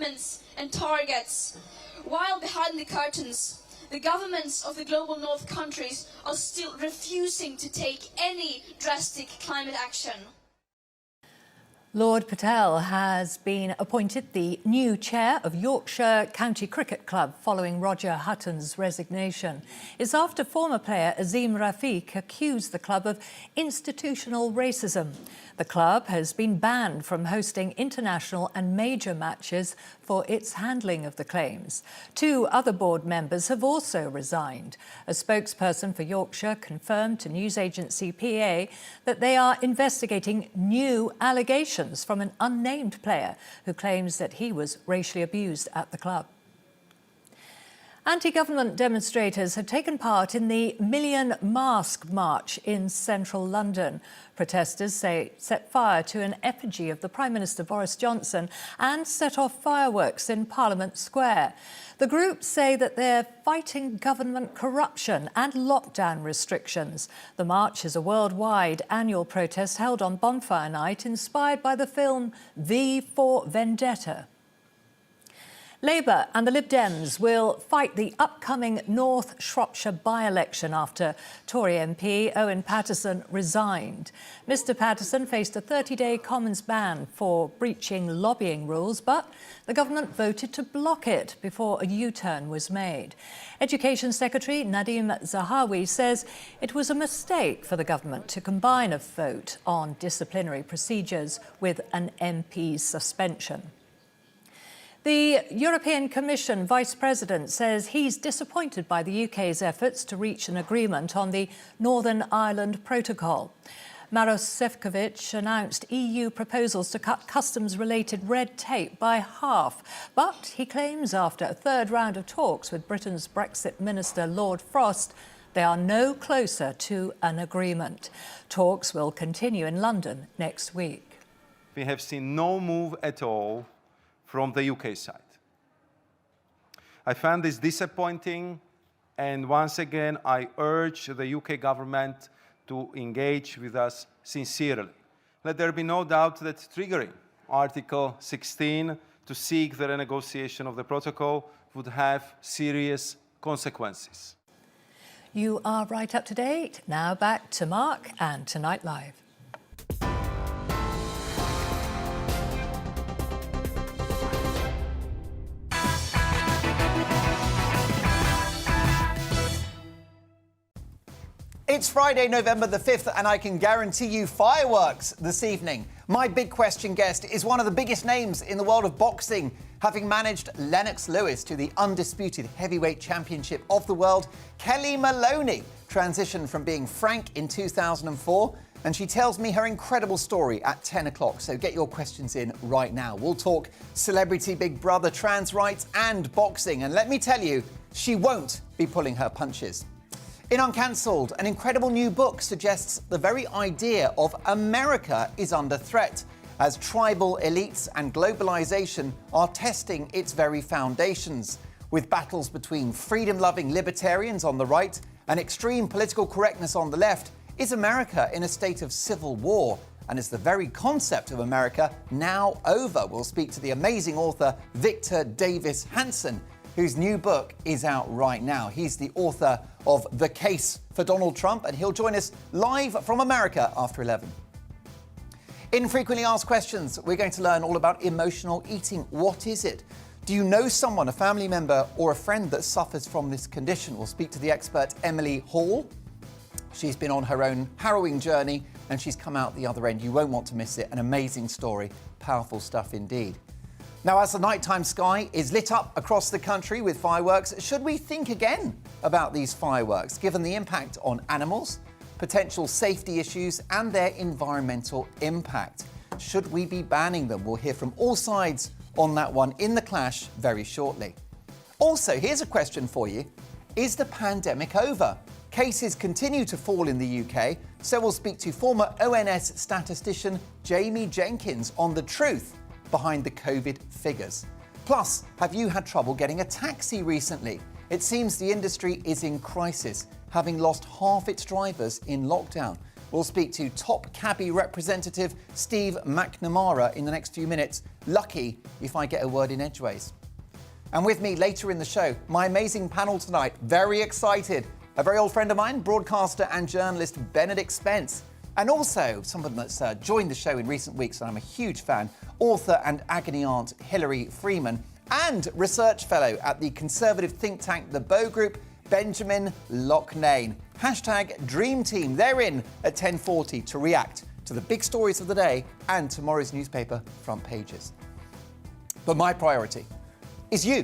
commitments and targets, while behind the curtains, the governments of the global north countries are still refusing to take any drastic climate action. Lord Patel has been appointed the new chair of Yorkshire County Cricket Club following Roger Hutton's resignation. It's after former player Azim Rafiq accused the club of institutional racism. The club has been banned from hosting international and major matches for its handling of the claims. 2 other board members have also resigned. A spokesperson for Yorkshire confirmed to news agency PA that they are investigating new allegations from an unnamed player who claims that he was racially abused at the club. Anti-government demonstrators have taken part in the Million Mask March in central London. Protesters say set fire to an effigy of the Prime Minister Boris Johnson and set off fireworks in Parliament Square. The group say that they're fighting government corruption and lockdown restrictions. The march is a worldwide annual protest held on Bonfire Night, inspired by the film V for Vendetta. Labour and the Lib Dems will fight the upcoming North Shropshire by-election after Tory MP Owen Paterson resigned. Mr Paterson faced a 30-day Commons ban for breaching lobbying rules, but the government voted to block it before a U-turn was made. Education Secretary Nadeem Zahawi says it was a mistake for the government to combine a vote on disciplinary procedures with an MP's suspension. The European Commission Vice President says he's disappointed by the UK's efforts to reach an agreement on the Northern Ireland Protocol. Maros Sefcovic announced EU proposals to cut customs-related red tape by half. But he claims after a third round of talks with Britain's Brexit Minister Lord Frost, they are no closer to an agreement. Talks will continue in London next week. We have seen no move at all from the UK side. I find this disappointing, and once again I urge the UK government to engage with us sincerely. Let there be no doubt that triggering Article 16 to seek the renegotiation of the protocol would have serious consequences. You are right up to date. Now back to Mark and Tonight Live. It's Friday, November the 5th, and I can guarantee you fireworks this evening. My big question guest is one of the biggest names in the world of boxing, having managed Lennox Lewis to the undisputed heavyweight championship of the world. Kellie Maloney transitioned from being Frank in 2004, and she tells me her incredible story at 10 o'clock. So get your questions in right now. We'll talk celebrity Big Brother, trans rights and boxing. And let me tell you, she won't be pulling her punches. In Uncancelled, an incredible new book suggests the very idea of America is under threat as tribal elites and globalization are testing its very foundations. With battles between freedom-loving libertarians on the right and extreme political correctness on the left, is America in a state of civil war? And is the very concept of America now over? We'll speak to the amazing author Victor Davis Hanson, whose new book is out right now. He's the author of The Case for Donald Trump, and he'll join us live from America after 11. In Frequently Asked Questions, we're going to learn all about emotional eating. What is it? Do you know someone, a family member or a friend that suffers from this condition? We'll speak to the expert Emily Hall. She's been on her own harrowing journey and she's come out the other end. You won't want to miss it. An amazing story. Powerful stuff indeed. Now, as the nighttime sky is lit up across the country with fireworks, should we think again about these fireworks, given the impact on animals, potential safety issues and their environmental impact? Should we be banning them? We'll hear from all sides on that one in The Clash very shortly. Also, here's a question for you. Is the pandemic over? Cases continue to fall in the UK, so we'll speak to former ONS statistician Jamie Jenkins on the truth behind the COVID figures. Plus, have you had trouble getting a taxi recently? It seems the industry is in crisis, having lost half its drivers in lockdown. We'll speak to top cabbie representative Steve McNamara in the next few minutes. Lucky if I get a word in edgeways. And with me later in the show, my amazing panel tonight. Very excited. A very old friend of mine, broadcaster and journalist Benedict Spence. And also someone that's joined the show in recent weeks, and I'm a huge fan, author and agony aunt Hilary Freeman, and research fellow at the conservative think tank The Bow Group, Benjamin Loughnane. Hashtag Dream Team. They're in at 10:40 to react to the big stories of the day and tomorrow's newspaper front pages. But my priority is you,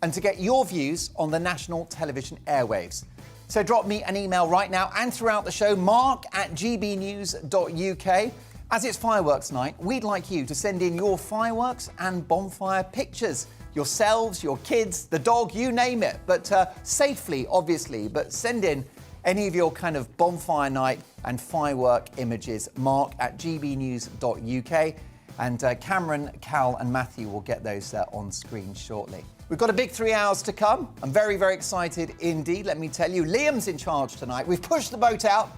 and to get your views on the national television airwaves. So drop me an email right now and throughout the show, mark@gbnews.uk. As it's fireworks night, we'd like you to send in your fireworks and bonfire pictures. Yourselves, your kids, the dog, you name it. But safely, obviously, but send in any of your kind of bonfire night and firework images, mark@gbnews.uk. And Cameron, Cal and Matthew will get those on screen shortly. We've got a big 3 hours to come. I'm very, very excited indeed, let me tell you. Liam's in charge tonight. We've pushed the boat out.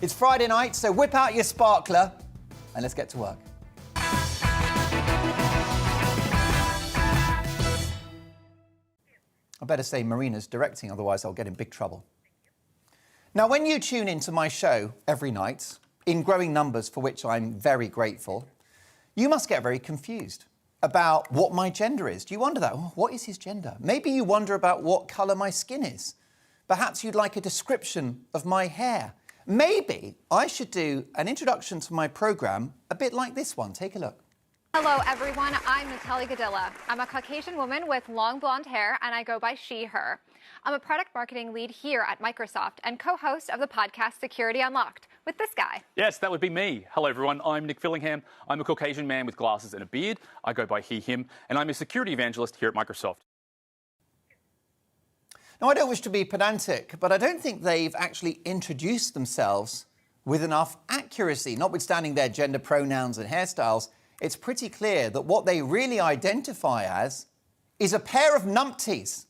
It's Friday night, so whip out your sparkler and let's get to work. I better say Marina's directing, otherwise I'll get in big trouble. Now, when you tune into my show every night, in growing numbers for which I'm very grateful, you must get very confused about what my gender is. Do you wonder that? Oh, what is his gender? Maybe you wonder about what colour my skin is. Perhaps you'd like a description of my hair. Maybe I should do an introduction to my programme a bit like this one. Take a look. Hello, everyone. I'm Natalie Gadilla. I'm a Caucasian woman with long blonde hair, and I go by she, her. I'm a product marketing lead here at Microsoft and co-host of the podcast Security Unlocked with this guy. Yes, that would be me. Hello, everyone. I'm Nick Fillingham. I'm a Caucasian man with glasses and a beard. I go by he, him, and I'm a security evangelist here at Microsoft. Now, I don't wish to be pedantic, but I don't think they've actually introduced themselves with enough accuracy. Notwithstanding their gender pronouns and hairstyles, it's pretty clear that what they really identify as is a pair of numpties.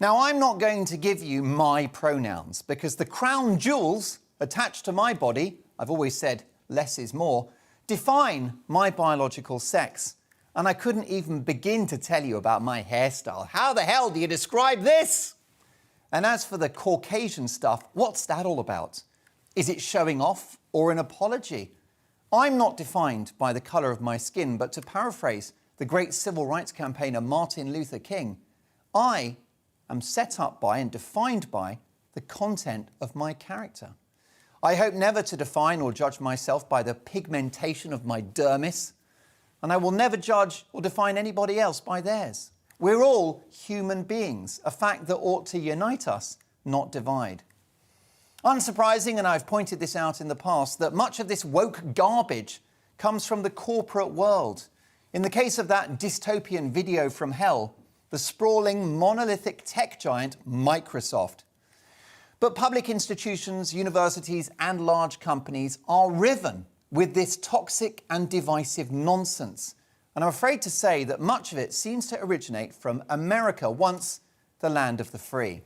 Now, I'm not going to give you my pronouns because the crown jewels attached to my body, I've always said less is more, define my biological sex. And I couldn't even begin to tell you about my hairstyle. How the hell do you describe this? And as for the Caucasian stuff, what's that all about? Is it showing off or an apology? I'm not defined by the colour of my skin, but to paraphrase the great civil rights campaigner Martin Luther King, I am set up by and defined by the content of my character. I hope never to define or judge myself by the pigmentation of my dermis, and I will never judge or define anybody else by theirs. We're all human beings, a fact that ought to unite us, not divide. Unsurprising, and I've pointed this out in the past, that much of this woke garbage comes from the corporate world. In the case of that dystopian video from hell, the sprawling monolithic tech giant Microsoft. But public institutions, universities and large companies are riven with this toxic and divisive nonsense. And I'm afraid to say that much of it seems to originate from America, once the land of the free.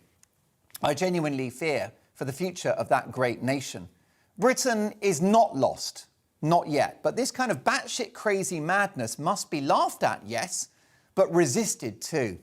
I genuinely fear for the future of that great nation. Britain is not lost, not yet, but this kind of batshit crazy madness must be laughed at, yes, but resisted too.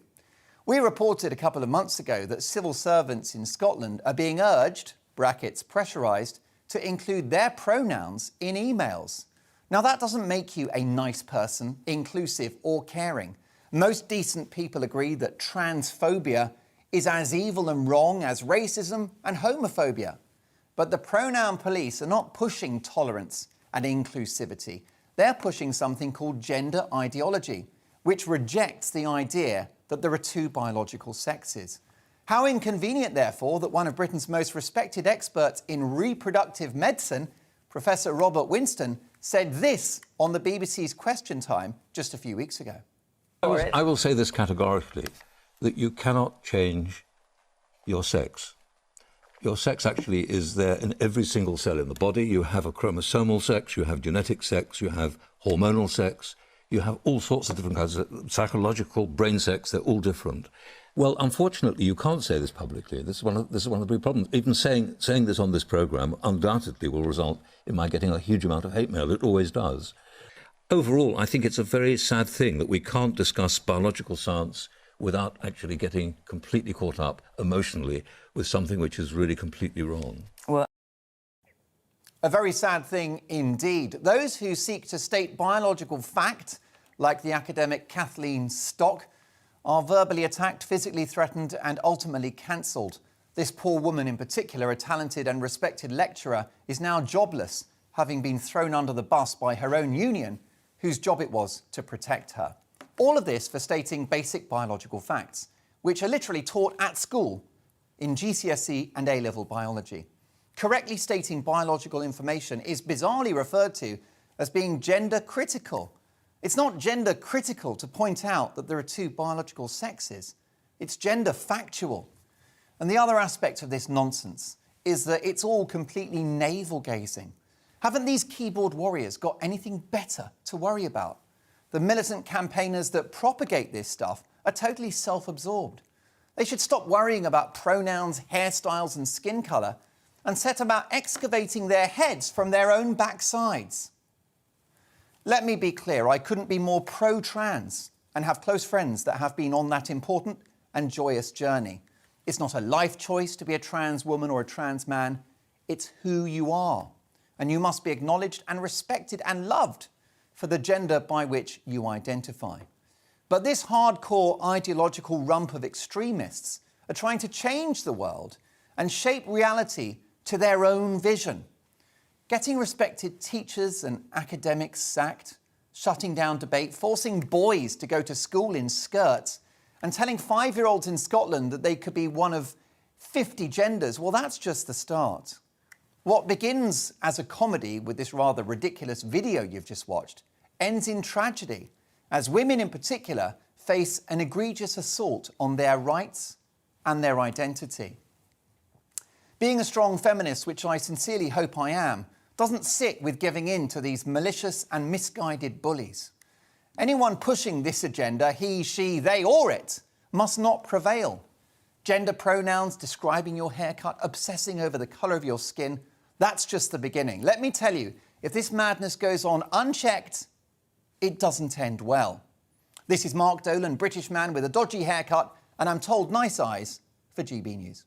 We reported a couple of months ago that civil servants in Scotland are being urged, brackets pressurised, to include their pronouns in emails. Now, that doesn't make you a nice person, inclusive or caring. Most decent people agree that transphobia is as evil and wrong as racism and homophobia. But the pronoun police are not pushing tolerance and inclusivity. They're pushing something called gender ideology, which rejects the idea that there are two biological sexes. How inconvenient, therefore, that one of Britain's most respected experts in reproductive medicine, Professor Robert Winston, said this on the BBC's Question Time just a few weeks ago. I will say this categorically, that you cannot change your sex. Your sex actually is there in every single cell in the body. You have a chromosomal sex, you have genetic sex, you have hormonal sex, you have all sorts of different kinds of psychological brain sex. They're all different. Well, unfortunately, you can't say this publicly. This is one of the big problems. Even saying this on this programme undoubtedly will result in my getting a huge amount of hate mail. It always does. Overall, I think it's a very sad thing that we can't discuss biological science without actually getting completely caught up emotionally with something which is really completely wrong. Well, a very sad thing indeed. Those who seek to state biological fact, like the academic Kathleen Stock, are verbally attacked, physically threatened and ultimately cancelled. This poor woman in particular, a talented and respected lecturer, is now jobless, having been thrown under the bus by her own union, whose job it was to protect her. All of this for stating basic biological facts, which are literally taught at school in GCSE and A-level biology. Correctly stating biological information is bizarrely referred to as being gender critical. It's not gender critical to point out that there are two biological sexes. It's gender factual. And the other aspect of this nonsense is that it's all completely navel-gazing. Haven't these keyboard warriors got anything better to worry about? The militant campaigners that propagate this stuff are totally self-absorbed. They should stop worrying about pronouns, hairstyles and skin colour and set about excavating their heads from their own backsides. Let me be clear, I couldn't be more pro-trans and have close friends that have been on that important and joyous journey. It's not a life choice to be a trans woman or a trans man. It's who you are. And you must be acknowledged and respected and loved for the gender by which you identify. But this hardcore ideological rump of extremists are trying to change the world and shape reality to their own vision. Getting respected teachers and academics sacked, shutting down debate, forcing boys to go to school in skirts, and telling 5-year-olds in Scotland that they could be one of 50 genders, well, that's just the start. What begins as a comedy with this rather ridiculous video you've just watched ends in tragedy, as women in particular face an egregious assault on their rights and their identity. Being a strong feminist, which I sincerely hope I am, doesn't sit with giving in to these malicious and misguided bullies. Anyone pushing this agenda, he, she, they or it, must not prevail. Gender pronouns, describing your haircut, obsessing over the colour of your skin, that's just the beginning. Let me tell you, if this madness goes on unchecked, it doesn't end well. This is Mark Dolan, British man with a dodgy haircut, and I'm told nice eyes for GB News.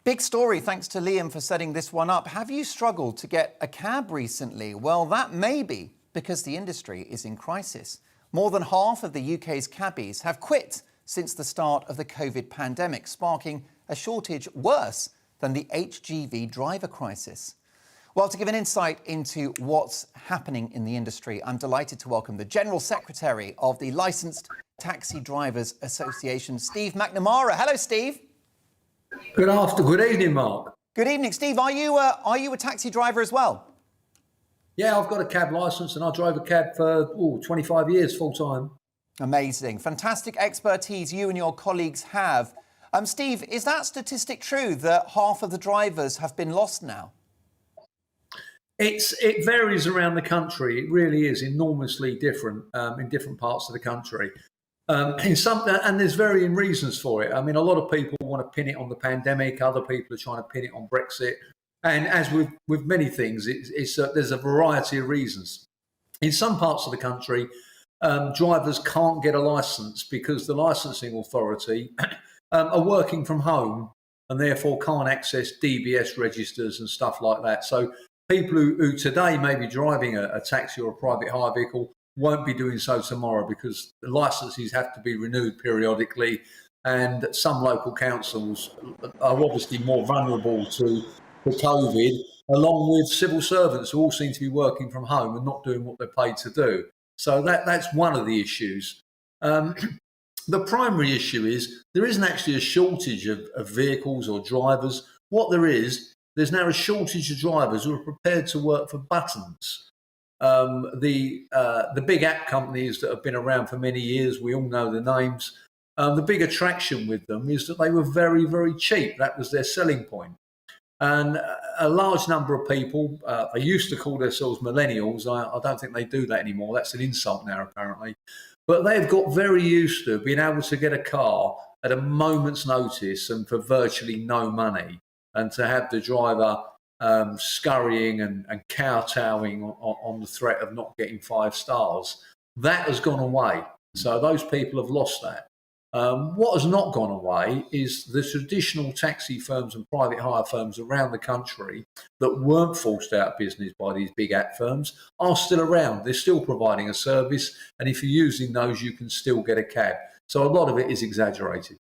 Big story, thanks to Liam for setting this one up. Have you struggled to get a cab recently? Well, that may be because the industry is in crisis. More than half of the UK's cabbies have quit since the start of the COVID pandemic, sparking a shortage worse than the HGV driver crisis. Well, to give an insight into what's happening in the industry, I'm delighted to welcome the General Secretary of the Licensed Taxi Drivers Association, Steve McNamara. Hello, Steve. Good evening, Mark. Good evening, Steve. Are you a taxi driver as well? Yeah, I've got a cab licence and I drove a cab for 25 years full time. Amazing. Fantastic expertise you and your colleagues have. Steve, is that statistic true that half of the drivers have been lost now? It varies around the country. It really is enormously different in different parts of the country. And there's varying reasons for it. I mean, a lot of people want to pin it on the pandemic. Other people are trying to pin it on Brexit. And as with many things, there's a variety of reasons. In some parts of the country, drivers can't get a licence because the licensing authority are working from home and therefore can't access DBS registers and stuff like that. So people who today may be driving a taxi or a private hire vehicle won't be doing so tomorrow because the licences have to be renewed periodically, and some local councils are obviously more vulnerable to COVID, along with civil servants who all seem to be working from home and not doing what they're paid to do. So that's one of the issues. The primary issue is there isn't actually a shortage of vehicles or drivers. What there's now a shortage of drivers who are prepared to work for buttons. The big app companies that have been around for many years, we all know the names. The big attraction with them is that they were very, very cheap. That was their selling point. And a large number of people, they used to call themselves millennials. I don't think they do that anymore. That's an insult now, apparently. But they've got very used to being able to get a car at a moment's notice and for virtually no money, and to have the driver scurrying and kowtowing on the threat of not getting 5 stars. That has gone away. So those people have lost that. What has not gone away is the traditional taxi firms and private hire firms around the country that weren't forced out of business by these big app firms are still around. They're still providing a service, and if you're using those, you can still get a cab. So a lot of it is exaggerated.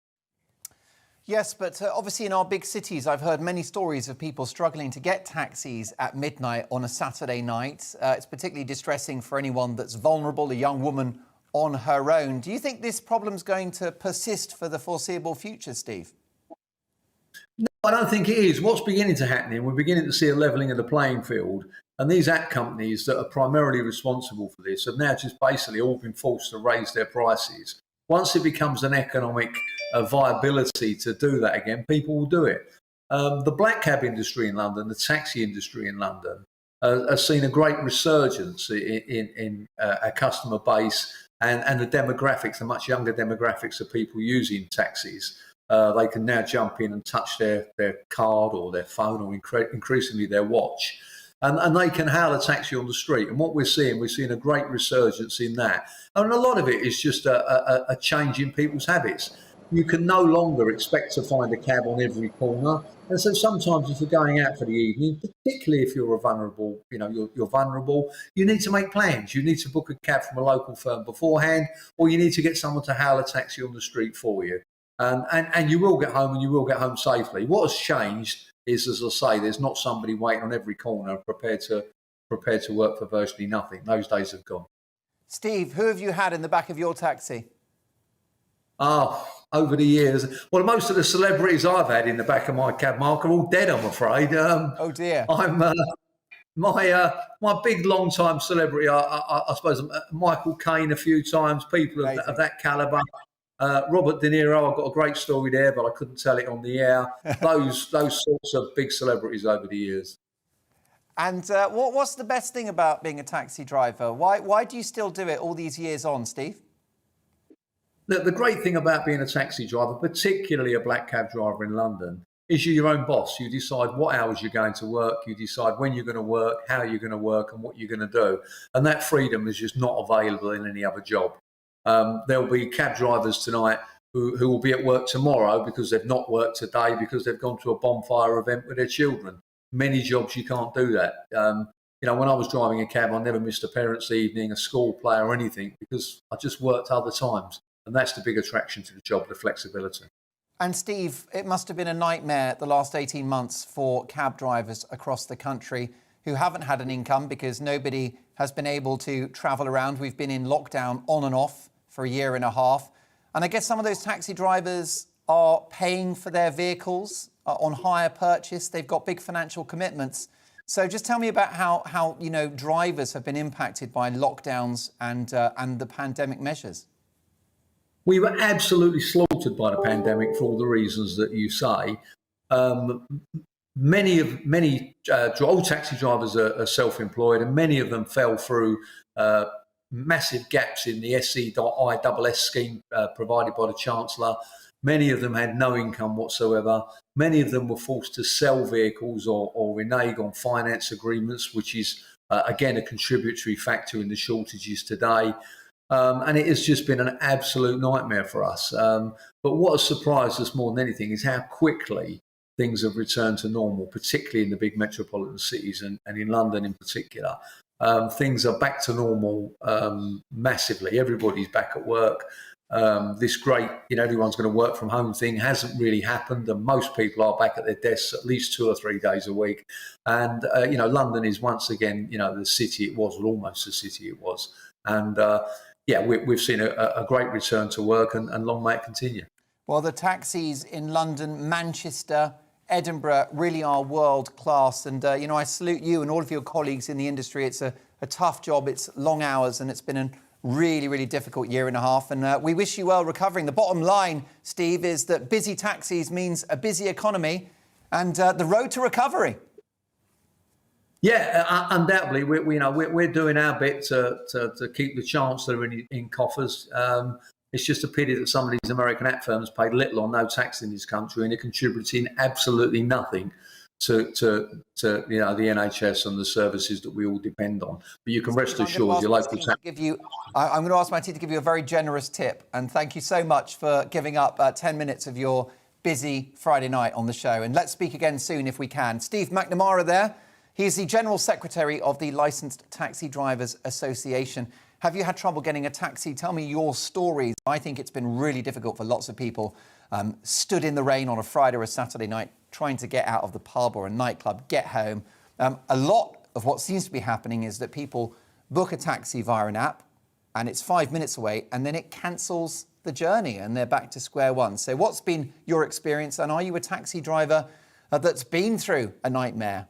Yes, but obviously in our big cities, I've heard many stories of people struggling to get taxis at midnight on a Saturday night. It's particularly distressing for anyone that's vulnerable, a young woman on her own. Do you think this problem's going to persist for the foreseeable future, Steve? No, I don't think it is. What's beginning to happen, we're beginning to see a levelling of the playing field, and these app companies that are primarily responsible for this have now just basically all been forced to raise their prices. Once it becomes an economic viability to do that again, people will do it. The black cab industry in London, the taxi industry in London, has seen a great resurgence in a customer base and the demographics, the much younger demographics of people using taxis. They can now jump in and touch their card or their phone or increasingly their watch. And they can hail a taxi on the street. And what we're seeing a great resurgence in that. And a lot of it is just a change in people's habits. You can no longer expect to find a cab on every corner. And so sometimes if you're going out for the evening, particularly if you're vulnerable, you're vulnerable, you need to make plans. You need to book a cab from a local firm beforehand, or you need to get someone to hail a taxi on the street for you. And you will get home, and you will get home safely. What has changed is, as I say, there's not somebody waiting on every corner prepared to work for virtually nothing. Those days have gone. Steve, who have you had in the back of your taxi? Over the years, well, most of the celebrities I've had in the back of my cab, Mark, are all dead, I'm afraid. Oh dear. I'm my big long time celebrity. I suppose Michael Caine a few times. People of that calibre. Robert De Niro, I've got a great story there, but I couldn't tell it on the air. Those sorts of big celebrities over the years. And what's the best thing about being a taxi driver? Why do you still do it all these years on, Steve? The great thing about being a taxi driver, particularly a black cab driver in London, is you're your own boss. You decide what hours you're going to work, you decide when you're going to work, how you're going to work, and what you're going to do. And that freedom is just not available in any other job. There'll be cab drivers tonight who will be at work tomorrow because they've not worked today because they've gone to a bonfire event with their children. Many jobs you can't do that. When I was driving a cab, I never missed a parents' evening, a school play or anything because I just worked other times. And that's the big attraction to the job, the flexibility. And Steve, it must have been a nightmare the last 18 months for cab drivers across the country who haven't had an income because nobody has been able to travel around. We've been in lockdown on and off for a year and a half. And I guess some of those taxi drivers are paying for their vehicles on hire purchase. They've got big financial commitments. So just tell me about how drivers have been impacted by lockdowns and the pandemic measures. We were absolutely slaughtered by the pandemic for all the reasons that you say. Many old taxi drivers are self-employed, and many of them fell through massive gaps in the SC.ISS scheme provided by the Chancellor. Many of them had no income whatsoever. Many of them were forced to sell vehicles or renege on finance agreements, which is, again, a contributory factor in the shortages today. And it has just been an absolute nightmare for us. But what has surprised us more than anything is how quickly things have returned to normal, particularly in the big metropolitan cities and in London in particular. Things are back to normal massively. Everybody's back at work. This great, everyone's going to work from home thing hasn't really happened, and most people are back at their desks at least 2 or 3 days a week. And, London is once again, the city it was, or almost the city it was. And, we've seen a great return to work, and long may it continue. Well, the taxis in London, Manchester, Edinburgh really are world class. And, I salute you and all of your colleagues in the industry. It's a tough job. It's long hours, and it's been a really, really difficult year and a half. And we wish you well recovering. The bottom line, Steve, is that busy taxis means a busy economy. and the road to recovery. Yeah, undoubtedly, we're doing our bit to keep the Chancellor in coffers. It's just a pity that some of these American act firms paid little or no tax in this country, and are contributing absolutely nothing to the NHS and the services that we all depend on. But you can rest assured your local tax. I'm going to ask my team to give you a very generous tip, and thank you so much for giving up 10 minutes of your busy Friday night on the show. And let's speak again soon if we can. Steve McNamara there. He is the General Secretary of the Licensed Taxi Drivers Association. Have you had trouble getting a taxi? Tell me your stories. I think it's been really difficult for lots of people stood in the rain on a Friday or a Saturday night trying to get out of the pub or a nightclub, get home. A lot of what seems to be happening is that people book a taxi via an app and it's 5 minutes away and then it cancels the journey and they're back to square one. So what's been your experience, and are you a taxi driver that's been through a nightmare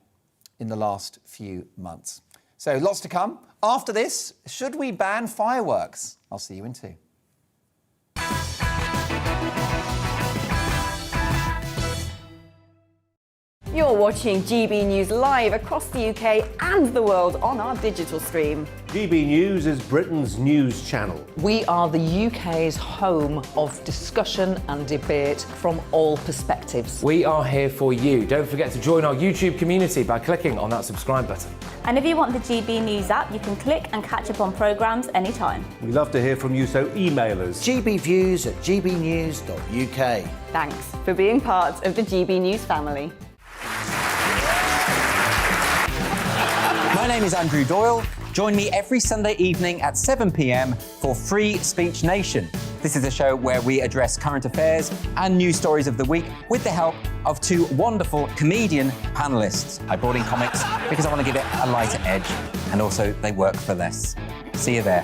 in the last few months? So lots to come. After this, should we ban fireworks? I'll see you in 2. You're watching GB News live across the UK and the world on our digital stream. GB News is Britain's news channel. We are the UK's home of discussion and debate from all perspectives. We are here for you. Don't forget to join our YouTube community by clicking on that subscribe button. And if you want the GB News app, you can click and catch up on programmes anytime. We love to hear from you, so email us. gbviews@gbnews.uk. Thanks for being part of the GB News family. My name is Andrew Doyle. Join me every Sunday evening at 7 p.m. for Free Speech Nation. This is a show where we address current affairs and news stories of the week with the help of 2 wonderful comedian panellists. I brought in comics because I want to give it a lighter edge, and also they work for less. See you there.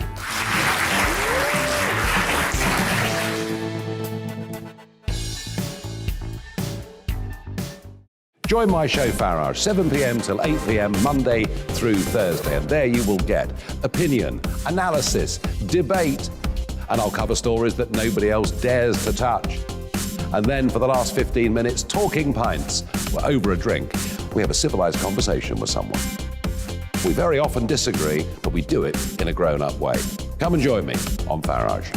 Join my show Farage, 7 p.m. till 8 p.m. Monday through Thursday, and there you will get opinion, analysis, debate, and I'll cover stories that nobody else dares to touch. And then for the last 15 minutes, talking pints. We're over a drink. We have a civilised conversation with someone. We very often disagree, but we do it in a grown-up way. Come and join me on Farage.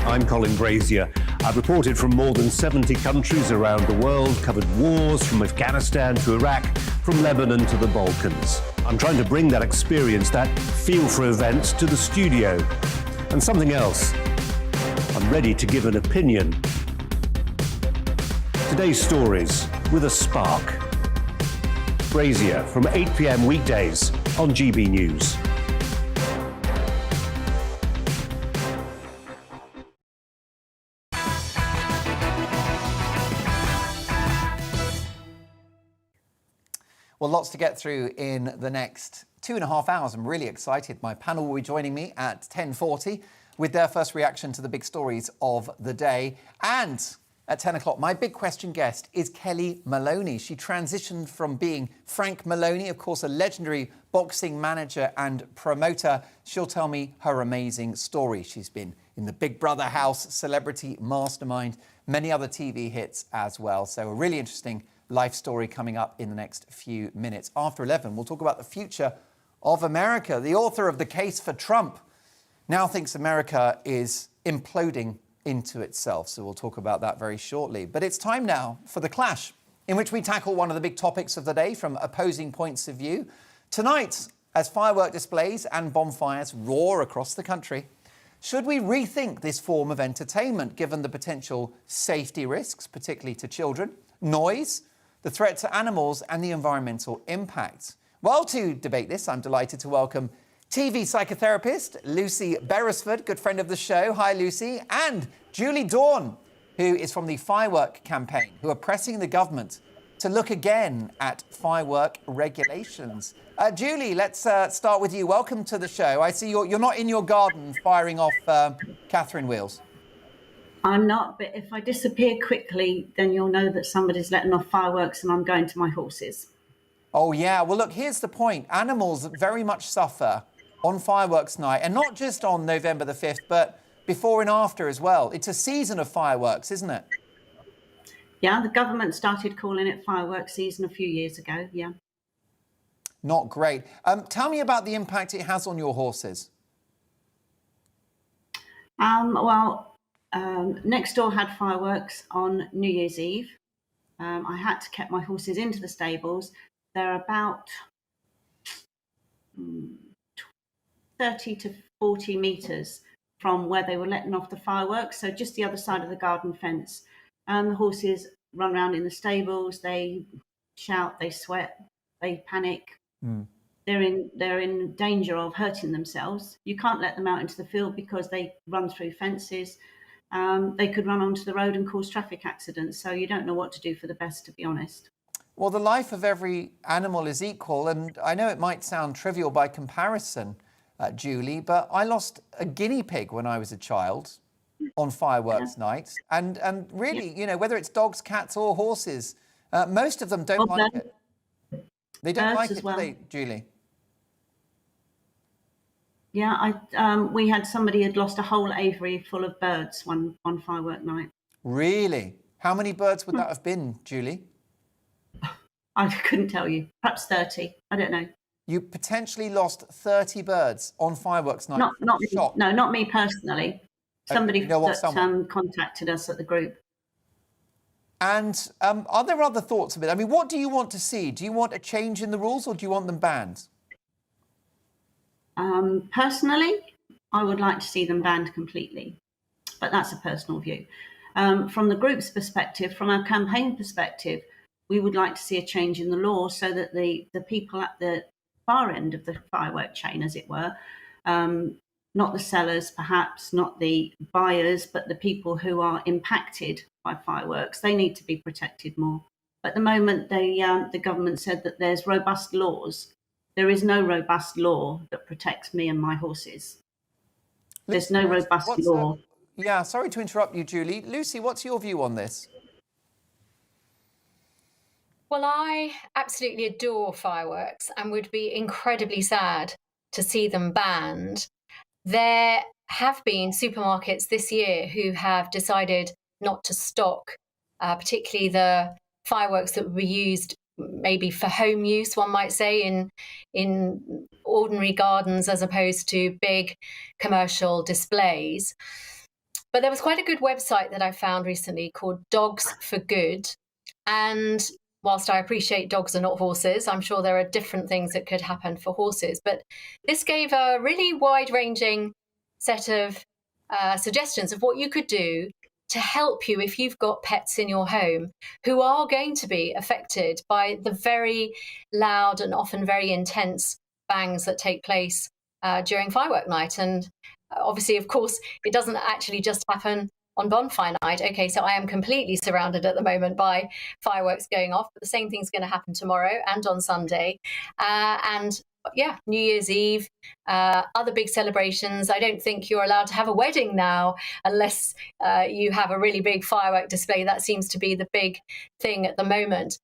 I'm Colin Brazier. I've reported from more than 70 countries around the world, covered wars from Afghanistan to Iraq, from Lebanon to the Balkans. I'm trying to bring that experience, that feel for events, to the studio. And something else, I'm ready to give an opinion. Today's stories with a spark. Brazier from 8 p.m. weekdays on GB News. Well, lots to get through in the next 2.5 hours. I'm really excited. My panel will be joining me at 10:40 with their first reaction to the big stories of the day. And at 10 o'clock, my big question guest is Kellie Maloney. She transitioned from being Frank Maloney, of course, a legendary boxing manager and promoter. She'll tell me her amazing story. She's been in the Big Brother house, Celebrity Mastermind, many other TV hits as well. So a really interesting life story coming up in the next few minutes. After 11, we'll talk about the future of America. The author of The Case for Trump now thinks America is imploding into itself. So we'll talk about that very shortly. But it's time now for The Clash, in which we tackle one of the big topics of the day from opposing points of view. Tonight, as firework displays and bonfires roar across the country, should we rethink this form of entertainment, given the potential safety risks, particularly to children, noise, the threat to animals and the environmental impact? Well, to debate this, I'm delighted to welcome TV psychotherapist Lucy Beresford, good friend of the show. Hi, Lucy. And Julie Dawn, who is from the Firework campaign, who are pressing the government to look again at firework regulations. Julie, let's start with you. Welcome to the show. I see you're not in your garden firing off Catherine wheels. I'm not, but if I disappear quickly, then you'll know that somebody's letting off fireworks and I'm going to my horses. Oh, yeah. Well, look, here's the point. Animals very much suffer on fireworks night, and not just on November the 5th, but before and after as well. It's a season of fireworks, isn't it? Yeah, the government started calling it firework season a few years ago, yeah. Not great. Tell me about the impact it has on your horses. Next door had fireworks on New Year's Eve. I had to get my horses into the stables. They're about 30 to 40 metres from where they were letting off the fireworks, so just the other side of the garden fence. The horses run around in the stables, they shout, they sweat, they panic. They're in danger of hurting themselves. You can't let them out into the field because they run through fences. They could run onto the road and cause traffic accidents, so you don't know what to do for the best, to be honest. Well, the life of every animal is equal, and I know it might sound trivial by comparison, Julie, but I lost a guinea pig when I was a child on fireworks night, and really, you know, whether it's dogs, cats or horses, most of them don't like it. They don't like it, do they, Julie? Yeah, we had somebody had lost a whole aviary full of birds one firework night. Really? How many birds would that have been, Julie? I couldn't tell you. Perhaps 30. I don't know. You potentially lost 30 birds on fireworks night. Not me, no, not me personally. Somebody someone contacted us at the group. And are there other thoughts of it? I mean, what do you want to see? Do you want a change in the rules or do you want them banned? Personally, I would like to see them banned completely, but that's a personal view. From the group's perspective, from our campaign perspective, we would like to see a change in the law so that the people at the far end of the firework chain, as it were, not the sellers, perhaps, not the buyers, but the people who are impacted by fireworks, they need to be protected more. At the moment, the government said that there's robust laws. There is no robust law that protects me and my horses. There's no robust law. Yeah, sorry to interrupt you, Julie. Lucy, what's your view on this? Well, I absolutely adore fireworks and would be incredibly sad to see them banned. There have been supermarkets this year who have decided not to stock, particularly the fireworks that would be used maybe for home use, one might say, in ordinary gardens as opposed to big commercial displays. But there was quite a good website that I found recently called Dogs for Good. And whilst I appreciate dogs are not horses, I'm sure there are different things that could happen for horses. But this gave a really wide-ranging set of suggestions of what you could do to help you if you've got pets in your home who are going to be affected by the very loud and often very intense bangs that take place during firework night. And obviously, of course, it doesn't actually just happen on bonfire night. Okay, so I am completely surrounded at the moment by fireworks going off, but the same thing's going to happen tomorrow and on Sunday. And yeah, New Year's Eve, other big celebrations. I don't think you're allowed to have a wedding now unless you have a really big firework display. That seems to be the big thing at the moment.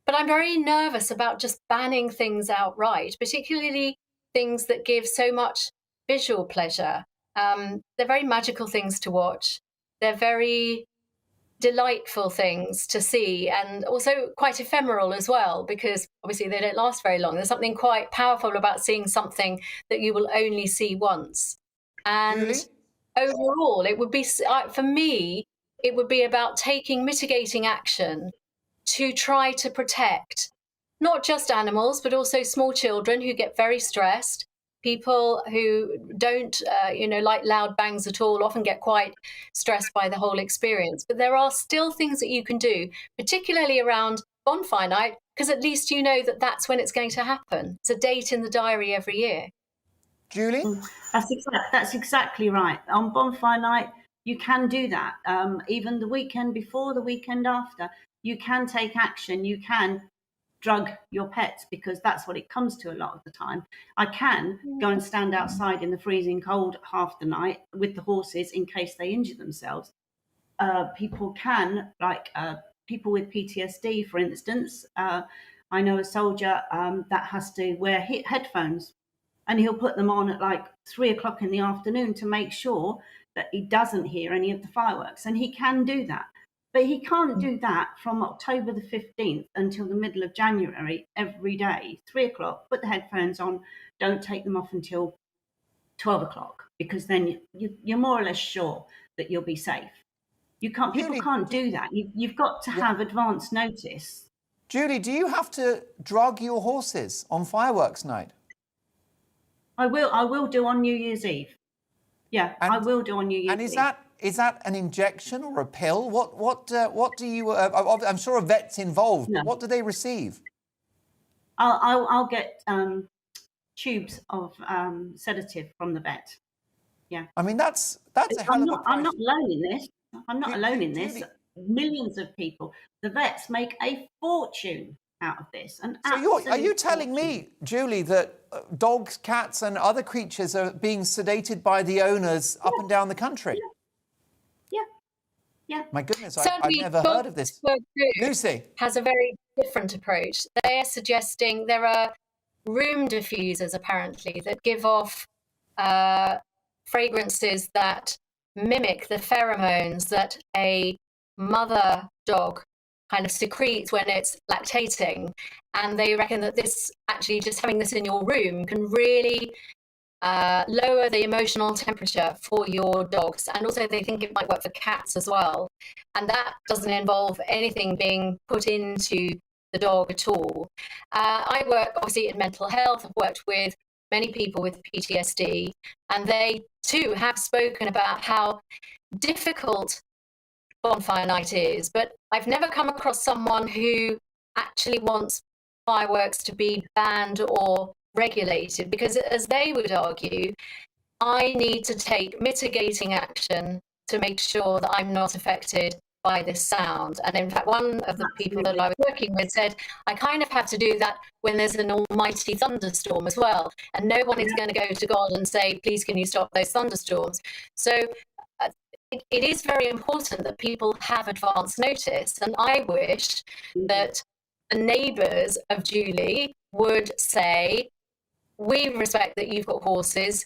But I'm very nervous about just banning things outright, particularly things that give so much visual pleasure. They're very magical things to watch. They're very delightful things to see, and also quite ephemeral as well, because obviously they don't last very long. There's something quite powerful about seeing something that you will only see once. And really? Overall, it would be, for me, it would be about taking mitigating action to try to protect not just animals, but also small children who get very stressed. People who don't, like loud bangs at all, often get quite stressed by the whole experience. But there are still things that you can do, particularly around bonfire night, because at least you know that that's when it's going to happen. It's a date in the diary every year. Julie? That's exactly right. On bonfire night, you can do that. Even the weekend before, the weekend after, you can take action. You can drug your pets, because that's what it comes to a lot of the time. I can go and stand outside in the freezing cold half the night with the horses in case they injure themselves. People can, like people with PTSD, for instance. I know a soldier that has to wear headphones, and he'll put them on at like 3 o'clock in the afternoon to make sure that he doesn't hear any of the fireworks, and he can do that. But he can't do that from October the 15th until the middle of January every day, 3 o'clock, put the headphones on, don't take them off until 12 o'clock, because then you're more or less sure that you'll be safe. People can't do that. You've got to have advance notice. Julie, do you have to drug your horses on fireworks night? I will do on New Year's Eve. Yeah, I will do on New Year's Eve. And is that an injection or a pill? What do you? I'm sure a vet's involved. No. But what do they receive? I'll get tubes of sedative from the vet. Yeah. I mean, that's a hell of a price. I'm not alone in this. I'm not alone in this. Millions of people. The vets make a fortune out of this. So are you telling me, Julie, that dogs, cats, and other creatures are being sedated by the owners up and down the country? Yeah. My goodness, I've never heard of this. Lucy has a very different approach. They are suggesting there are room diffusers, apparently, that give off fragrances that mimic the pheromones that a mother dog kind of secretes when it's lactating. And they reckon that this, actually just having this in your room, can really lower the emotional temperature for your dogs. And also they think it might work for cats as well. And that doesn't involve anything being put into the dog at all. I work obviously in mental health. I've worked with many people with PTSD, and they too have spoken about how difficult bonfire night is. But I've never come across someone who actually wants fireworks to be banned or regulated, because as they would argue, I need to take mitigating action to make sure that I'm not affected by this sound. And in fact, one of the people that I was working with said, I kind of have to do that when there's an almighty thunderstorm as well. And no one is going to go to God and say, please, can you stop those thunderstorms? So it is very important that people have advance notice. And I wish that the neighbours of Julie would say, we respect that you've got horses.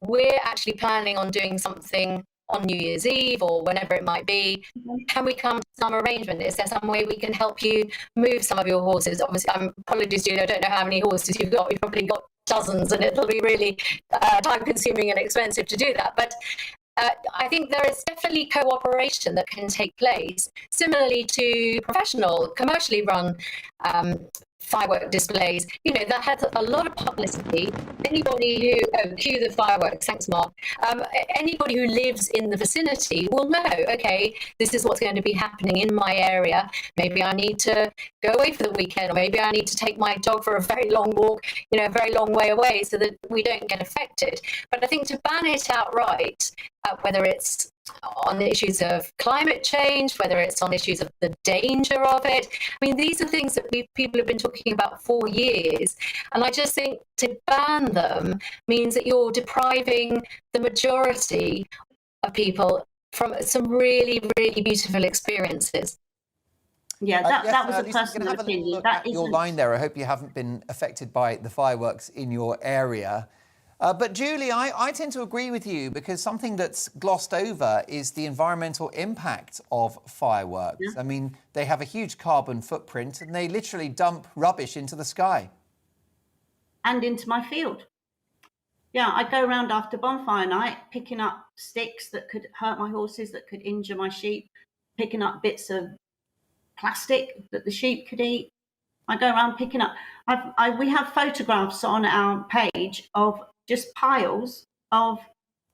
We're actually planning on doing something on New Year's Eve or whenever it might be. Can we come to some arrangement? Is there some way we can help you move some of your horses? Obviously, apologies, Julie, I don't know how many horses you've got. You've probably got dozens, and it'll be really time-consuming and expensive to do that. But I think there is definitely cooperation that can take place, similarly to professional, commercially run firework displays. You know, that has a lot of publicity. Anybody who, cue the fireworks, thanks Mark, anybody who lives in the vicinity will know, okay, this is what's going to be happening in my area. Maybe I need to go away for the weekend, or maybe I need to take my dog for a very long walk, you know, a very long way away, so that we don't get affected. But I think to ban it outright, whether it's on the issues of climate change, whether it's on issues of the danger of it. I mean, these are things that people have been talking about for years. And I just think to ban them means that you're depriving the majority of people from some really, really beautiful experiences. Yeah, that was a personal have opinion. A look at your line there. I hope you haven't been affected by the fireworks in your area. But Julie, I tend to agree with you, because something that's glossed over is the environmental impact of fireworks. Yeah. I mean, they have a huge carbon footprint, and they literally dump rubbish into the sky. And into my field. Yeah, I go around after bonfire night, picking up sticks that could hurt my horses, that could injure my sheep, picking up bits of plastic that the sheep could eat. I go around picking up. We have photographs on our page of just piles of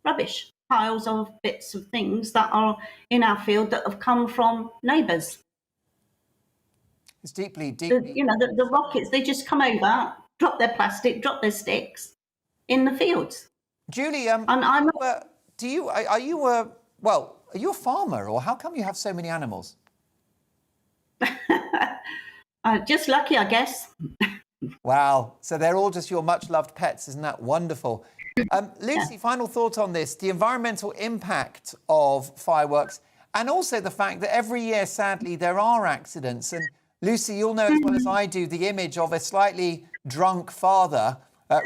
rubbish, piles of bits of things that are in our field that have come from neighbours. It's deeply. You know, the rockets, they just come over, drop their plastic, drop their sticks in the fields. Julie, are you a farmer, or how come you have so many animals? Just lucky, I guess. Wow. So they're all just your much-loved pets. Isn't that wonderful? Lucy, final thought on this. The environmental impact of fireworks, and also the fact that every year, sadly, there are accidents. And Lucy, you'll know as well as I do the image of a slightly drunk father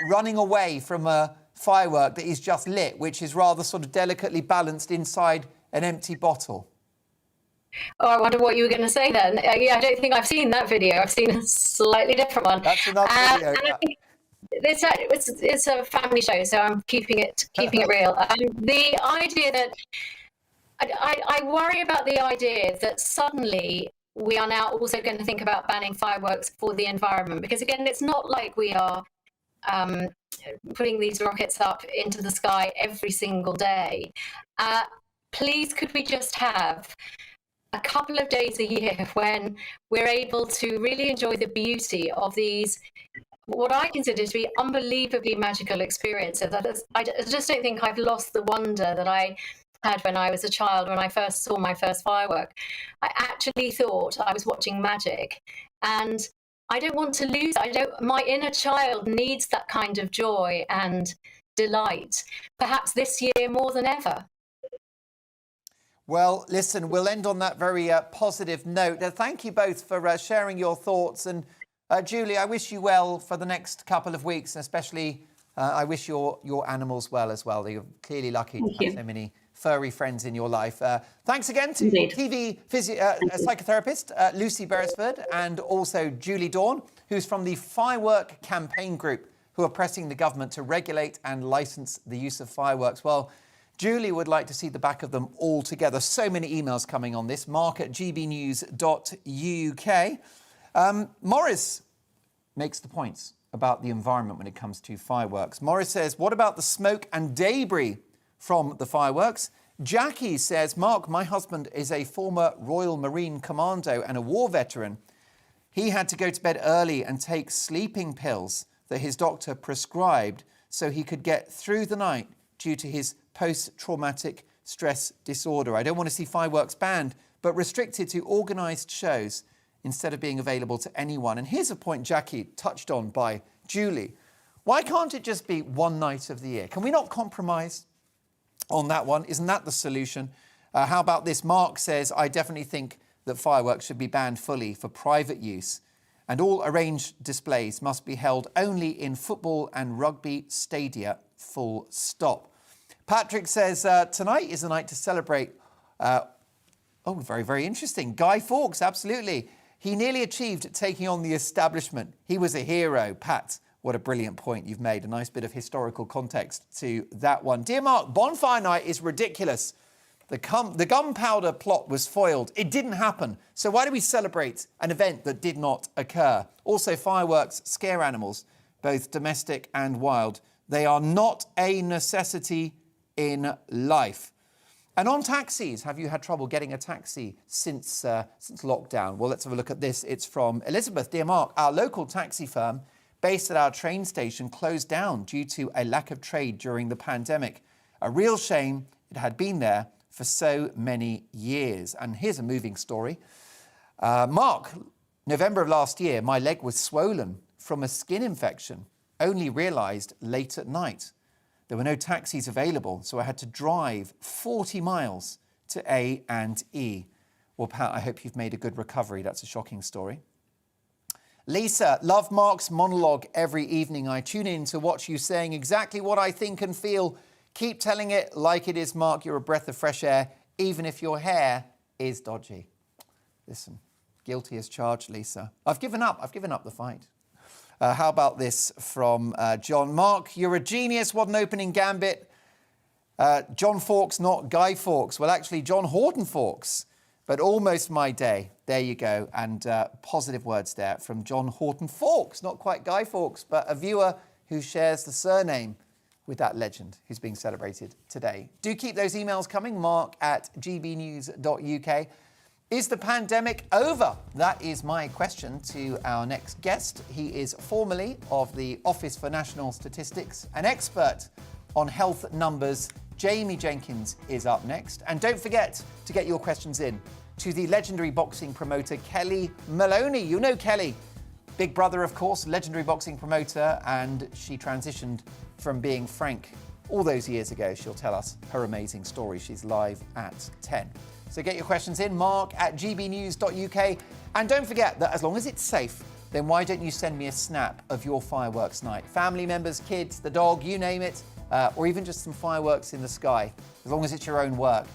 running away from a firework that is just lit, which is rather sort of delicately balanced inside an empty bottle? Oh, I wonder what you were going to say then. Yeah, I don't think I've seen that video. I've seen a slightly different one. That's another video. And I think it's a family show, so I'm keeping it real. The idea that I worry about the idea that suddenly we are now also going to think about banning fireworks for the environment, because again, it's not like we are putting these rockets up into the sky every single day. Please, could we just have a couple of days a year when we're able to really enjoy the beauty of these, what I consider to be unbelievably magical experiences. I just don't think I've lost the wonder that I had when I was a child, when I first saw my first firework. I actually thought I was watching magic, and I don't want to lose it. My inner child needs that kind of joy and delight, perhaps this year more than ever. Well, listen, we'll end on that very positive note. Thank you both for sharing your thoughts. And Julie, I wish you well for the next couple of weeks, and especially I wish your animals well as well. You're clearly lucky to have so many furry friends in your life. Thanks again to TV psychotherapist Lucy Beresford, and also Julie Dawn, who's from the Firework campaign group, who are pressing the government to regulate and licence the use of fireworks. Well, Julie would like to see the back of them all together. So many emails coming on this. mark@gbnews.uk. Morris makes the points about the environment when it comes to fireworks. Morris says, what about the smoke and debris from the fireworks? Jackie says, Mark, my husband is a former Royal Marine Commando and a war veteran. He had to go to bed early and take sleeping pills that his doctor prescribed so he could get through the night due to his post-traumatic stress disorder. I don't want to see fireworks banned, but restricted to organised shows instead of being available to anyone. And here's a point Jackie touched on by Julie. Why can't it just be one night of the year? Can we not compromise on that one? Isn't that the solution? How about this? Mark says, I definitely think that fireworks should be banned fully for private use, and all arranged displays must be held only in football and rugby stadia, full stop. Patrick says, tonight is the night to celebrate. Very, very interesting. Guy Fawkes, absolutely. He nearly achieved taking on the establishment. He was a hero. Pat, what a brilliant point you've made. A nice bit of historical context to that one. Dear Mark, bonfire night is ridiculous. The gunpowder plot was foiled. It didn't happen. So why do we celebrate an event that did not occur? Also, fireworks scare animals, both domestic and wild. They are not a necessity in life. And on taxis, have you had trouble getting a taxi since lockdown? Well, let's have a look at this. It's from Elizabeth. Dear Mark, our local taxi firm based at our train station closed down due to a lack of trade during the pandemic. A real shame. It had been there for so many years. And here's a moving story. Mark, November of last year, my leg was swollen from a skin infection. Only realised late at night. There were no taxis available, so I had to drive 40 miles to A&E. Well, Pat, I hope you've made a good recovery. That's a shocking story. Lisa, love Mark's monologue every evening. I tune in to watch you saying exactly what I think and feel. Keep telling it like it is, Mark. You're a breath of fresh air, even if your hair is dodgy. Listen, guilty as charged, Lisa. I've given up the fight. How about this from John? Mark, you're a genius. What an opening gambit. John Fawkes, not Guy Fawkes. Well, actually, John Horton Fawkes, but almost my day. There you go. And positive words there from John Horton Fawkes. Not quite Guy Fawkes, but a viewer who shares the surname with that legend who's being celebrated today. Do keep those emails coming. mark@gbnews.uk. Is the pandemic over? That is my question to our next guest. He is formerly of the Office for National Statistics, an expert on health numbers. Jamie Jenkins is up next. And don't forget to get your questions in to the legendary boxing promoter, Kellie Maloney. You know Kellie, Big Brother, of course, legendary boxing promoter, and she transitioned from being Frank all those years ago. She'll tell us her amazing story. She's live at 10. So get your questions in, mark@gbnews.uk. And don't forget that as long as it's safe, then why don't you send me a snap of your fireworks night? Family members, kids, the dog, you name it. or even just some fireworks in the sky, as long as it's your own work.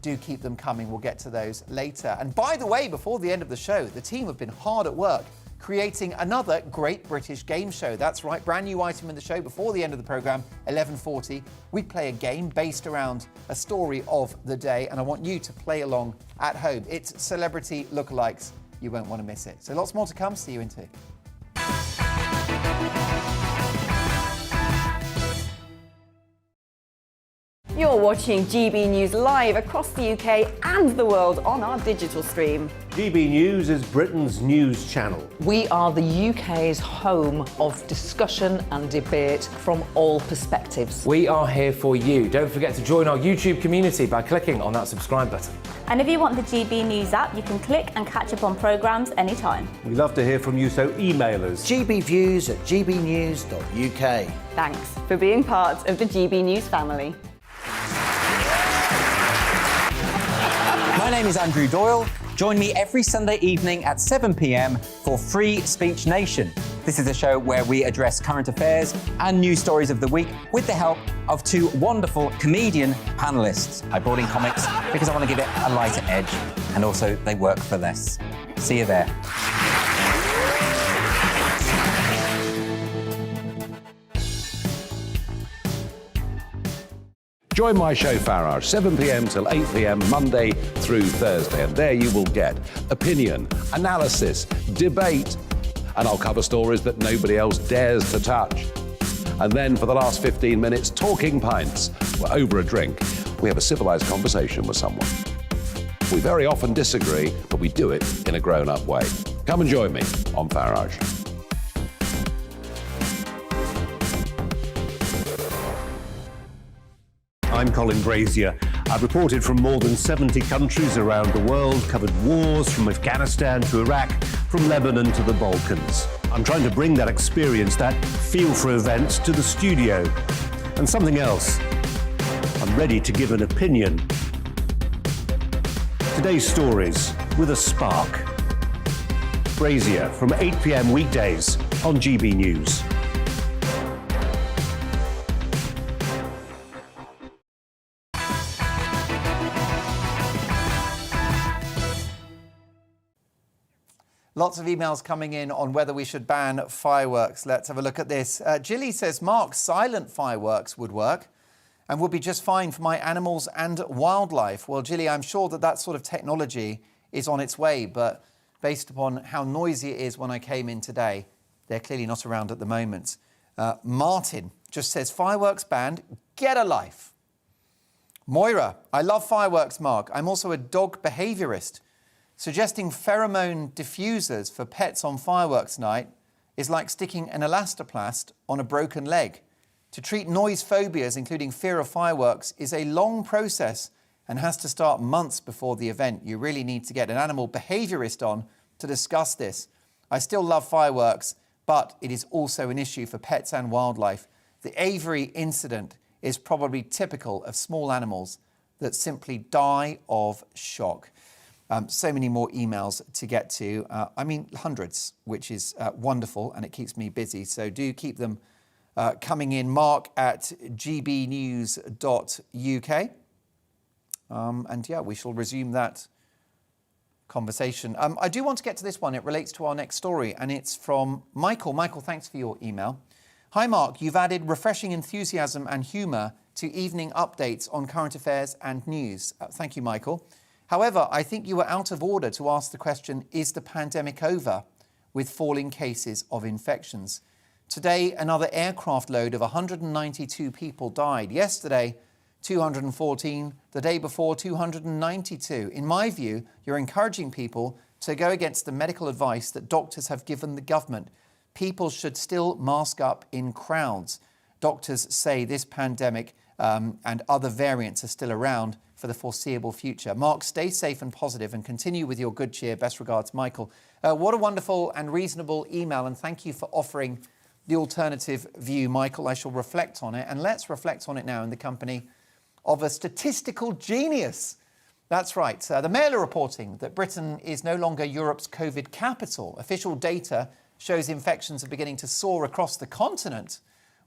Do keep them coming. We'll get to those later. And by the way, before the end of the show, the team have been hard at work creating another Great British Game Show. That's right, brand new item in the show before the end of the programme, 11:40. We play a game based around a story of the day, and I want you to play along at home. It's celebrity lookalikes. You won't want to miss it. So lots more to come. See you in 2. You're watching GB News live across the UK and the world on our digital stream. GB News is Britain's news channel. We are the UK's home of discussion and debate from all perspectives. We are here for you. Don't forget to join our YouTube community by clicking on that subscribe button. And if you want the GB News app, you can click and catch up on programmes anytime. We love to hear from you, so email us. gbviews@gbnews.uk. Thanks for being part of the GB News family. My name is Andrew Doyle. Join me every Sunday evening at 7 p.m. for Free Speech Nation. This is a show where we address current affairs and news stories of the week with the help of 2 wonderful comedian panellists. I brought in comics because I want to give it a lighter edge, and also they work for less. See you there. Join my show Farage, 7 p.m. till 8 p.m. Monday through Thursday, and there you will get opinion, analysis, debate, and I'll cover stories that nobody else dares to touch. And then for the last 15 minutes, talking pints. We're over a drink. We have a civilised conversation with someone. We very often disagree, but we do it in a grown-up way. Come and join me on Farage. I'm Colin Brazier. I've reported from more than 70 countries around the world, covered wars from Afghanistan to Iraq, from Lebanon to the Balkans. I'm trying to bring that experience, that feel for events, to the studio. And something else, I'm ready to give an opinion. Today's stories with a spark. Brazier from 8 p.m. weekdays on GB News. Lots of emails coming in on whether we should ban fireworks. Let's have a look at this. Jilly says, Mark, silent fireworks would work and would be just fine for my animals and wildlife. Well, Jilly, I'm sure that sort of technology is on its way, but based upon how noisy it is when I came in today, they're clearly not around at the moment. Martin just says, fireworks banned, get a life. Moira, I love fireworks, Mark. I'm also a dog behaviourist. Suggesting pheromone diffusers for pets on fireworks night is like sticking an elastoplast on a broken leg. To treat noise phobias, including fear of fireworks, is a long process and has to start months before the event. You really need to get an animal behaviourist on to discuss this. I still love fireworks, but it is also an issue for pets and wildlife. The Avery incident is probably typical of small animals that simply die of shock. So many more emails to get to. Hundreds, which is wonderful, and it keeps me busy. So do keep them coming in. Mark at gbnews.uk. We shall resume that conversation. I do want to get to this one. It relates to our next story, and it's from Michael. Michael, thanks for your email. Hi, Mark. You've added refreshing enthusiasm and humour to evening updates on current affairs and news. Thank you, Michael. However, I think you were out of order to ask the question, is the pandemic over, with falling cases of infections? Today, another aircraft load of 192 people died. Yesterday, 214. The day before, 292. In my view, you're encouraging people to go against the medical advice that doctors have given the government. People should still mask up in crowds. Doctors say this pandemic and other variants are still around for the foreseeable future. Mark, stay safe and positive and continue with your good cheer. Best regards, Michael. What a wonderful and reasonable email, and thank you for offering the alternative view, Michael. I shall reflect on it, and let's reflect on it now in the company of a statistical genius. That's right. The Mail are reporting that Britain is no longer Europe's COVID capital. Official data shows infections are beginning to soar across the continent,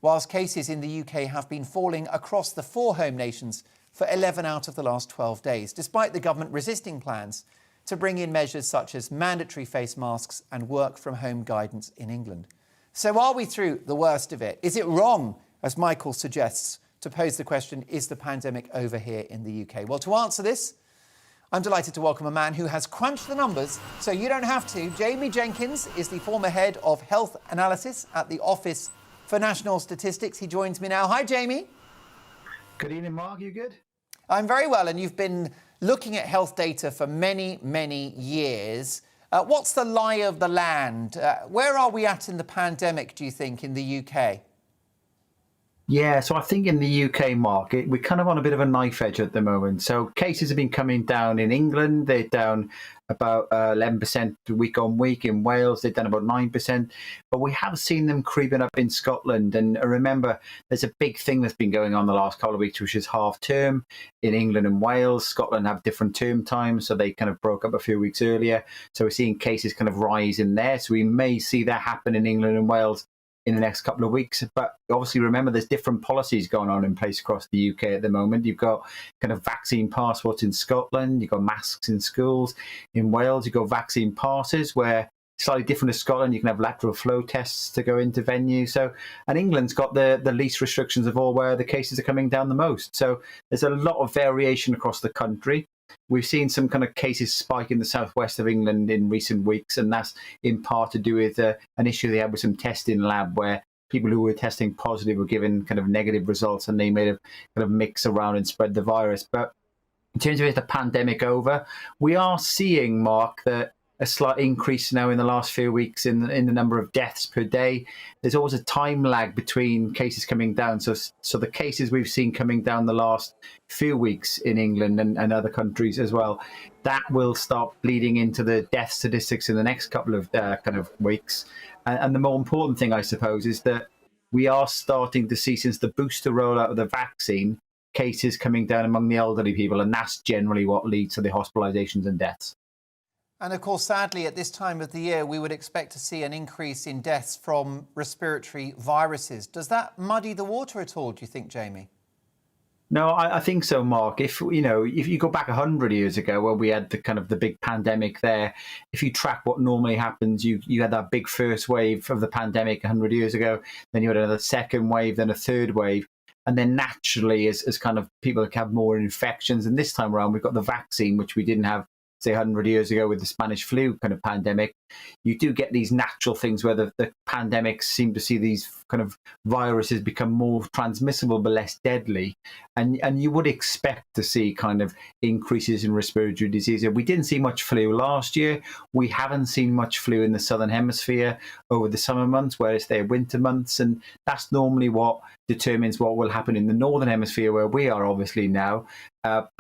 whilst cases in the UK have been falling across the 4 home nations for 11 out of the last 12 days, despite the government resisting plans to bring in measures such as mandatory face masks and work-from-home guidance in England. So are we through the worst of it? Is it wrong, as Michael suggests, to pose the question, is the pandemic over here in the UK? Well, to answer this, I'm delighted to welcome a man who has crunched the numbers, so you don't have to. Jamie Jenkins is the former head of health analysis at the Office for National Statistics. He joins me now. Hi, Jamie. Good evening, Mark. You good? I'm very well, and you've been looking at health data for many, many years. What's the lie of the land? Where are we at in the pandemic, do you think, in the UK? Yeah, so I think in the UK market, we're kind of on a bit of a knife edge at the moment. So cases have been coming down in England. They're down about 11% week on week. In Wales, they're down about 9%. But we have seen them creeping up in Scotland. And remember, there's a big thing that's been going on the last couple of weeks, which is half term in England and Wales. Scotland have different term times, so they kind of broke up a few weeks earlier. So we're seeing cases kind of rise in there. So we may see that happen in England and Wales in the next couple of weeks. But obviously, remember, there's different policies going on in place across the UK at the moment. You've got kind of vaccine passports in Scotland, you've got masks in schools. In Wales, you've got vaccine passes, where slightly different to Scotland, you can have lateral flow tests to go into venues. So, and England's got the least restrictions of all, where the cases are coming down the most. So there's a lot of variation across the country. We've seen some kind of cases spike in the southwest of England in recent weeks, and that's in part to do with an issue they had with some testing lab, where people who were testing positive were given kind of negative results, and they made a kind of mix around and spread the virus. But in terms of is the pandemic over, we are seeing, Mark, that a slight increase now in the last few weeks in the number of deaths per day. There's always a time lag between cases coming down. So the cases we've seen coming down the last few weeks in England and other countries as well, that will start bleeding into the death statistics in the next couple of kind of weeks. And the more important thing, I suppose, is that we are starting to see, since the booster rollout of the vaccine, cases coming down among the elderly people, and that's generally what leads to the hospitalizations and deaths. And of course, sadly, at this time of the year, we would expect to see an increase in deaths from respiratory viruses. Does that muddy the water at all, do you think, Jamie? No, I think so, Mark. If you go back 100 years ago, where we had the big pandemic there, if you track what normally happens, you had that big first wave of the pandemic 100 years ago, then you had another second wave, then a third wave. And then naturally, as kind of people have more infections, and this time around, we've got the vaccine, which we didn't have, say, 100 years ago with the Spanish flu kind of pandemic. You do get these natural things where the pandemics seem to see these kind of viruses become more transmissible but less deadly. And you would expect to see kind of increases in respiratory disease. We didn't see much flu last year. We haven't seen much flu in the Southern Hemisphere over the summer months, whereas they're winter months. And that's normally what determines what will happen in the Northern Hemisphere, where we are obviously now.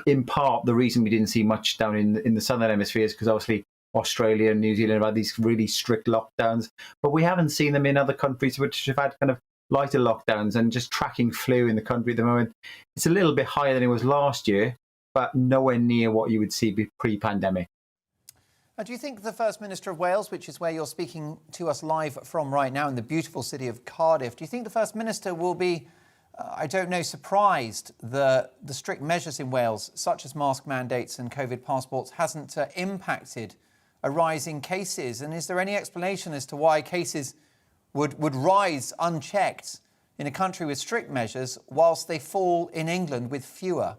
In part, the reason we didn't see much down in the Southern Hemisphere is because obviously Australia and New Zealand have had these really strict lockdowns, but we haven't seen them in other countries which have had kind of lighter lockdowns. And just tracking flu in the country at the moment, it's a little bit higher than it was last year, but nowhere near what you would see pre-pandemic. Do you think the First Minister of Wales, which is where you're speaking to us live from right now in the beautiful city of Cardiff, do you think the First Minister will be, I don't know, surprised that the strict measures in Wales, such as mask mandates and COVID passports, hasn't impacted a rise in cases? And is there any explanation as to why cases would rise unchecked in a country with strict measures whilst they fall in England with fewer?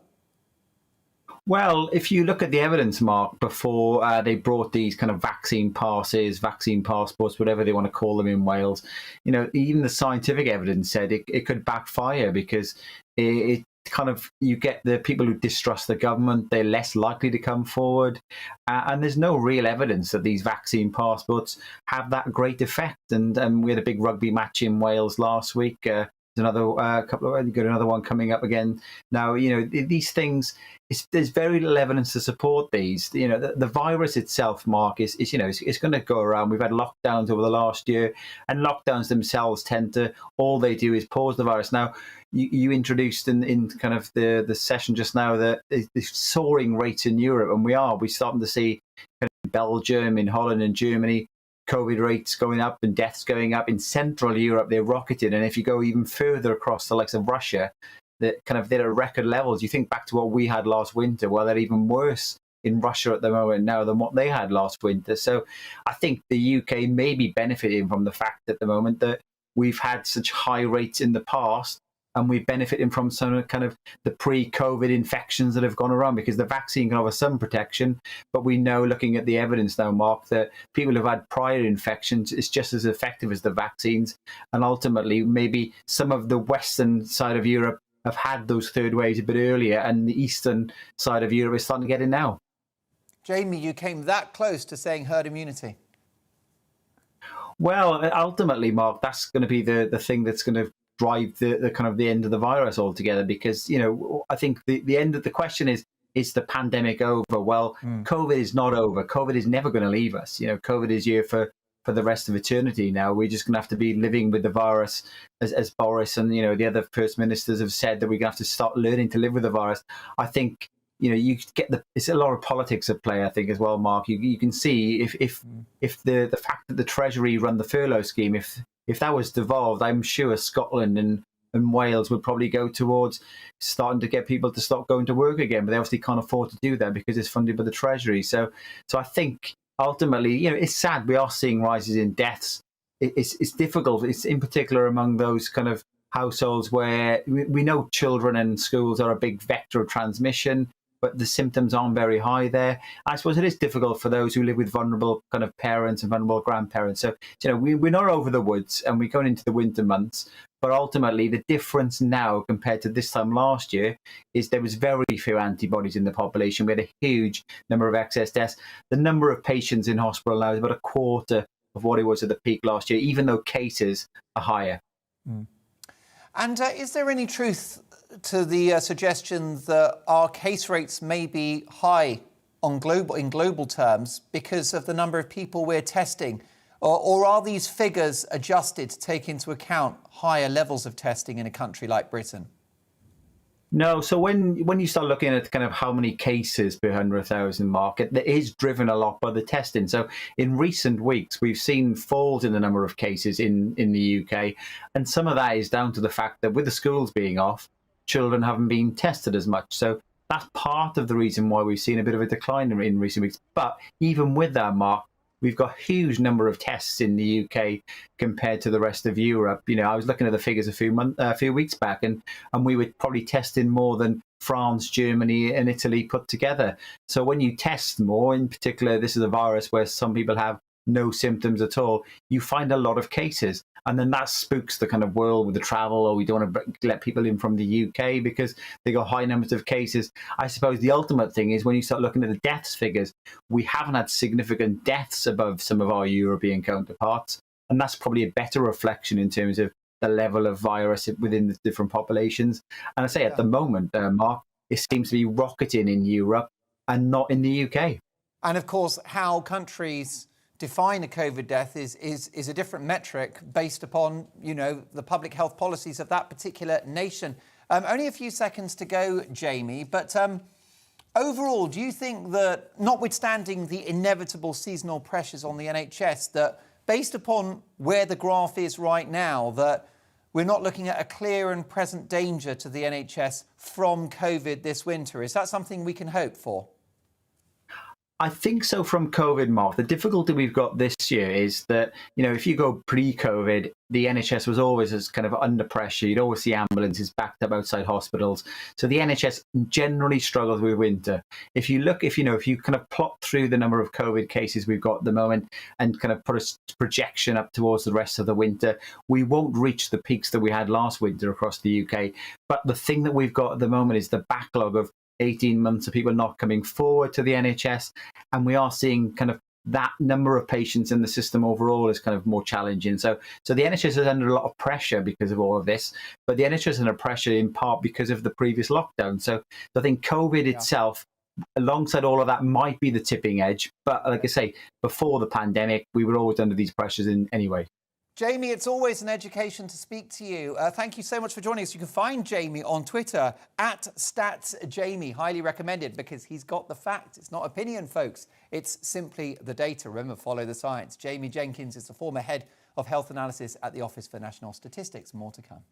Well, if you look at the evidence, Mark, before they brought these kind of vaccine passes, vaccine passports, whatever they want to call them in Wales, even the scientific evidence said it could backfire, because it kind of, you get the people who distrust the government, they're less likely to come forward. And there's no real evidence that these vaccine passports have that great effect. And we had a big rugby match in Wales last week. There's another you've got another one coming up again. Now, these things, there's very little evidence to support these. The virus itself, Mark, is it's going to go around. We've had lockdowns over the last year, and lockdowns themselves all they do is pause the virus. Now, you introduced in kind of the session just now the soaring rates in Europe, and we're starting to see kind of Belgium, in Holland and Germany, COVID rates going up and deaths going up. In Central Europe, they're rocketed. And if you go even further across the likes of Russia, that kind of they're at record levels. You think back to what we had last winter, well, they're even worse in Russia at the moment now than what they had last winter. So I think the UK may be benefiting from the fact at the moment that we've had such high rates in the past, and we're benefiting from some kind of the pre-COVID infections that have gone around, because the vaccine can offer some protection, but we know, looking at the evidence now, Mark, that people who've had prior infections is just as effective as the vaccines. And ultimately, maybe some of the western side of Europe have had those third waves a bit earlier, and the eastern side of Europe is starting to get it now. Jamie, you came that close to saying herd immunity. Well, ultimately, Mark, that's going to be the thing that's going to drive the kind of the end of the virus altogether, because, you know, I think the end of the question is the pandemic over? Well, COVID is not over. COVID is never going to leave us. You know, COVID is here for the rest of eternity now. We're just going to have to be living with the virus, as Boris and, you know, the other first ministers have said, that we're going to have to start learning to live with the virus. I think, you know, you get it's a lot of politics at play, I think, as well, Mark. You can see if the fact that the Treasury run the furlough scheme, if that was devolved, I'm sure Scotland and Wales would probably go towards starting to get people to stop going to work again, but they obviously can't afford to do that because it's funded by the Treasury. So I think ultimately, you know, it's sad we are seeing rises in deaths. It's difficult. It's in particular among those kind of households where we know children and schools are a big vector of transmission, but the symptoms aren't very high there. I suppose it is difficult for those who live with vulnerable kind of parents and vulnerable grandparents. So, you know, we're not over the woods, and we're going into the winter months. But ultimately, the difference now compared to this time last year is there was very few antibodies in the population. We had a huge number of excess deaths. The number of patients in hospital now is about a quarter of what it was at the peak last year, even though cases are higher. And is there any truth to the suggestion that our case rates may be high in global terms because of the number of people we're testing? Or are these figures adjusted to take into account higher levels of testing in a country like Britain? No, so when you start looking at kind of how many cases per 100,000 mark, it is driven a lot by the testing. So in recent weeks, we've seen falls in the number of cases in the UK. And some of that is down to the fact that with the schools being off, children haven't been tested as much. So that's part of the reason why we've seen a bit of a decline in recent weeks. But even with that, Mark, we've got a huge number of tests in the UK compared to the rest of Europe. You know, I was looking at the figures a few weeks back, and we were probably testing more than France, Germany, and Italy put together. So when you test more, in particular, this is a virus where some people have no symptoms at all, you find a lot of cases. And then that spooks the kind of world with the travel, or we don't want to let people in from the UK because they got high numbers of cases. I suppose the ultimate thing is when you start looking at the deaths figures, we haven't had significant deaths above some of our European counterparts. And that's probably a better reflection in terms of the level of virus within the different populations. And I say at the moment, Mark, it seems to be rocketing in Europe and not in the UK. And of course, how countries define a COVID death is a different metric based upon, you know, the public health policies of that particular nation. Only a few seconds to go, Jamie, but overall, do you think that, notwithstanding the inevitable seasonal pressures on the NHS, that based upon where the graph is right now, that we're not looking at a clear and present danger to the NHS from COVID this winter? Is that something we can hope for? I think so from COVID, Mark. The difficulty we've got this year is that, you know, if you go pre-COVID, the NHS was always as kind of under pressure. You'd always see ambulances backed up outside hospitals. So the NHS generally struggles with winter. If you kind of plot through the number of COVID cases we've got at the moment and kind of put a projection up towards the rest of the winter, we won't reach the peaks that we had last winter across the UK. But the thing that we've got at the moment is the backlog of 18 months of people not coming forward to the NHS, and we are seeing kind of that number of patients in the system overall is kind of more challenging. So the NHS is under a lot of pressure because of all of this, but the NHS is under pressure in part because of the previous lockdown. So I think COVID itself, alongside all of that, might be the tipping edge. But like I say, before the pandemic, we were always under these pressures anyway. Jamie, it's always an education to speak to you. Thank you so much for joining us. You can find Jamie on Twitter @StatsJamie. Highly recommended because he's got the facts. It's not opinion, folks. It's simply the data. Remember, follow the science. Jamie Jenkins is the former head of health analysis at the Office for National Statistics. More to come.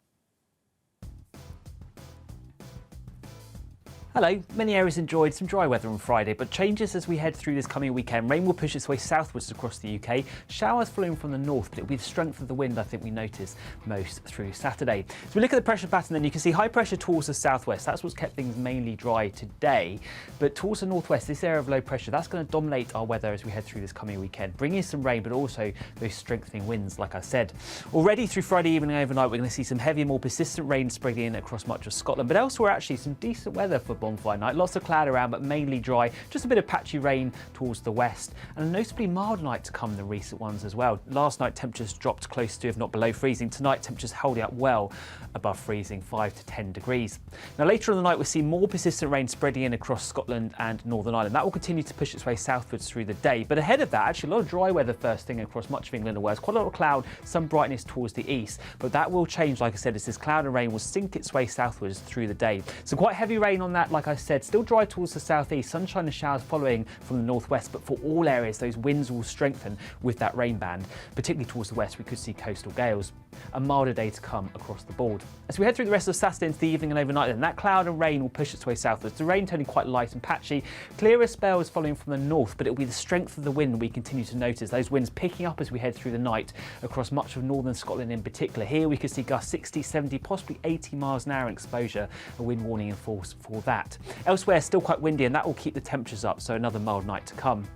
Hello. Many areas enjoyed some dry weather on Friday, but changes as we head through this coming weekend. Rain will push its way southwards across the UK. Showers flowing from the north, but it will be the strength of the wind I think we notice most through Saturday. So we look at the pressure pattern, then you can see high pressure towards the southwest. That's what's kept things mainly dry today. But towards the northwest, this area of low pressure, that's going to dominate our weather as we head through this coming weekend, bringing some rain, but also those strengthening winds, like I said. Already through Friday evening and overnight, we're going to see some heavy, more persistent rain spreading in across much of Scotland. But elsewhere, actually, some decent weather for bonfire night. Lots of cloud around, but mainly dry. Just a bit of patchy rain towards the west, and a noticeably mild night to come than recent ones as well. Last night, temperatures dropped close to, if not below, freezing. Tonight, temperatures holding up well above freezing, 5 to 10 degrees. Now, later on the night, we'll see more persistent rain spreading in across Scotland and Northern Ireland. That will continue to push its way southwards through the day. But ahead of that, actually, a lot of dry weather first thing across much of England and Wales. Quite a lot of cloud, some brightness towards the east. But that will change, like I said, as this cloud and rain will sink its way southwards through the day. So quite heavy rain on that, like I said. Still dry towards the southeast, sunshine and showers following from the northwest, but for all areas those winds will strengthen with that rain band. Particularly towards the west, we could see coastal gales. A milder day to come across the board. As we head through the rest of Saturday into the evening and overnight, then that cloud and rain will push its way southwards. The rain turning quite light and patchy. Clearer spells following from the north, but it will be the strength of the wind we continue to notice. Those winds picking up as we head through the night across much of northern Scotland in particular. Here we could see gusts 60, 70, possibly 80 miles an hour in exposure. A wind warning in force for that. Elsewhere, still quite windy, and that will keep the temperatures up, so another mild night to come.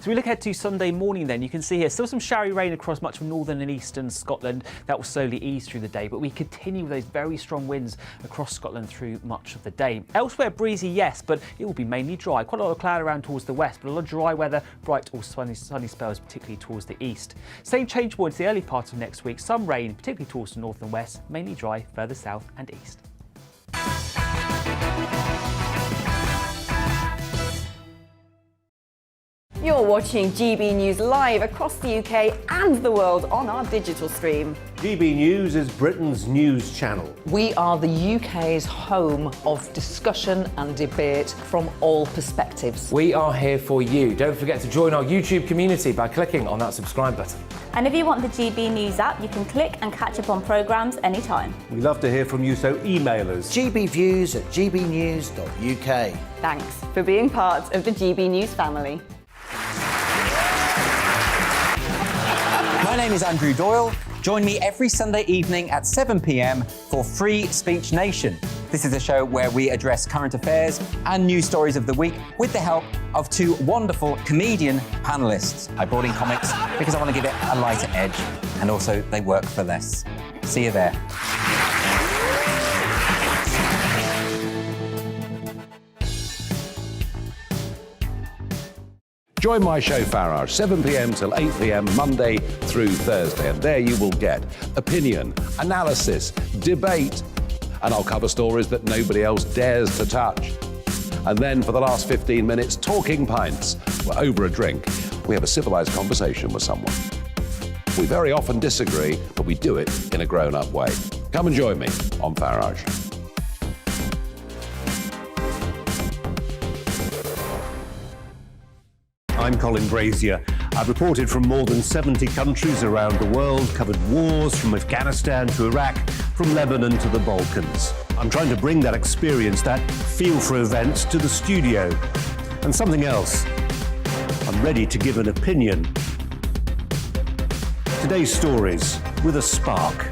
So we look ahead to Sunday morning then. You can see here still some showery rain across much of northern and eastern Scotland. That will slowly ease through the day, but we continue with those very strong winds across Scotland through much of the day. Elsewhere, breezy, yes, but it will be mainly dry. Quite a lot of cloud around towards the west, but a lot of dry weather, bright or sunny spells, particularly towards the east. Same change towards the early part of next week. Some rain, particularly towards the north and west, mainly dry further south and east. You're watching GB News live across the UK and the world on our digital stream. GB News is Britain's news channel. We are the UK's home of discussion and debate from all perspectives. We are here for you. Don't forget to join our YouTube community by clicking on that subscribe button. And if you want the GB News app, you can click and catch up on programmes anytime. We love to hear from you, so email us. gbviews@gbnews.uk. Thanks for being part of the GB News family. My name is Andrew Doyle. Join me every Sunday evening at 7 p.m. for Free Speech Nation. This is a show where we address current affairs and news stories of the week with the help of two wonderful comedian panellists. I brought in comics because I want to give it a lighter edge, and also they work for less. See you there. Join my show Farage, 7 p.m. till 8 p.m. Monday through Thursday, and there you will get opinion, analysis, debate, and I'll cover stories that nobody else dares to touch. And then for the last 15 minutes, talking pints. We're over a drink. We have a civilised conversation with someone. We very often disagree, but we do it in a grown-up way. Come and join me on Farage. I'm Colin Brazier. I've reported from more than 70 countries around the world, covered wars from Afghanistan to Iraq, from Lebanon to the Balkans. I'm trying to bring that experience, that feel for events, to the studio. And something else, I'm ready to give an opinion. Today's stories with a spark.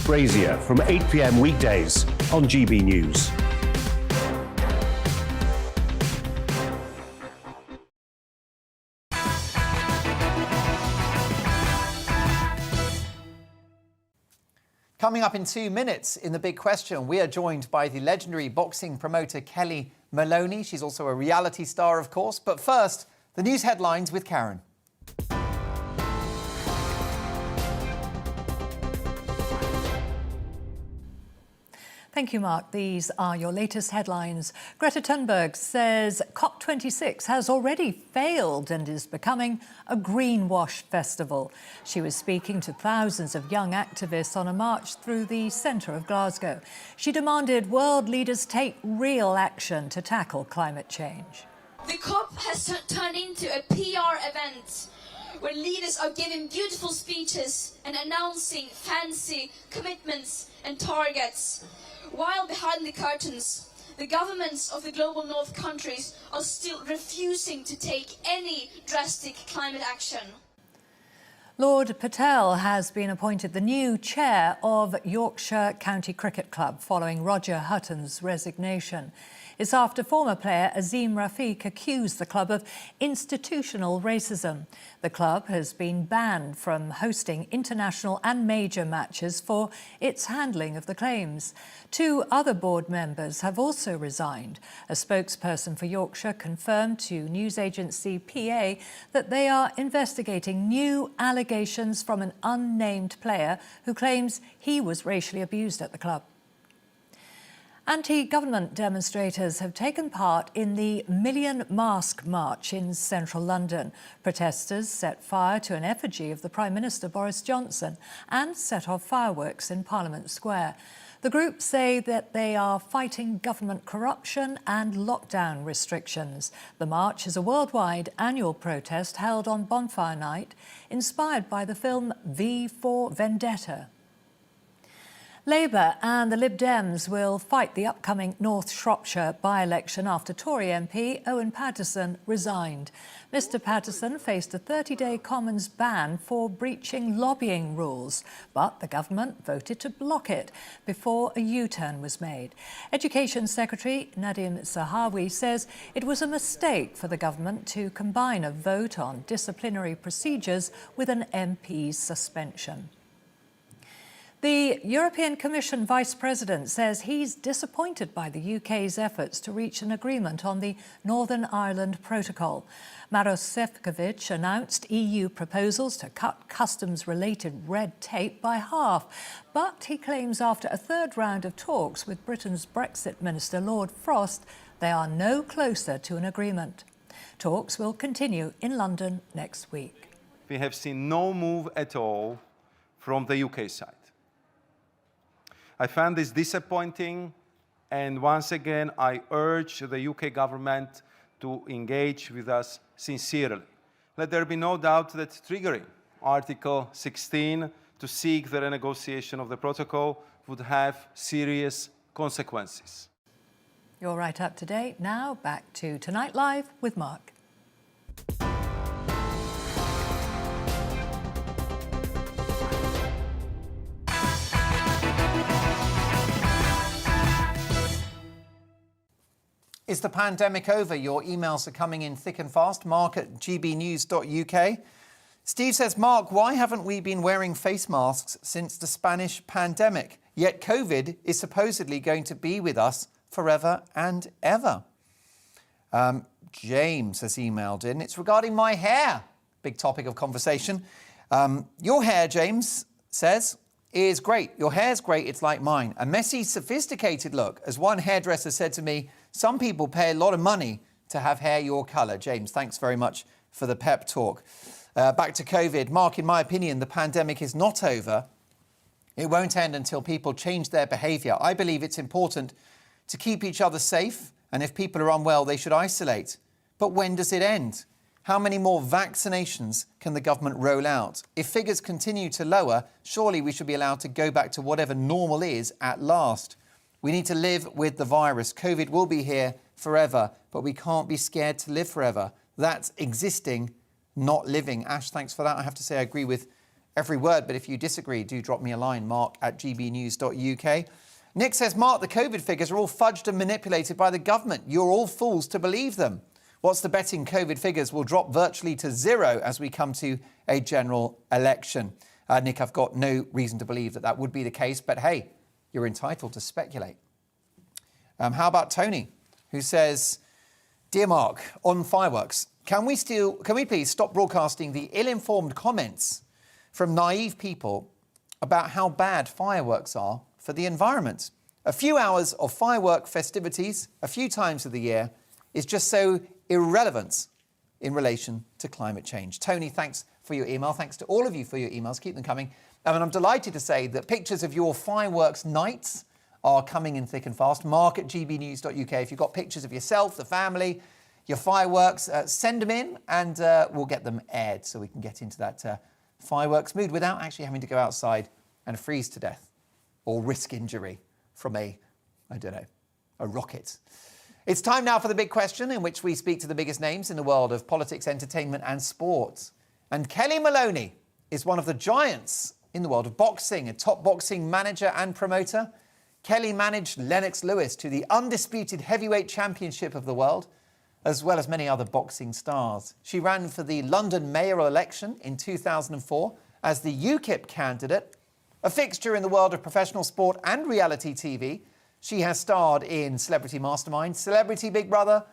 Brazier from 8 p.m. weekdays on GB News. Coming up in 2 minutes in The Big Question, we are joined by the legendary boxing promoter Kellie Maloney. She's also a reality star, of course. But first, the news headlines with Karen. Thank you, Mark. These are your latest headlines. Greta Thunberg says COP26 has already failed and is becoming a greenwash festival. She was speaking to thousands of young activists on a march through the centre of Glasgow. She demanded world leaders take real action to tackle climate change. The COP has turned into a PR event where leaders are giving beautiful speeches and announcing fancy commitments and targets, while behind the curtains, the governments of the global north countries are still refusing to take any drastic climate action. Lord Patel has been appointed the new chair of Yorkshire County Cricket Club following Roger Hutton's resignation. It's after former player Azim Rafiq accused the club of institutional racism. The club has been banned from hosting international and major matches for its handling of the claims. 2 other board members have also resigned. A spokesperson for Yorkshire confirmed to news agency PA that they are investigating new allegations from an unnamed player who claims he was racially abused at the club. Anti-government demonstrators have taken part in the Million Mask March in central London. Protesters set fire to an effigy of the Prime Minister Boris Johnson and set off fireworks in Parliament Square. The group say that they are fighting government corruption and lockdown restrictions. The march is a worldwide annual protest held on Bonfire Night, inspired by the film V for Vendetta. Labour and the Lib Dems will fight the upcoming North Shropshire by-election after Tory MP Owen Paterson resigned. Mr Paterson faced a 30-day Commons ban for breaching lobbying rules, but the government voted to block it before a U-turn was made. Education Secretary Nadim Zahawi says it was a mistake for the government to combine a vote on disciplinary procedures with an MP's suspension. The European Commission Vice President says he's disappointed by the UK's efforts to reach an agreement on the Northern Ireland Protocol. Maros Sefcovic announced EU proposals to cut customs-related red tape by half, but he claims after a third round of talks with Britain's Brexit Minister Lord Frost, they are no closer to an agreement. Talks will continue in London next week. We have seen no move at all from the UK side. I found this disappointing, and once again, I urge the UK government to engage with us sincerely. Let there be no doubt that triggering Article 16 to seek the renegotiation of the protocol would have serious consequences. You're right up to date. Now back to Tonight Live with Mark. Is the pandemic over? Your emails are coming in thick and fast. Mark at gbnews.uk. Steve says, Mark, why haven't we been wearing face masks since the Spanish pandemic? Yet COVID is supposedly going to be with us forever and ever. James has emailed in. It's regarding my hair. Big topic of conversation. Your hair, James says, is great. Your hair's great. It's like mine. A messy, sophisticated look. As one hairdresser said to me, some people pay a lot of money to have hair your colour. James, thanks very much for the pep talk. Back to COVID. Mark, in my opinion, the pandemic is not over. It won't end until people change their behaviour. I believe it's important to keep each other safe, and if people are unwell, they should isolate. But when does it end? How many more vaccinations can the government roll out? If figures continue to lower, surely we should be allowed to go back to whatever normal is at last. We need to live with the virus. COVID will be here forever, but we can't be scared to live forever. That's existing, not living. Ash, thanks for that. I have to say I agree with every word, but if you disagree, do drop me a line, mark at gbnews.uk. Nick says, Mark, the COVID figures are all fudged and manipulated by the government. You're all fools to believe them. What's the betting COVID figures will drop virtually to zero as we come to a general election? Nick, I've got no reason to believe that that would be the case, but hey, you're entitled to speculate. How about Tony, who says, Dear Mark, on fireworks, can we please stop broadcasting the ill-informed comments from naive people about how bad fireworks are for the environment? A few hours of firework festivities a few times of the year is just so irrelevant in relation to climate change. Tony, thanks for your email. Thanks to all of you for your emails. Keep them coming. And I'm delighted to say that pictures of your fireworks nights are coming in thick and fast. Mark at gbnews.uk. If you've got pictures of yourself, the family, your fireworks, send them in and we'll get them aired so we can get into that fireworks mood without actually having to go outside and freeze to death or risk injury from a rocket. It's time now for the big question, in which we speak to the biggest names in the world of politics, entertainment and sport. And Kellie Maloney is one of the giants in the world of boxing, a top boxing manager and promoter. Kellie managed Lennox Lewis to the undisputed heavyweight championship of the world, as well as many other boxing stars. She ran for the London mayoral election in 2004 as the UKIP candidate, a fixture in the world of professional sport and reality TV. She has starred in Celebrity Mastermind, Celebrity Big Brother,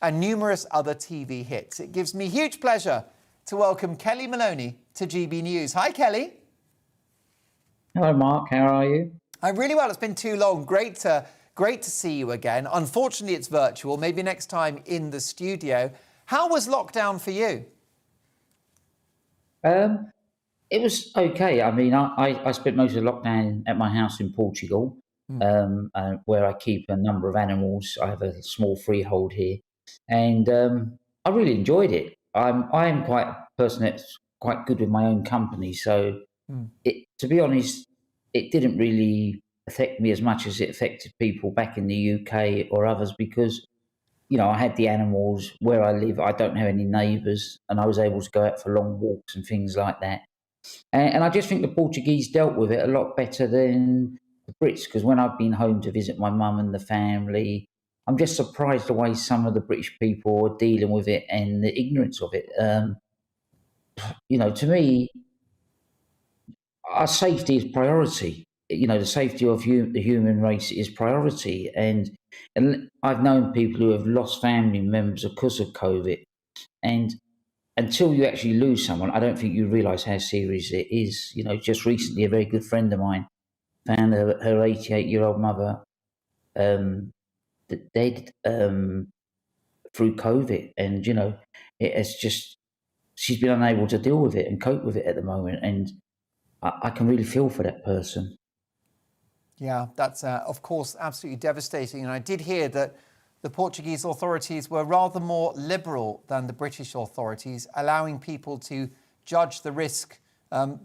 and numerous other TV hits. It gives me huge pleasure to welcome Kellie Maloney to GB News. Hi, Kellie. Hello, Mark. How are you? I'm really well. It's been too long. Great to see you again. Unfortunately, it's virtual. Maybe next time in the studio. How was lockdown for you? It was okay. I mean, I spent most of the lockdown at my house in Portugal, where I keep a number of animals. I have a small freehold here, and I really enjoyed it. I am quite a person that's quite good with my own company, so to be honest, it didn't really affect me as much as it affected people back in the UK or others, because I had the animals where I live. I don't have any neighbours, and I was able to go out for long walks and things like that. And I just think the Portuguese dealt with it a lot better than the Brits, because when I've been home to visit my mum and the family, I'm just surprised the way some of the British people are dealing with it and the ignorance of it. To me, our safety is priority. The safety of the human race is priority. And I've known people who have lost family members because of COVID. And until you actually lose someone, I don't think you realise how serious it is. Just recently, a very good friend of mine found her 88-year-old mother dead through COVID. And, it has just, she's been unable to deal with it and cope with it at the moment. And I can really feel for that person. Yeah, that's, of course, absolutely devastating. And I did hear that the Portuguese authorities were rather more liberal than the British authorities, allowing people to judge the risk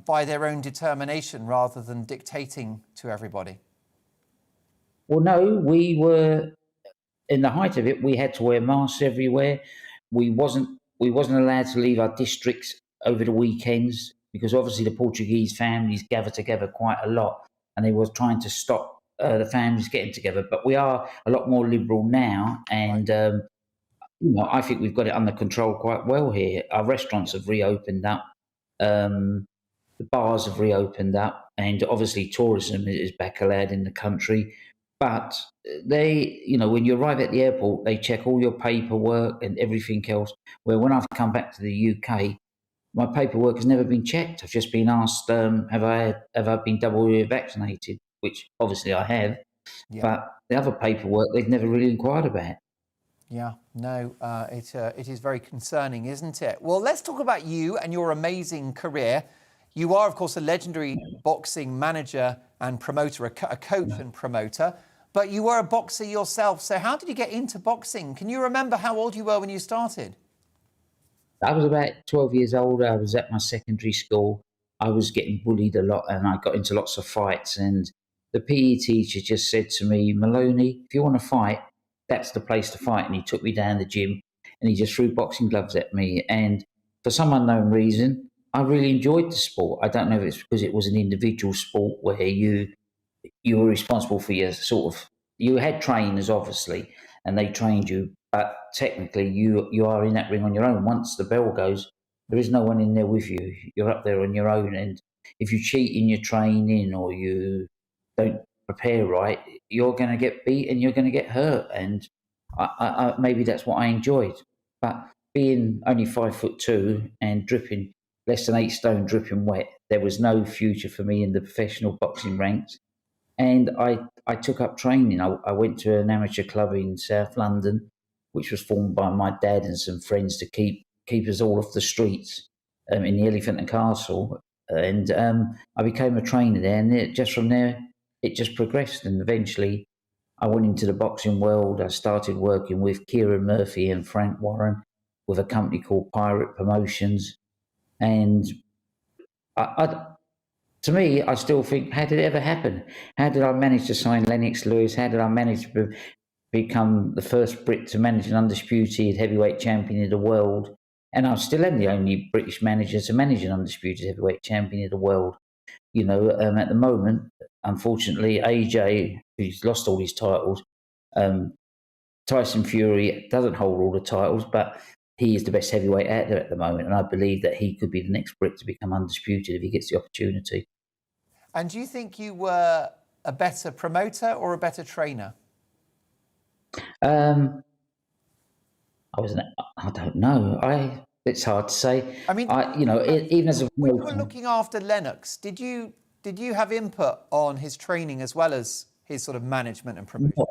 by their own determination rather than dictating to everybody. Well, no, we were, in the height of it, we had to wear masks everywhere. We wasn't allowed to leave our districts over the weekends, because obviously the Portuguese families gather together quite a lot, and they were trying to stop the families getting together. But we are a lot more liberal now, and I think we've got it under control quite well here. Our restaurants have reopened up, the bars have reopened up, and obviously tourism is back allowed in the country. But they, when you arrive at the airport, they check all your paperwork and everything else. Where when I've come back to the UK, my paperwork has never been checked. I've just been asked, have I been double vaccinated? Which obviously I have, but the other paperwork they've never really inquired about. Yeah, no, it is very concerning, isn't it? Well, let's talk about you and your amazing career. You are, of course, a legendary boxing manager and promoter, a coach and promoter, but you were a boxer yourself. So how did you get into boxing? Can you remember how old you were when you started? I was about 12 years old. I was at my secondary school. I was getting bullied a lot, and I got into lots of fights. And the PE teacher just said to me, Maloney, if you want to fight, that's the place to fight. And he took me down the gym, and he just threw boxing gloves at me. And for some unknown reason, I really enjoyed the sport. I don't know if it's because it was an individual sport where you were responsible for your you had trainers, obviously, and they trained you. But technically, you are in that ring on your own. Once the bell goes, there is no one in there with you. You're up there on your own. And if you cheat in your training or you don't prepare right, you're going to get beat and you're going to get hurt. And I maybe that's what I enjoyed. But being only 5'2" and dripping less than 8 stone, dripping wet, there was no future for me in the professional boxing ranks. And I took up training. I went to an amateur club in South London, which was formed by my dad and some friends to keep us all off the streets in the Elephant and Castle. And I became a trainer there. And just from there, it just progressed. And eventually, I went into the boxing world. I started working with Kieran Murphy and Frank Warren with a company called Pirate Promotions. And to me, I still think, how did it ever happen? How did I manage to sign Lennox Lewis? How did I manage to become the first Brit to manage an undisputed heavyweight champion of the world? And I still am the only British manager to manage an undisputed heavyweight champion of the world. You know, at the moment, unfortunately, AJ, who's lost all his titles, Tyson Fury doesn't hold all the titles, but he is the best heavyweight out there at the moment. And I believe that he could be the next Brit to become undisputed if he gets the opportunity. And do you think you were a better promoter or a better trainer? I don't know. It's hard to say. I mean, even as a when you were looking after Lennox, did you have input on his training as well as his sort of management and promotion?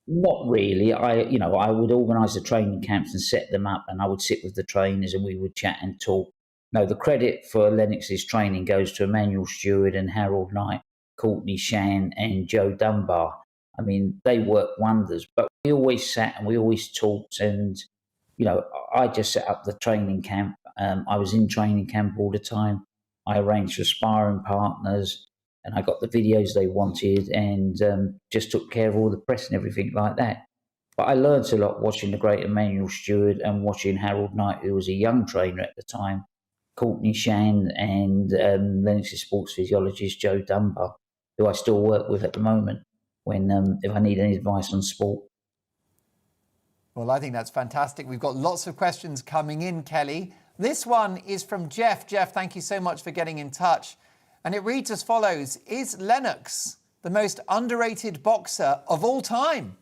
Not really. I would organise the training camps and set them up, and I would sit with the trainers and we would chat and talk. No, the credit for Lennox's training goes to Emmanuel Stewart and Harold Knight, Courtney Shan and Joe Dunbar. I mean, they work wonders, but we always sat and we always talked, and, I just set up the training camp. I was in training camp all the time. I arranged for sparring partners and I got the videos they wanted and just took care of all the press and everything like that. But I learned a lot watching the great Emmanuel Stewart and watching Harold Knight, who was a young trainer at the time, Courtney Shan and Lennox's sports physiologist Joe Dunbar, who I still work with at the moment when if I need any advice on sport. Well, I think that's fantastic. We've got lots of questions coming in, Kelly. This one is from Jeff. Jeff, thank you so much for getting in touch. And it reads as follows: is Lennox the most underrated boxer of all time?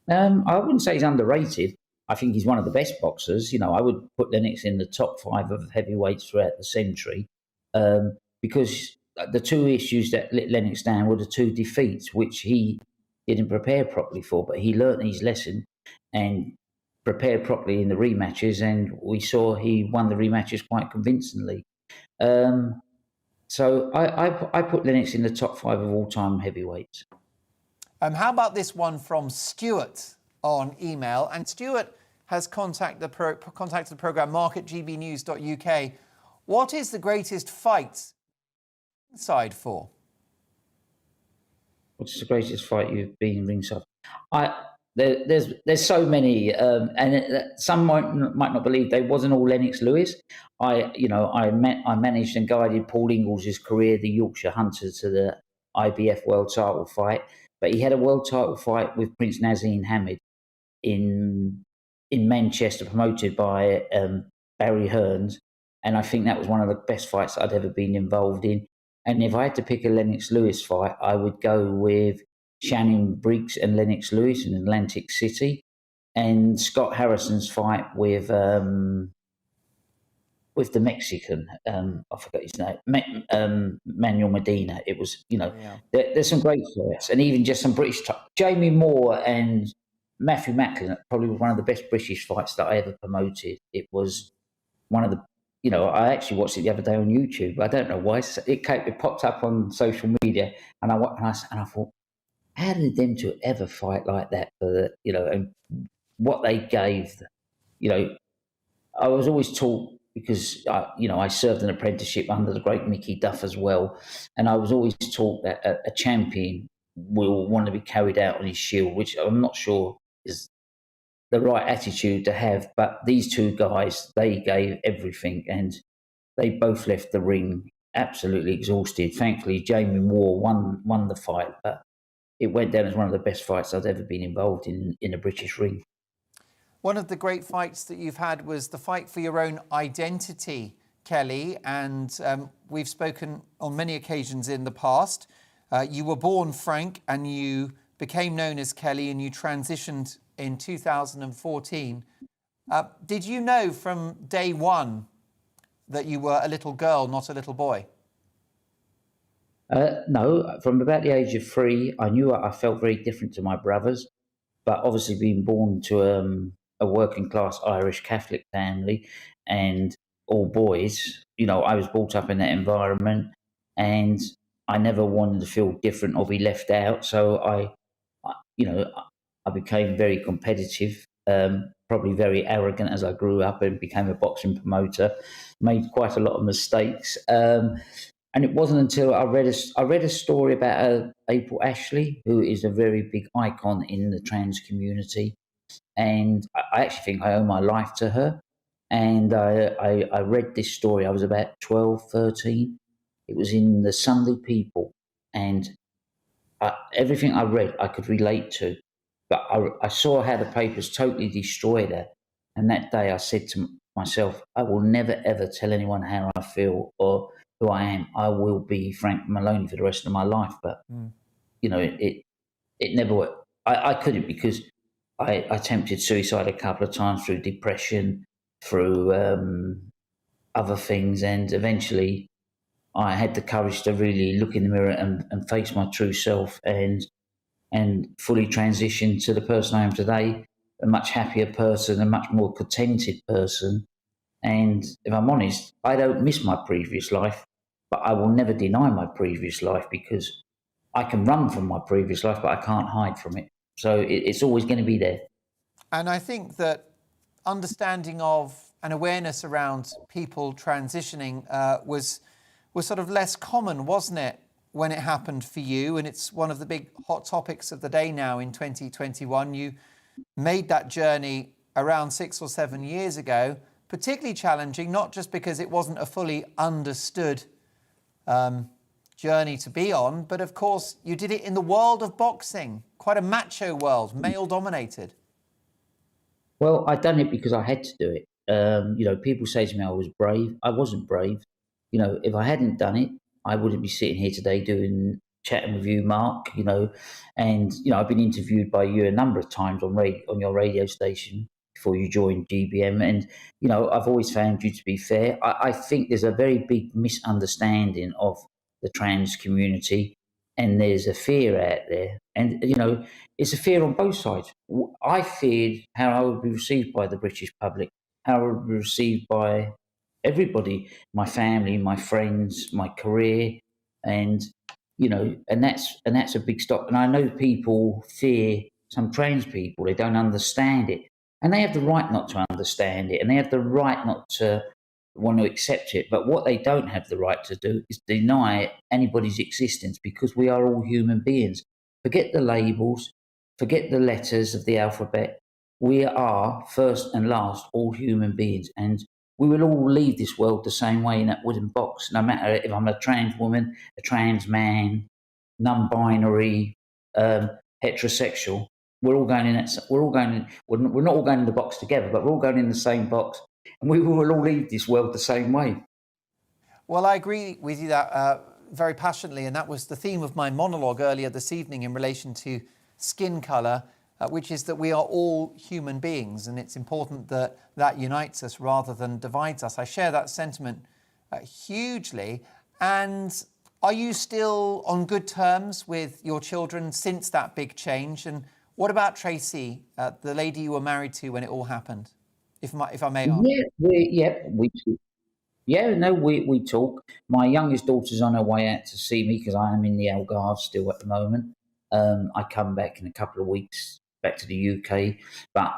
I wouldn't say he's underrated. I think he's one of the best boxers. I would put Lennox in the top 5 of heavyweights throughout the century because the two issues that let Lennox down were the 2 defeats, which he didn't prepare properly for, but he learnt his lesson and prepared properly in the rematches, and we saw he won the rematches quite convincingly. So I put Lennox in the top 5 of all-time heavyweights. How about this one from Stuart on email? And Stuart has contacted the programme mark@gbnews.uk. What is the greatest fight ringside for? What's the greatest fight you've been ringside? There's so many, and some might not believe they wasn't all Lennox Lewis. I managed and guided Paul Ingalls' career, the Yorkshire Hunter, to the IBF World Title fight, but he had a World Title fight with Prince Naseem Hamed in Manchester, promoted by Barry Hearns, and I think that was one of the best fights I'd ever been involved in. And if I had to pick a Lennox Lewis fight, I would go with Shannon Briggs and Lennox Lewis in Atlantic City, and Scott Harrison's fight with the Mexican, I forgot his name, Manuel Medina. It was, there's some great fights, and even just some British. Jamie Moore and Matthew Macklin probably was one of the best British fights that I ever promoted. It was one of the, I actually watched it the other day on YouTube. I don't know why it popped up on social media, and I thought, how did them two ever fight like that? And what they gave, I was always taught, because I served an apprenticeship under the great Mickey Duff as well, and I was always taught that a champion will want to be carried out on his shield, which I'm not sure is the right attitude to have. But these two guys, they gave everything, and they both left the ring absolutely exhausted. Thankfully, Jamie Moore won the fight, but it went down as one of the best fights I'd ever been involved in a British ring. One of the great fights that you've had was the fight for your own identity, Kelly, and we've spoken on many occasions in the past. You were born Frank and you became known as Kelly, and you transitioned in 2014. Did you know from day one that you were a little girl, not a little boy? No, from about the age of 3, I knew I felt very different to my brothers. But obviously, being born to a working class Irish Catholic family and all boys, I was brought up in that environment, and I never wanted to feel different or be left out. So I became very competitive, probably very arrogant as I grew up and became a boxing promoter. Made quite a lot of mistakes. And it wasn't until I read a story about April Ashley, who is a very big icon in the trans community, and I actually think I owe my life to her. And I read this story. I was about 12, 13. It was in the Sunday People, and everything I read I could relate to. But I saw how the papers totally destroyed her. And that day I said to myself, I will never ever tell anyone how I feel or who I am. I will be Frank Maloney for the rest of my life. But, it never worked. I couldn't, because I attempted suicide a couple of times through depression, through other things. And eventually I had the courage to really look in the mirror and face my true self and fully transition to the person I am today, a much happier person, a much more contented person. And if I'm honest, I don't miss my previous life, but I will never deny my previous life, because I can run from my previous life, but I can't hide from it. So it's always going to be there. And I think that understanding of and awareness around people transitioning was sort of less common, wasn't it, when it happened for you? And it's one of the big hot topics of the day now in 2021. You made that journey around 6 or 7 years ago, particularly challenging, not just because it wasn't a fully understood journey to be on, but of course you did it in the world of boxing, quite a macho world, male-dominated. Well, I done it because I had to do it. People say to me I was brave. I wasn't brave. If I hadn't done it, I wouldn't be sitting here today chatting with you, Mark. And I've been interviewed by you a number of times on your radio station before you joined GBM, and I've always found you to be fair. I think there's a very big misunderstanding of the trans community, and there's a fear out there, and it's a fear on both sides. I feared how I would be received by the British public, how I would be received by everybody, my family, my friends, my career, and that's a big stop. And I know people fear some trans people; they don't understand it, and they have the right not to understand it, and they have the right not to want to accept it. But what they don't have the right to do is deny anybody's existence, because we are all human beings. Forget the labels, forget the letters of the alphabet. We are, first and last, all human beings, and we will all leave this world the same way, in that wooden box, no matter if I'm a trans woman, a trans man, non-binary, heterosexual. We're all going in that. We're not all going in the box together, but we're all going in the same box, and we will all leave this world the same way. Well, I agree with you that very passionately, and that was the theme of my monologue earlier this evening in relation to skin colour, which is that we are all human beings, and it's important that that unites us rather than divides us. I share that sentiment hugely. And are you still on good terms with your children since that big change? And what about Tracy, the lady you were married to when it all happened, if I may ask? We talk. My youngest daughter's on her way out to see me, because I am in the Algarve still at the moment. I come back in a couple of weeks back to the UK, but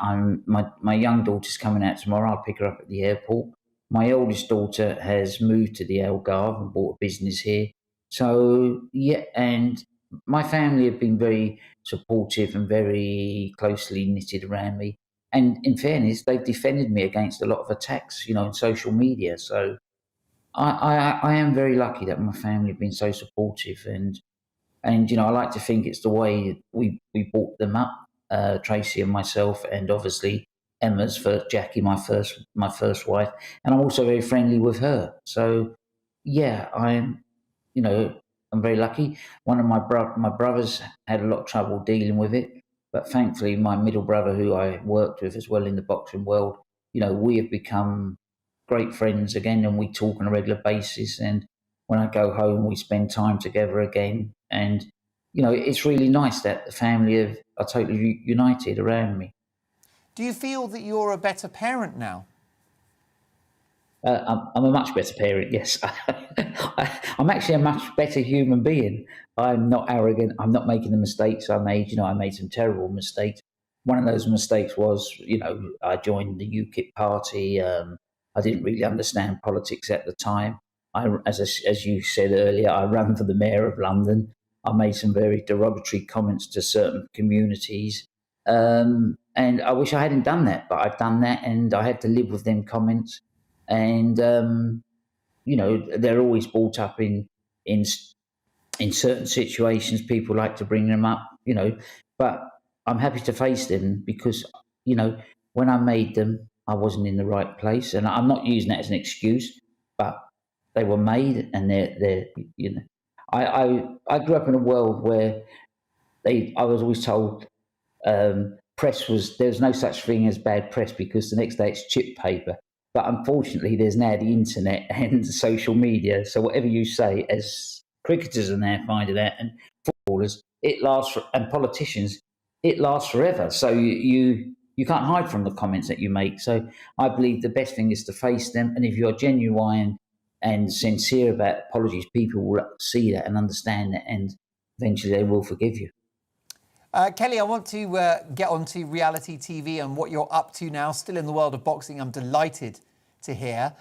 my young daughter's coming out tomorrow. I'll pick her up at the airport. My oldest daughter has moved to the Algarve and bought a business here. So, and my family have been very supportive and very closely knitted around me. And in fairness, they've defended me against a lot of attacks, on social media. So I am very lucky that my family have been so supportive, and I like to think it's the way we brought them up, Tracy and myself, and obviously Emma's first, Jackie, my first wife, and I'm also very friendly with her. So I'm very lucky. One of my brothers had a lot of trouble dealing with it, but thankfully my middle brother, who I worked with as well in the boxing world, we have become great friends again, and we talk on a regular basis. And when I go home, we spend time together again. And, you know, it's really nice that the family are totally united around me. Do you feel that you're a better parent now? I'm a much better parent, yes. I'm actually a much better human being. I'm not arrogant. I'm not making the mistakes I made. You know, I made some terrible mistakes. One of those mistakes was, you know, I joined the UKIP party. I didn't really understand politics at the time. As you said earlier, I ran for the mayor of London. I made some very derogatory comments to certain communities. And I wish I hadn't done that, but I've done that and I had to live with them comments. And you know, they're always brought up in certain situations. People like to bring them up, you know, but I'm happy to face them because, you know, when I made them, I wasn't in the right place, and I'm not using that as an excuse, but they were made, and they're you know, I grew up in a world where I was always told there's no such thing as bad press because the next day it's chip paper. But unfortunately, there's now the internet and social media. So whatever you say, as cricketers are now finding out, and footballers, and politicians, it lasts forever. So you can't hide from the comments that you make. So I believe the best thing is to face them. And if you're genuine and sincere about apologies, people will see that and understand that, and eventually they will forgive you. Kellie, I want to get onto reality TV and what you're up to now. Still in the world of boxing, I'm delighted to hear.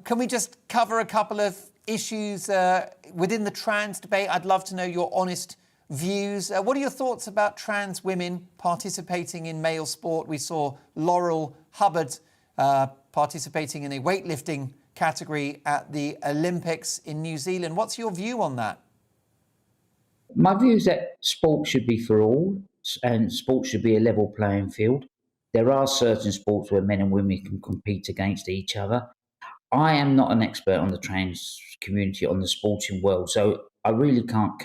Can we just cover a couple of issues within the trans debate? I'd love to know your honest views. What are your thoughts about trans women participating in male sport? We saw Laurel Hubbard participating in a weightlifting category at the Olympics in New Zealand. What's your view on that? My view is that sport should be for all, and sport should be a level playing field. There are certain sports where men and women can compete against each other. I am not an expert on the trans community, on the sporting world, so I really can't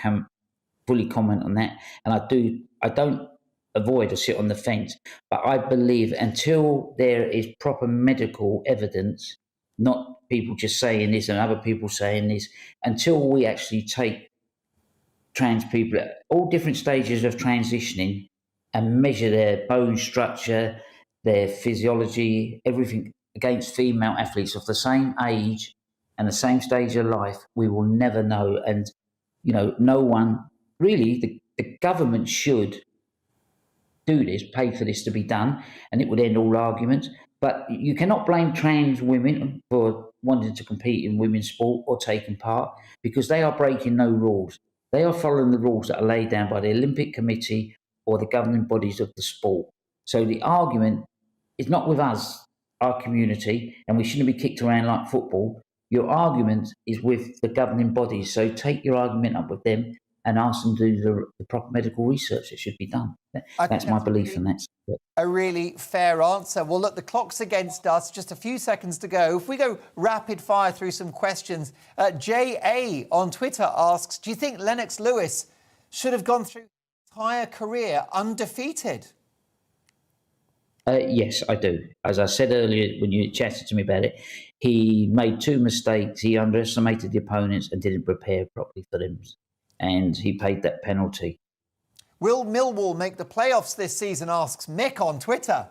fully comment on that. And I don't avoid or sit on the fence, but I believe until there is proper medical evidence, not people just saying this and other people saying this, until we actually take trans people at all different stages of transitioning and measure their bone structure, their physiology, everything against female athletes of the same age and the same stage of life, we will never know. And, you know, no one, really, the government should do this, pay for this to be done, and it would end all arguments. But you cannot blame trans women for wanting to compete in women's sport or taking part, because they are breaking no rules. They are following the rules that are laid down by the Olympic Committee or the governing bodies of the sport. So the argument is not with us, our community, and we shouldn't be kicked around like football. Your argument is with the governing bodies. So take your argument up with them and ask them to do the proper medical research that should be done. That's my belief, and that's a really fair answer. Well, look, the clock's against us. Just a few seconds to go. If we go rapid fire through some questions, J.A. on Twitter asks, do you think Lennox Lewis should have gone through his entire career undefeated? Yes, I do. As I said earlier when you chatted to me about it, he made two mistakes. He underestimated the opponents and didn't prepare properly for them, and he paid that penalty. Will Millwall make the playoffs this season, asks Mick on Twitter.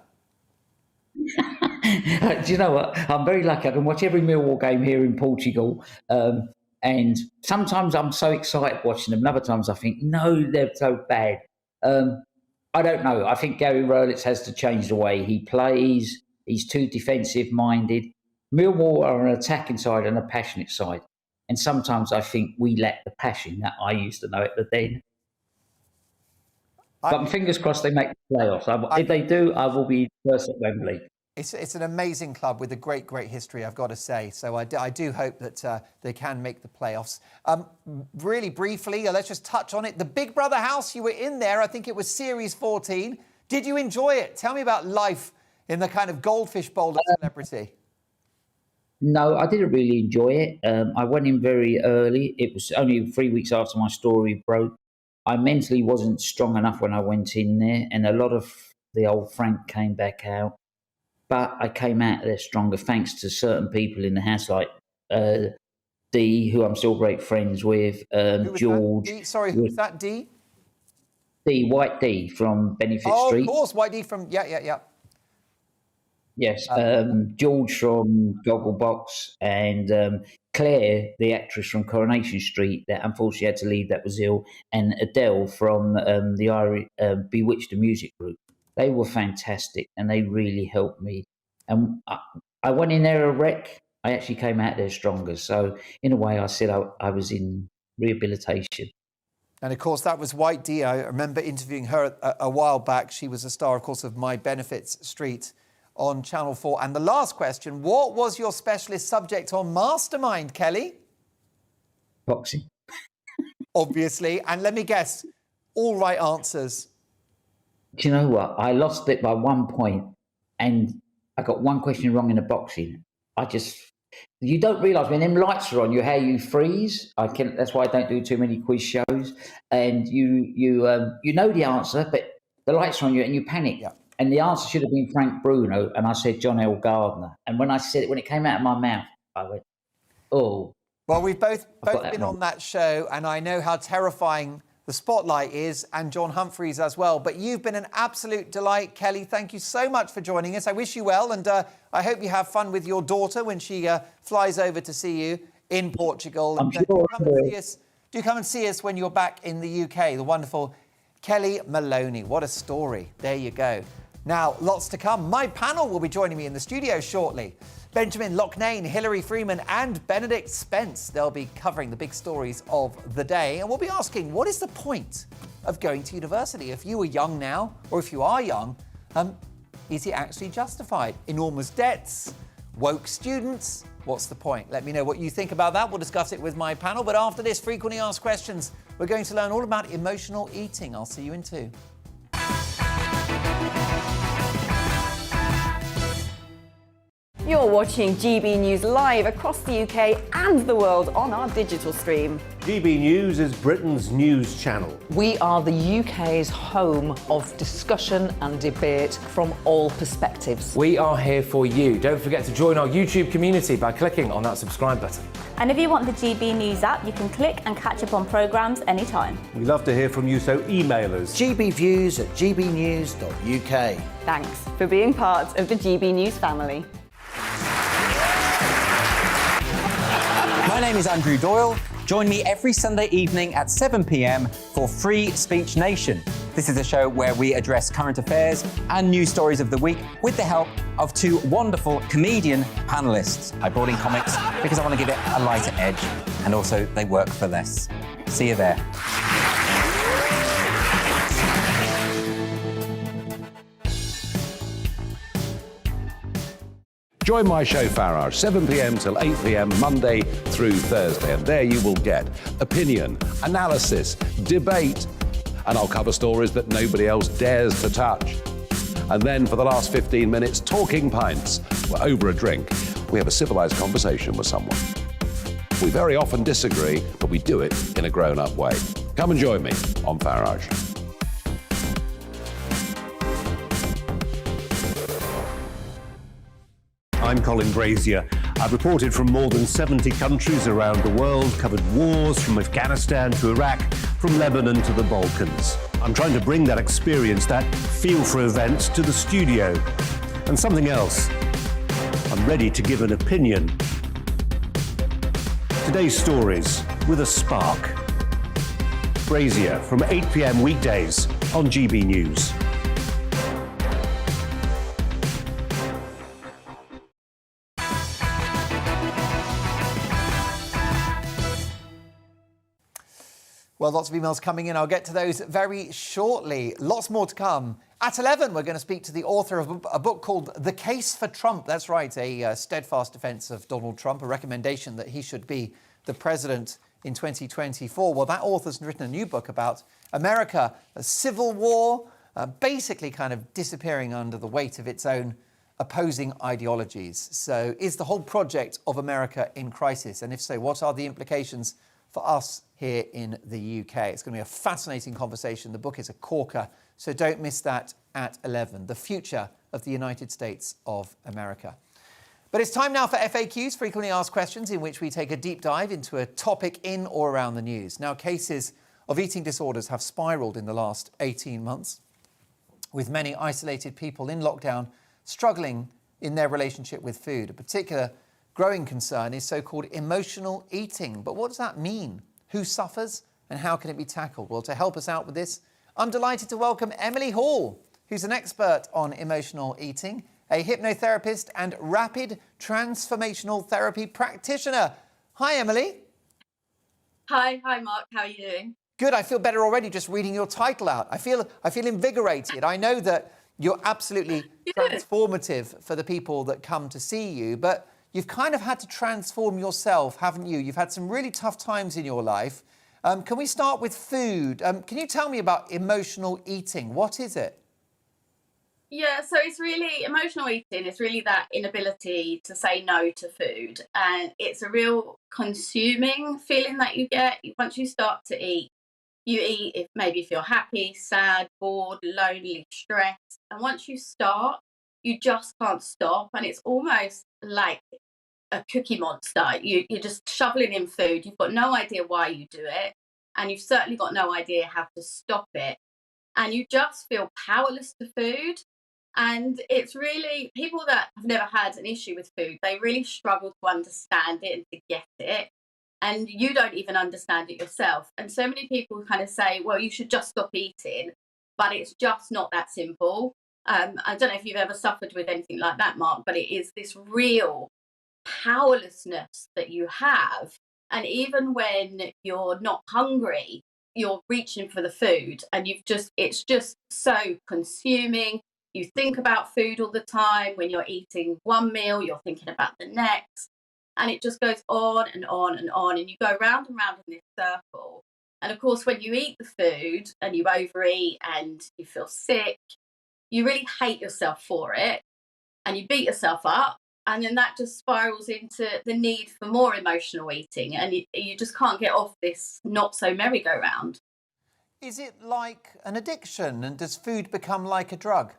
Do you know what? I'm very lucky. I can watch every Millwall game here in Portugal. And sometimes I'm so excited watching them. And other times I think, no, they're so bad. I don't know. I think Gary Rowlitz has to change the way he plays. He's too defensive-minded. Millwall are an attacking side and a passionate side. And sometimes I think we lack the passion that I used to know at the Den. But fingers crossed they make the playoffs. If they do, I will be first at Wembley. It's an amazing club with a great, great history, I've got to say. So I do hope that they can make the playoffs. Really briefly, let's just touch on it. The Big Brother house, you were in there. I think it was Series 14. Did you enjoy it? Tell me about life in the kind of goldfish bowl of celebrity. No, I didn't really enjoy it. I went in very early. It was only 3 weeks after my story broke. I mentally wasn't strong enough when I went in there, and a lot of the old Frank came back out. But I came out there stronger thanks to certain people in the house, like Dee, who I'm still great friends with, Who was George. that? Dee? Sorry, who was that? Dee? Dee, White Dee from Benefit Oh, Street. of course, White Dee from yeah. Yes, George from Gogglebox and Claire, the actress from Coronation Street, that unfortunately had to leave, that was ill, and Adele from the Irish Bewitched the music group. They were fantastic and they really helped me. And I went in there a wreck. I actually came out there stronger. So in a way, I said I was in rehabilitation. And of course, that was White Dee. I remember interviewing her a while back. She was a star, of course, of My Benefits Street on Channel 4. And the last question, what was your specialist subject on Mastermind, Kelly? Boxing. Obviously. And let me guess, all right answers. Do you know what? I lost it by 1 point and I got one question wrong in the boxing. You don't realise when them lights are on you how you freeze. That's why I don't do too many quiz shows. And you know the answer, but the lights are on you and you panic. Yeah. And the answer should have been Frank Bruno, and I said John L. Gardner. And when I said it, when it came out of my mouth, I went, oh. Well, we've both been on that show, and I know how terrifying the spotlight is, and John Humphreys as well. But you've been an absolute delight, Kelly. Thank you so much for joining us. I wish you well, and I hope you have fun with your daughter when she flies over to see you in Portugal. I'm and, sure. do come and see us when you're back in the UK. The wonderful Kellie Maloney. What a story. There you go. Now, lots to come. My panel will be joining me in the studio shortly. Benjamin Loughnane, Hilary Freeman and Benedict Spence. They'll be covering the big stories of the day. And we'll be asking, what is the point of going to university? If you are young now, or if you are young, is it actually justified? Enormous debts, woke students, what's the point? Let me know what you think about that. We'll discuss it with my panel. But after this, frequently asked questions, we're going to learn all about emotional eating. I'll see you in 2. You're watching GB News live across the UK and the world on our digital stream. GB News is Britain's news channel. We are the UK's home of discussion and debate from all perspectives. We are here for you. Don't forget to join our YouTube community by clicking on that subscribe button. And if you want the GB News app, you can click and catch up on programmes anytime. We love to hear from you, so email us. gbviews@gbnews.uk. Thanks for being part of the GB News family. My name is Andrew Doyle. Join me every Sunday evening at 7 p.m. for Free Speech Nation. This is a show where we address current affairs and news stories of the week with the help of 2 wonderful comedian panellists. I brought in comics because I want to give it a lighter edge, and also they work for less. See you there. Join my show Farage, 7 p.m. till 8 p.m. Monday through Thursday. And there you will get opinion, analysis, debate, and I'll cover stories that nobody else dares to touch. And then for the last 15 minutes, talking pints. We're over a drink. We have a civilised conversation with someone. We very often disagree, but we do it in a grown-up way. Come and join me on Farage. I'm Colin Brazier. I've reported from more than 70 countries around the world, covered wars from Afghanistan to Iraq, from Lebanon to the Balkans. I'm trying to bring that experience, that feel for events, to the studio. And something else, I'm ready to give an opinion. Today's stories with a spark. Brazier from 8 p.m. weekdays on GB News. Well, lots of emails coming in. I'll get to those very shortly. Lots more to come. At 11, we're going to speak to the author of a book called The Case for Trump. That's right, a steadfast defence of Donald Trump, a recommendation that he should be the president in 2024. Well, that author's written a new book about America, a civil war, basically kind of disappearing under the weight of its own opposing ideologies. So is the whole project of America in crisis? And if so, what are the implications for us here in the UK? It's going to be a fascinating conversation. The book is a corker, so don't miss that at 11. The future of the United States of America. But it's time now for FAQs, frequently asked questions, in which we take a deep dive into a topic in or around the news. Now, cases of eating disorders have spiralled in the last 18 months, with many isolated people in lockdown struggling in their relationship with food. A particular growing concern is so-called emotional eating. But what does that mean? Who suffers and how can it be tackled? Well, to help us out with this, I'm delighted to welcome Emily Hall, who's an expert on emotional eating, a hypnotherapist and rapid transformational therapy practitioner. Hi, Emily. Hi, Mark. How are you doing? Good. I feel better already just reading your title out. I feel invigorated. I know that you're absolutely transformative for the people that come to see you, but you've kind of had to transform yourself, haven't you? You've had some really tough times in your life. Can we start with food? Can you tell me about emotional eating? What is it? Yeah, so it's really emotional eating. It's really that inability to say no to food. And it's a real consuming feeling that you get. Once you start to eat, you eat if you're happy, sad, bored, lonely, stressed. And once you start, you just can't stop. And it's almost like a cookie monster. You're just shoveling in food. You've got no idea why you do it. And you've certainly got no idea how to stop it. And you just feel powerless to food. And it's really, people that have never had an issue with food, they really struggle to understand it and to get it. And you don't even understand it yourself. And so many people kind of say, well, you should just stop eating. But it's just not that simple. I don't know if you've ever suffered with anything like that, Mark, but it is this real powerlessness that you have. And even when you're not hungry, you're reaching for the food and it's just so consuming. You think about food all the time. When you're eating one meal, you're thinking about the next. And it just goes on and on and on. And you go round and round in this circle. And of course, when you eat the food and you overeat and you feel sick, you really hate yourself for it. And you beat yourself up. And then that just spirals into the need for more emotional eating. And you just can't get off this not so merry-go-round. Is it like an addiction? And does food become like a drug?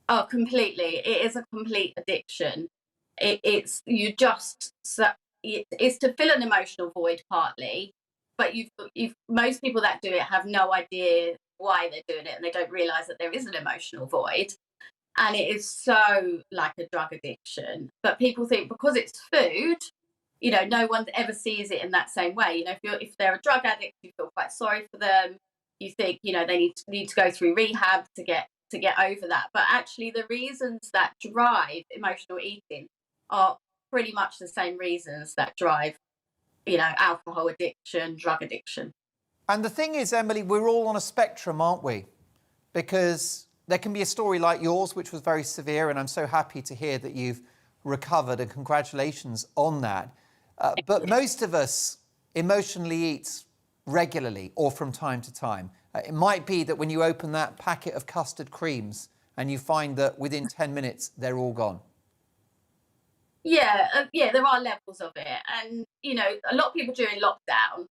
Oh, completely. It is a complete addiction. It's to fill an emotional void partly, but most people that do it have no idea why they're doing it, and they don't realise that there is an emotional void, and it is so like a drug addiction. But people think because it's food, no one ever sees it in that same way. If they're a drug addict, you feel quite sorry for them. You think they need to go through rehab to get over that. But actually the reasons that drive emotional eating are pretty much the same reasons that drive alcohol addiction, drug addiction. And the thing is, Emily, we're all on a spectrum, aren't we? Because there can be a story like yours, which was very severe, and I'm so happy to hear that you've recovered, and congratulations on that. But most of us emotionally eat regularly or from time to time. It might be that when you open that packet of custard creams and you find that within 10 minutes, they're all gone. Yeah, there are levels of it. And, a lot of people during lockdown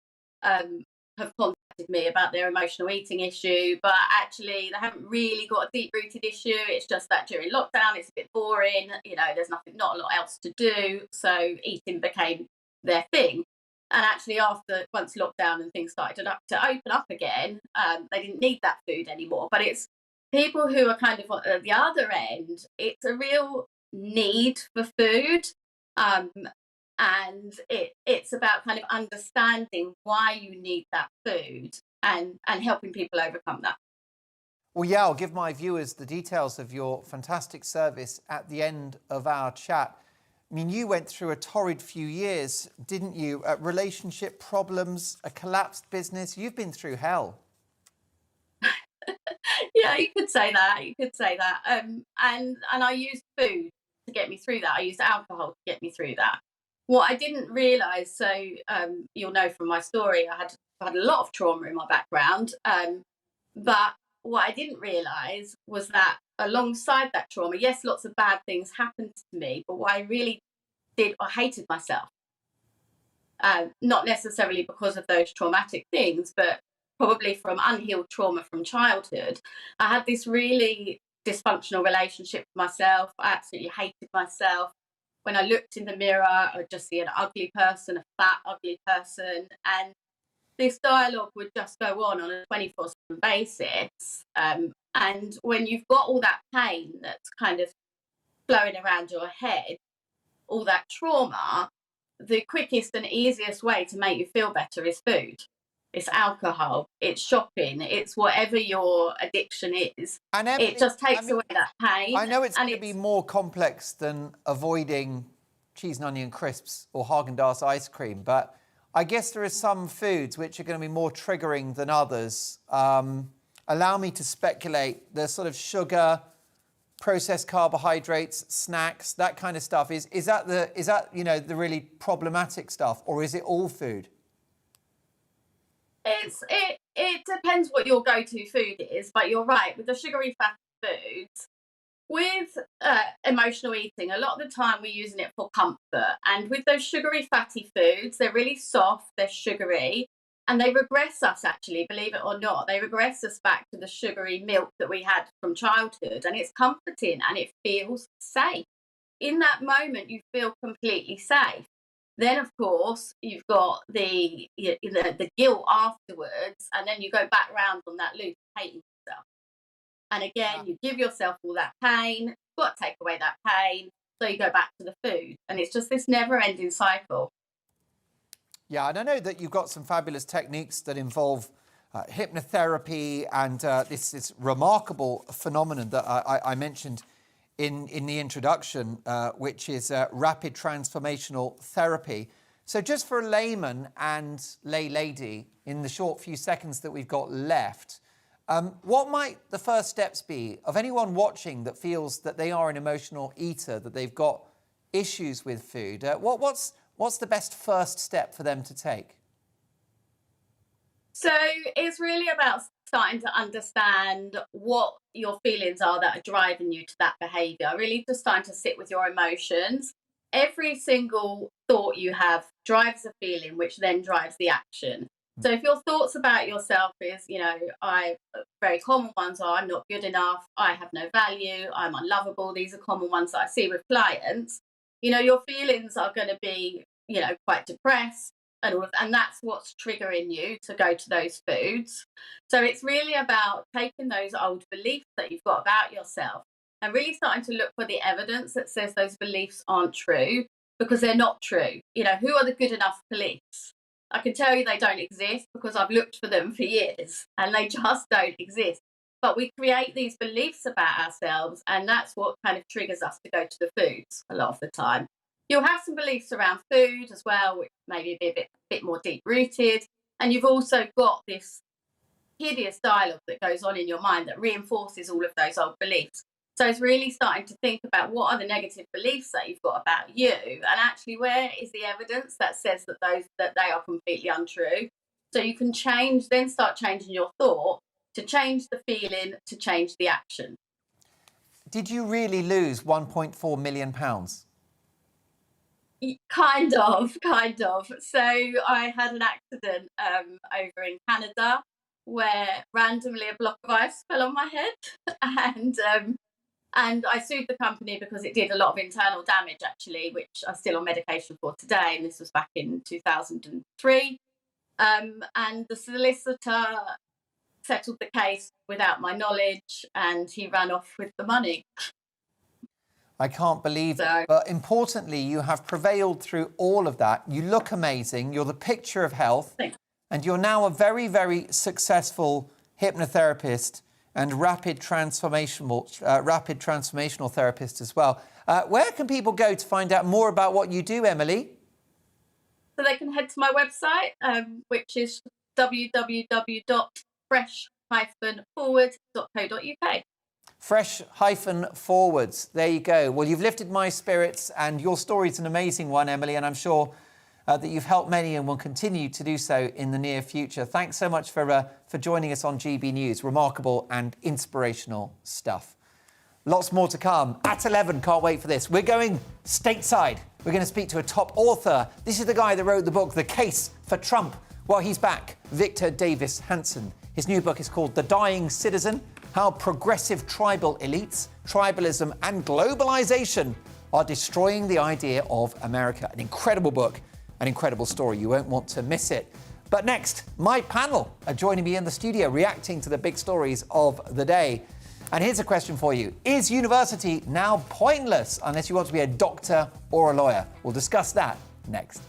have contacted me about their emotional eating issue, but actually they haven't really got a deep-rooted issue. It's just that during lockdown, it's a bit boring. There's not a lot else to do. So eating became their thing. And actually, once lockdown and things started to open up again, they didn't need that food anymore. But it's people who are kind of at the other end. It's a real need for food, and it's about kind of understanding why you need that food and helping people overcome that. Well, yeah, I'll give my viewers the details of your fantastic service at the end of our chat. I mean, you went through a torrid few years, didn't you? Relationship problems, a collapsed business. You've been through hell. Yeah, you could say that. And I used food to get me through that. I used alcohol to get me through that. What I didn't realise, so you'll know from my story, I had a lot of trauma in my background. But what I didn't realise was that alongside that trauma, yes, lots of bad things happened to me, but what I really did, I hated myself. Not necessarily because of those traumatic things, but probably from unhealed trauma from childhood. I had this really dysfunctional relationship with myself. I absolutely hated myself. when I looked in the mirror, I would just see an ugly person, a fat, ugly person. And this dialogue would just go on a 24/7 basis. And when you've got all that pain that's kind of flowing around your head, all that trauma, the quickest and easiest way to make you feel better is food. It's alcohol, it's shopping, it's whatever your addiction is. And Emily, it just takes away that pain. I know it's going to be more complex than avoiding cheese and onion crisps or Haagen-Dazs ice cream, but I guess there are some foods which are going to be more triggering than others. Allow me to speculate. There's sort of sugar, processed carbohydrates, snacks, that kind of stuff. Is that the really problematic stuff, or is it all food? It depends what your go-to food is, but you're right, with the sugary fatty foods, with emotional eating, a lot of the time we're using it for comfort. And with those sugary fatty foods, they're really soft, they're sugary, and they regress us, actually, believe it or not. They regress us back to the sugary milk that we had from childhood, and it's comforting and it feels safe. In that moment, you feel completely safe. Then, of course, you've got the guilt afterwards, and then you go back round on that loop of hating yourself. And again, you give yourself all that pain, you've got to take away that pain, so you go back to the food. And it's just this never-ending cycle. Yeah, and I know that you've got some fabulous techniques that involve hypnotherapy and this remarkable phenomenon that I mentioned in the introduction, which is rapid transformational therapy. So just for a layman and lay lady, in the short few seconds that we've got left, what might the first steps be of anyone watching that feels that they are an emotional eater, that they've got issues with food? What's the best first step for them to take? So it's really about starting to understand what your feelings are that are driving you to that behaviour, really just starting to sit with your emotions. Every single thought you have drives a feeling, which then drives the action. So if your thoughts about yourself is, very common ones are, I'm not good enough, I have no value, I'm unlovable. These are common ones that I see with clients. Your feelings are going to be, quite depressed, and that's what's triggering you to go to those foods. So it's really about taking those old beliefs that you've got about yourself and really starting to look for the evidence that says those beliefs aren't true, because they're not true. Who are the good enough police? I can tell you they don't exist, because I've looked for them for years and they just don't exist. But we create these beliefs about ourselves, and that's what kind of triggers us to go to the foods a lot of the time. You'll have some beliefs around food as well, which maybe be a bit more deep-rooted. And you've also got this hideous dialogue that goes on in your mind that reinforces all of those old beliefs. So it's really starting to think about what are the negative beliefs that you've got about you, and actually where is the evidence that says that they are completely untrue. So you can start changing your thought to change the feeling, to change the action. Did you really lose £1.4 million? Kind of. So I had an accident over in Canada where randomly a block of ice fell on my head, and I sued the company because it did a lot of internal damage, actually, which I'm still on medication for today, and this was back in 2003. And the solicitor settled the case without my knowledge, and he ran off with the money. I can't believe it. But importantly, you have prevailed through all of that. You look amazing. You're the picture of health. Thanks. And you're now a very, very successful hypnotherapist and rapid transformational therapist as well. Where can people go to find out more about what you do, Emily? So they can head to my website, which is www.fresh-forward.co.uk. Fresh-forwards. There you go. Well, you've lifted my spirits, and your story's an amazing one, Emily, and I'm sure that you've helped many and will continue to do so in the near future. Thanks so much for joining us on GB News. Remarkable and inspirational stuff. Lots more to come. At 11, can't wait for this. We're going stateside. We're going to speak to a top author. This is the guy that wrote the book, The Case for Trump. Well, he's back. Victor Davis Hanson. His new book is called The Dying Citizen: How Progressive Tribal Elites, Tribalism and Globalization are destroying the idea of America. An incredible book, an incredible story. You won't want to miss it. But next, my panel are joining me in the studio, reacting to the big stories of the day. And here's a question for you. Is university now pointless unless you want to be a doctor or a lawyer? We'll discuss that next.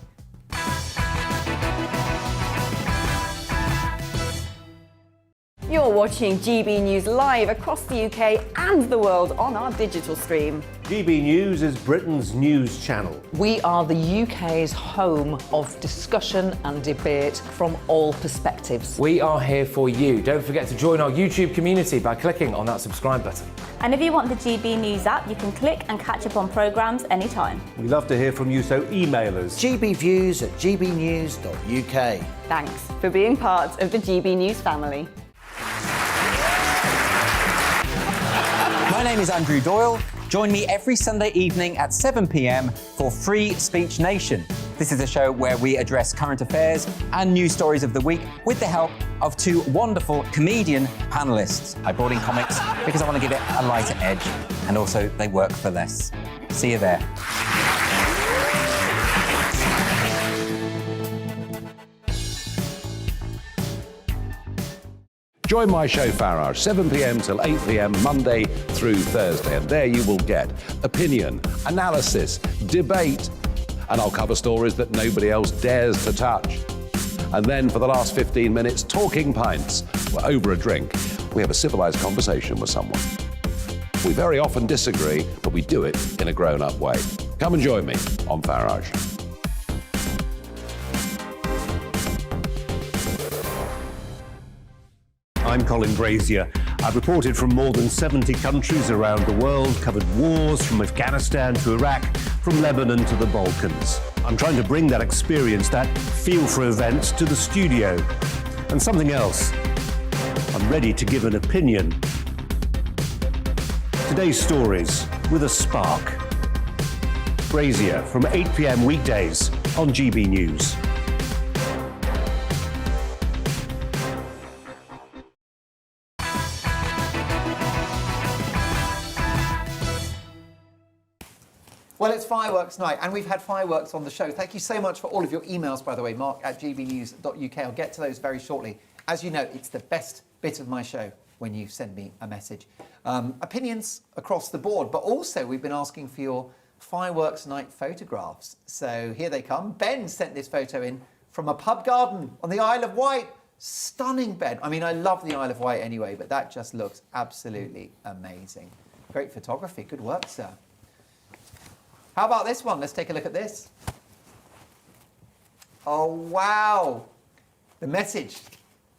You're watching GB News live across the UK and the world on our digital stream. GB News is Britain's news channel. We are the UK's home of discussion and debate from all perspectives. We are here for you. Don't forget to join our YouTube community by clicking on that subscribe button. And if you want the GB News app, you can click and catch up on programmes anytime. We love to hear from you, so email us. gbviews@gbnews.uk. Thanks for being part of the GB News family. My name is Andrew Doyle. Join me every Sunday evening at 7 p.m. for Free Speech Nation. This is a show where we address current affairs and news stories of the week with the help of two wonderful comedian panellists. I brought in comics because I want to give it a lighter edge, and also they work for less. See you there. Join my show Farage, 7 p.m. till 8 p.m. Monday through Thursday, and there you will get opinion, analysis, debate, and I'll cover stories that nobody else dares to touch. And then for the last 15 minutes, talking pints. We're over a drink. We have a civilised conversation with someone. We very often disagree, but we do it in a grown-up way. Come and join me on Farage. I'm Colin Brazier. I've reported from more than 70 countries around the world, covered wars from Afghanistan to Iraq, from Lebanon to the Balkans. I'm trying to bring that experience, that feel for events, to the studio. And something else. I'm ready to give an opinion. Today's stories with a spark. Brazier from 8 p.m. weekdays on GB News. Well, it's fireworks night, and we've had fireworks on the show. Thank you so much for all of your emails, by the way, mark@gbnews.uk. I'll get to those very shortly. As you know, it's the best bit of my show when you send me a message. Opinions across the board, but also we've been asking for your fireworks night photographs. So here they come. Ben sent this photo in from a pub garden on the Isle of Wight. Stunning, Ben. I mean, I love the Isle of Wight anyway, but that just looks absolutely amazing. Great photography. Good work, sir. How about this one? Let's take a look at this. Oh, wow. The message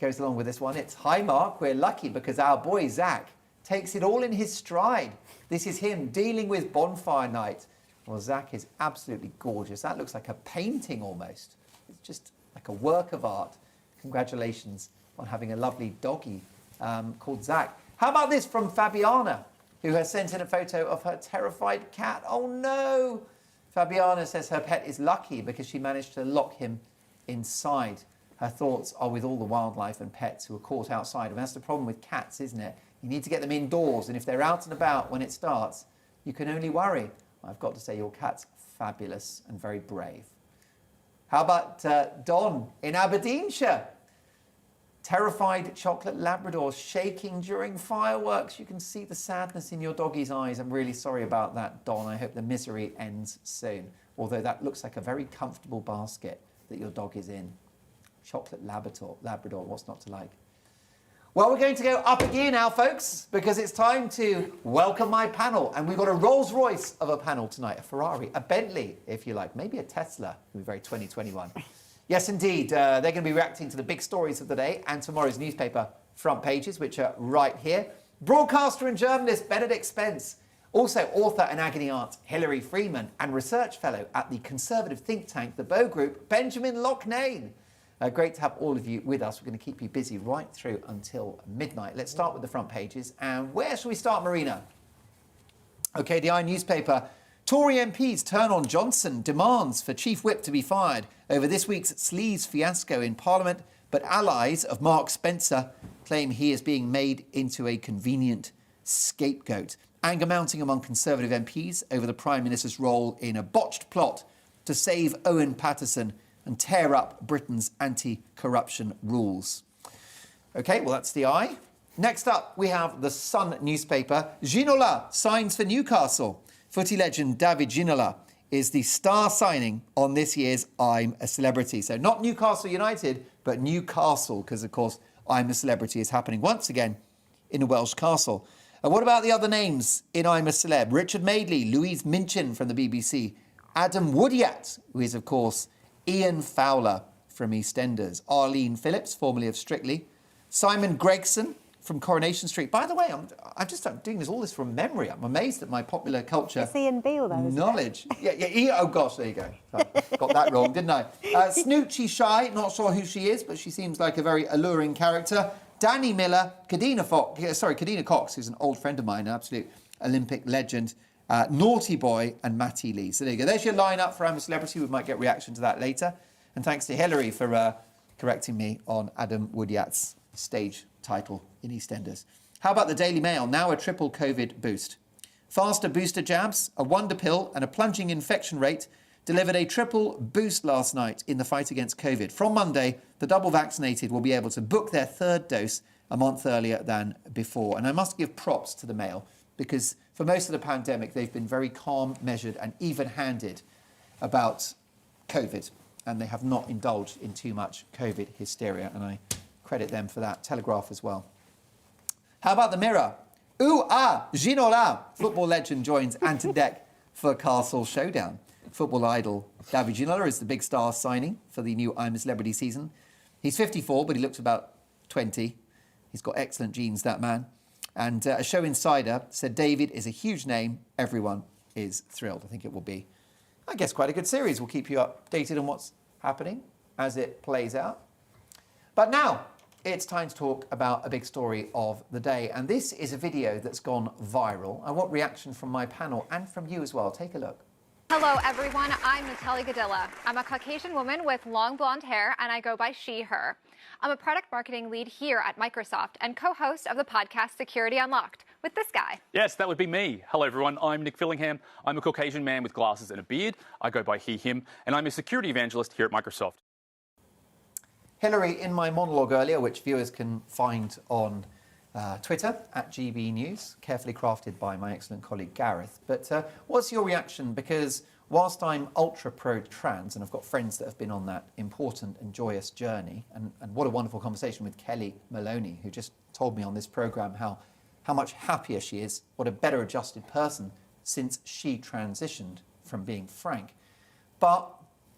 goes along with this one. It's, "Hi, Mark. We're lucky because our boy, Zach, takes it all in his stride. This is him dealing with bonfire night." Well, Zach is absolutely gorgeous. That looks like a painting almost. It's just like a work of art. Congratulations on having a lovely doggy called Zach. How about this from Fabiana, who has sent in a photo of her terrified cat. Oh no! Fabiana says her pet is lucky because she managed to lock him inside. Her thoughts are with all the wildlife and pets who are caught outside. And that's the problem with cats, isn't it? You need to get them indoors, and if they're out and about when it starts, you can only worry. I've got to say your cat's fabulous and very brave. How about Don in Aberdeenshire? Terrified chocolate Labrador shaking during fireworks. You can see the sadness in your doggy's eyes. I'm really sorry about that, Don. I hope the misery ends soon. Although that looks like a very comfortable basket that your dog is in. Chocolate Labrador, what's not to like? Well, we're going to go up a gear now, folks, because it's time to welcome my panel. And we've got a Rolls Royce of a panel tonight, a Ferrari, a Bentley, if you like, maybe a Tesla. It'll be very 2021. Yes, indeed. They're going to be reacting to the big stories of the day and tomorrow's newspaper front pages, which are right here. Broadcaster and journalist Benedict Spence. Also author and agony aunt Hilary Freeman and research fellow at the conservative think tank, the Bow Group, Benjamin Loughnane. Great to have all of you with us. We're going to keep you busy right through until midnight. Let's start with the front pages. And where shall we start, Marina? OK, the I newspaper. Tory MPs turn on Johnson, demands for Chief Whip to be fired over this week's sleaze fiasco in Parliament, but allies of Mark Spencer claim he is being made into a convenient scapegoat. Anger mounting among Conservative MPs over the Prime Minister's role in a botched plot to save Owen Paterson and tear up Britain's anti-corruption rules. OK, well, that's the I. Next up, we have the Sun newspaper. Ginola signs for Newcastle. Footy legend David Ginola is the star signing on this year's I'm a Celebrity. So not Newcastle United, but Newcastle, because, of course, I'm a Celebrity is happening once again in a Welsh castle. And what about the other names in I'm a Celeb? Richard Madeley, Louise Minchin from the BBC, Adam Woodyat, who is, of course, Ian Fowler from EastEnders, Arlene Phillips, formerly of Strictly, Simon Gregson from Coronation Street. By the way, I'm doing all this from memory. I'm amazed at my popular culture It's Ian Beale, though, isn't knowledge. Yeah. Oh, gosh, there you go. Got that wrong, didn't I? Snoochie Shy, not sure who she is, but she seems like a very alluring character. Danny Miller, Kadina Cox, who's an old friend of mine, an absolute Olympic legend, Naughty Boy and Matty Lee. So there you go. There's your lineup for I'm a Celebrity. We might get reaction to that later. And thanks to Hilary for correcting me on Adam Woodyat's stage title in EastEnders. How about the Daily Mail? Now a triple COVID boost. Faster booster jabs, a wonder pill and a plunging infection rate delivered a triple boost last night in the fight against COVID. From Monday, the double vaccinated will be able to book their third dose a month earlier than before. And I must give props to the Mail, because for most of the pandemic, they've been very calm, measured and even-handed about COVID. And they have not indulged in too much COVID hysteria. And I credit them for that. Telegraph as well. How about the Mirror? Ginola. Football legend joins Ant Deck for Castle Showdown. Football idol David Ginola is the big star signing for the new I'm a Celebrity season. He's 54, but he looks about 20. He's got excellent genes, that man. And a show insider said David is a huge name. Everyone is thrilled. I think it will be, I guess, quite a good series. We'll keep you updated on what's happening as it plays out. But now it's time to talk about a big story of the day. And this is a video that's gone viral. I want reaction from my panel and from you as well. Take a look. Hello, everyone. I'm Natalie Gadilla. I'm a Caucasian woman with long blonde hair, and I go by she, her. I'm a product marketing lead here at Microsoft and co-host of the podcast Security Unlocked with this guy. Yes, that would be me. Hello, everyone. I'm Nick Fillingham. I'm a Caucasian man with glasses and a beard. I go by he, him, and I'm a security evangelist here at Microsoft. Hilary, in my monologue earlier, which viewers can find on Twitter at GBNews, carefully crafted by my excellent colleague Gareth. But what's your reaction? Because whilst I'm ultra pro-trans, and I've got friends that have been on that important and joyous journey, and what a wonderful conversation with Kellie Maloney, who just told me on this programme how much happier she is, what a better adjusted person since she transitioned from being frank. But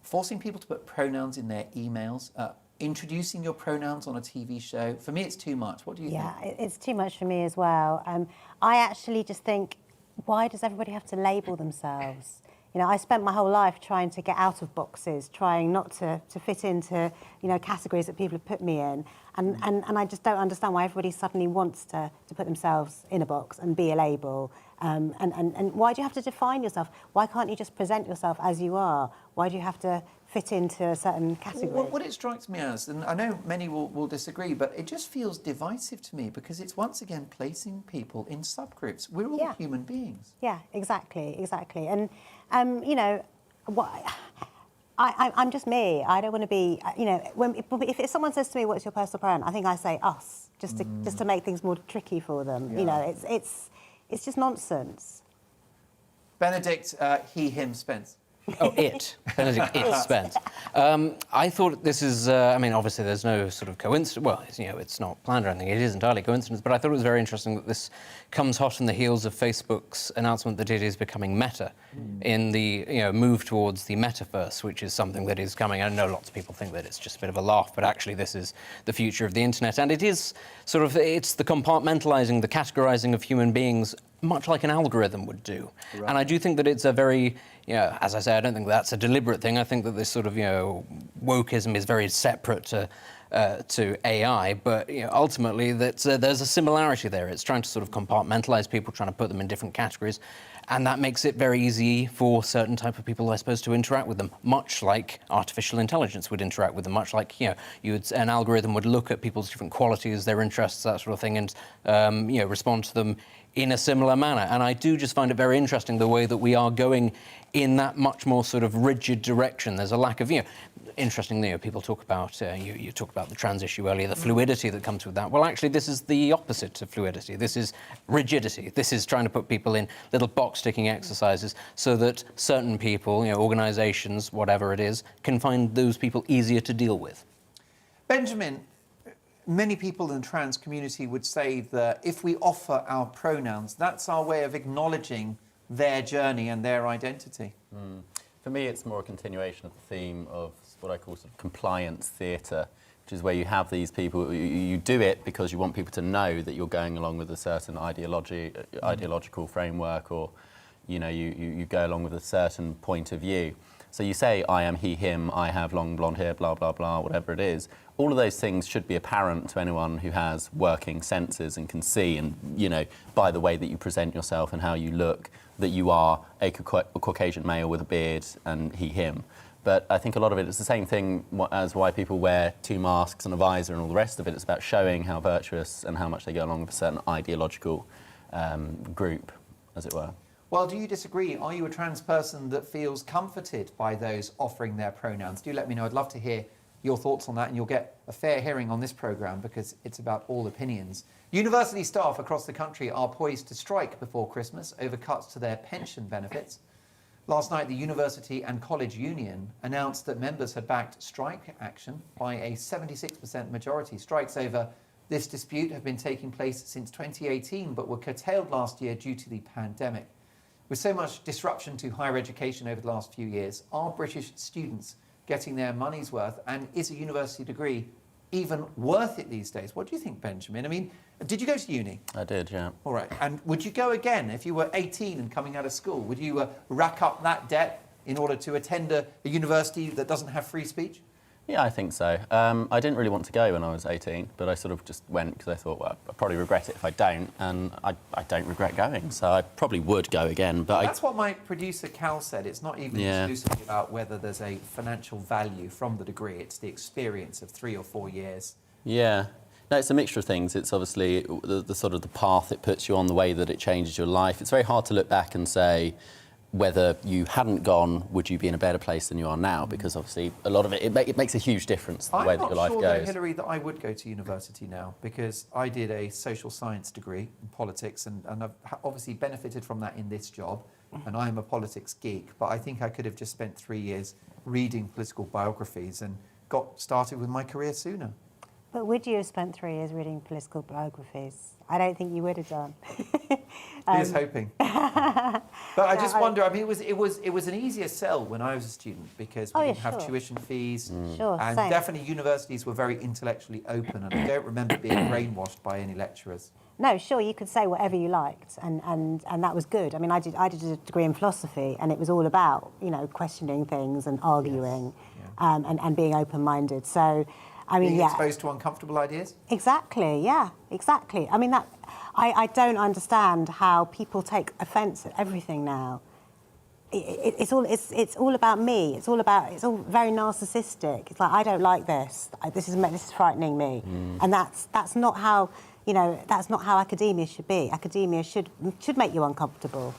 forcing people to put pronouns in their emails, introducing your pronouns on a TV show, for me it's too much. What do you think? Yeah, it's too much for me as well. I actually just think, why does everybody have to label themselves? You know, I spent my whole life trying to get out of boxes, trying not to fit into, you know, categories that people have put me in. And I just don't understand why everybody suddenly wants to put themselves in a box and be a label. And why do you have to define yourself? Why can't you just present yourself as you are? Why do you have to fit into a certain category? What it strikes me as, and I know many will disagree, but it just feels divisive to me because it's once again placing people in subgroups. We're all human beings. Yeah, exactly. And, you know, I'm just me. I don't want to be, you know, if someone says to me, what's your personal pronoun? I think I say us, just to make things more tricky for them. Yeah. You know, it's just nonsense. Benedict, he, him, Spence. Oh, it. Benedict, it, Spence. I thought this is, I mean, obviously there's no sort of coincidence. Well, you know, it's not planned or anything. It is entirely coincidence. But I thought it was very interesting that this comes hot on the heels of Facebook's announcement that it is becoming Meta in the, you know, move towards the metaverse, which is something that is coming. I know lots of people think that it's just a bit of a laugh, but actually this is the future of the internet. And it is sort of, it's the compartmentalising, the categorising of human beings, much like an algorithm would do. Right. And I do think that it's a very, you know, as I say, I don't think that's a deliberate thing. I think that this sort of, you know, wokeism is very separate to AI, but you know, ultimately there's a similarity there. It's trying to sort of compartmentalise people, trying to put them in different categories, and that makes it very easy for certain type of people, I suppose, to interact with them, much like artificial intelligence would interact with them, much like, you know, an algorithm would look at people's different qualities, their interests, that sort of thing, and you know, respond to them in a similar manner. And I do just find it very interesting the way that we are going in that much more sort of rigid direction. There's a lack of, interestingly, people talk about, you talked about the trans issue earlier, the fluidity that comes with that. Well, actually, this is the opposite of fluidity. This is rigidity. This is trying to put people in little box-ticking exercises so that certain people, organisations, whatever it is, can find those people easier to deal with. Benjamin, many people in the trans community would say that if we offer our pronouns, that's our way of acknowledging their journey and their identity. For me, it's more a continuation of the theme of what I call sort of compliance theatre, which is where you have these people, you do it because you want people to know that you're going along with a certain ideological framework, or you go along with a certain point of view. So you say, I am he, him, I have long blonde hair, blah, blah, blah, whatever it is. All of those things should be apparent to anyone who has working senses and can see, and, by the way that you present yourself and how you look, that you are a Caucasian male with a beard and he, him. But I think a lot of it is the same thing as why people wear 2 masks and a visor and all the rest of it. It's about showing how virtuous and how much they go along with a certain ideological group, as it were. Well, do you disagree? Are you a trans person that feels comforted by those offering their pronouns? Do let me know. I'd love to hear your thoughts on that, and you'll get a fair hearing on this programme because it's about all opinions. University staff across the country are poised to strike before Christmas over cuts to their pension benefits. Last night, the University and College Union announced that members had backed strike action by a 76% majority. Strikes over this dispute have been taking place since 2018, but were curtailed last year due to the pandemic. With so much disruption to higher education over the last few years, are British students getting their money's worth, and is a university degree even worth it these days? What do you think, Benjamin? I mean, did you go to uni? I did, yeah. All right. And would you go again if you were 18 and coming out of school? Would you rack up that debt in order to attend a university that doesn't have free speech? Yeah, I think so. I didn't really want to go when I was 18, but I sort of just went because I thought, well, I'll probably regret it if I don't, and I don't regret going, so I probably would go again. But that's what my producer Cal said. It's not even exclusively about whether there's a financial value from the degree, it's the experience of 3 or 4 years. Yeah. No, it's a mixture of things. It's obviously the sort of the path it puts you on, the way that it changes your life. It's very hard to look back and say, whether you hadn't gone, would you be in a better place than you are now? Because obviously a lot of it makes a huge difference the way that your life goes. I'm not sure, though, Hilary, that I would go to university now, because I did a social science degree in politics, and I've obviously benefited from that in this job, and I am a politics geek, but I think I could have just spent 3 years reading political biographies and got started with my career sooner. But would you have spent 3 years reading political biographies? I don't think you would have done. Here's hoping. But I just wonder. I mean, it was an easier sell when I was a student because we didn't have tuition fees, and definitely universities were very intellectually open. And I don't remember being brainwashed by any lecturers. No, sure, you could say whatever you liked, and that was good. I mean, I did a degree in philosophy, and it was all about questioning things and arguing, and being open-minded. So. I mean, being exposed to uncomfortable ideas? Exactly, yeah, exactly. I mean, I don't understand how people take offence at everything now. It's all about me. It's all very narcissistic. It's like, I don't like this. This is frightening me, and that's not how that's not how academia should be. Academia should make you uncomfortable.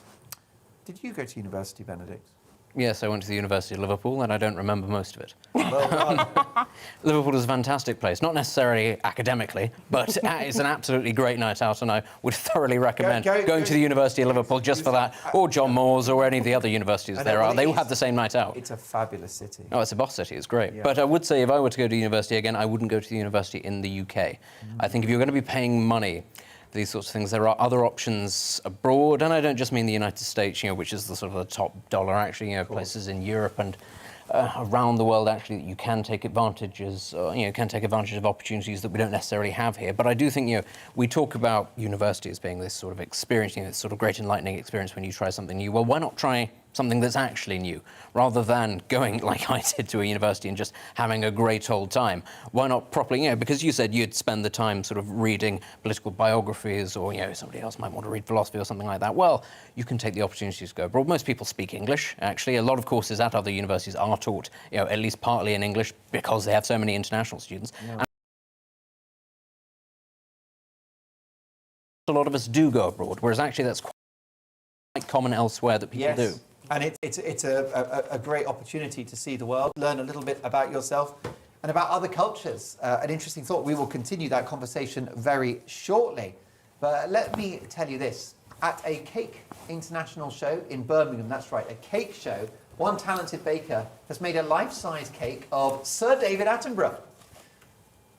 Did you go to university, Benedict? Yes, I went to the University of Liverpool, and I don't remember most of it. Well done. Liverpool is a fantastic place, not necessarily academically, but it's an absolutely great night out, and I would thoroughly recommend going to the University of Liverpool just for that, or John Moores, or any of the other universities there are. They all have the same night out. It's a fabulous city. Oh, it's a boss city, it's great. Yeah. But I would say if I were to go to university again, I wouldn't go to the university in the UK. I think if you're going to be paying money, these sorts of things, there are other options abroad, and I don't just mean the United States, which is the sort of the top dollar, actually, places in Europe and around the world, actually, that you can take advantages, can take advantage of opportunities that we don't necessarily have here. But I do think, we talk about university as being this sort of experience, this sort of great enlightening experience when you try something new. Well, why not try something that's actually new, rather than going like I did to a university and just having a great old time? Why not properly, because you said you'd spend the time sort of reading political biographies, or, somebody else might want to read philosophy or something like that. Well, you can take the opportunity to go abroad. Most people speak English, actually. A lot of courses at other universities are taught, at least partly in English, because they have so many international students. Yeah. a lot of us do go abroad, whereas actually that's quite common elsewhere that people do. And it's a great opportunity to see the world, learn a little bit about yourself and about other cultures. An interesting thought. We will continue that conversation very shortly. But let me tell you this. At a cake international show in Birmingham, that's right, a cake show, one talented baker has made a life-size cake of Sir David Attenborough.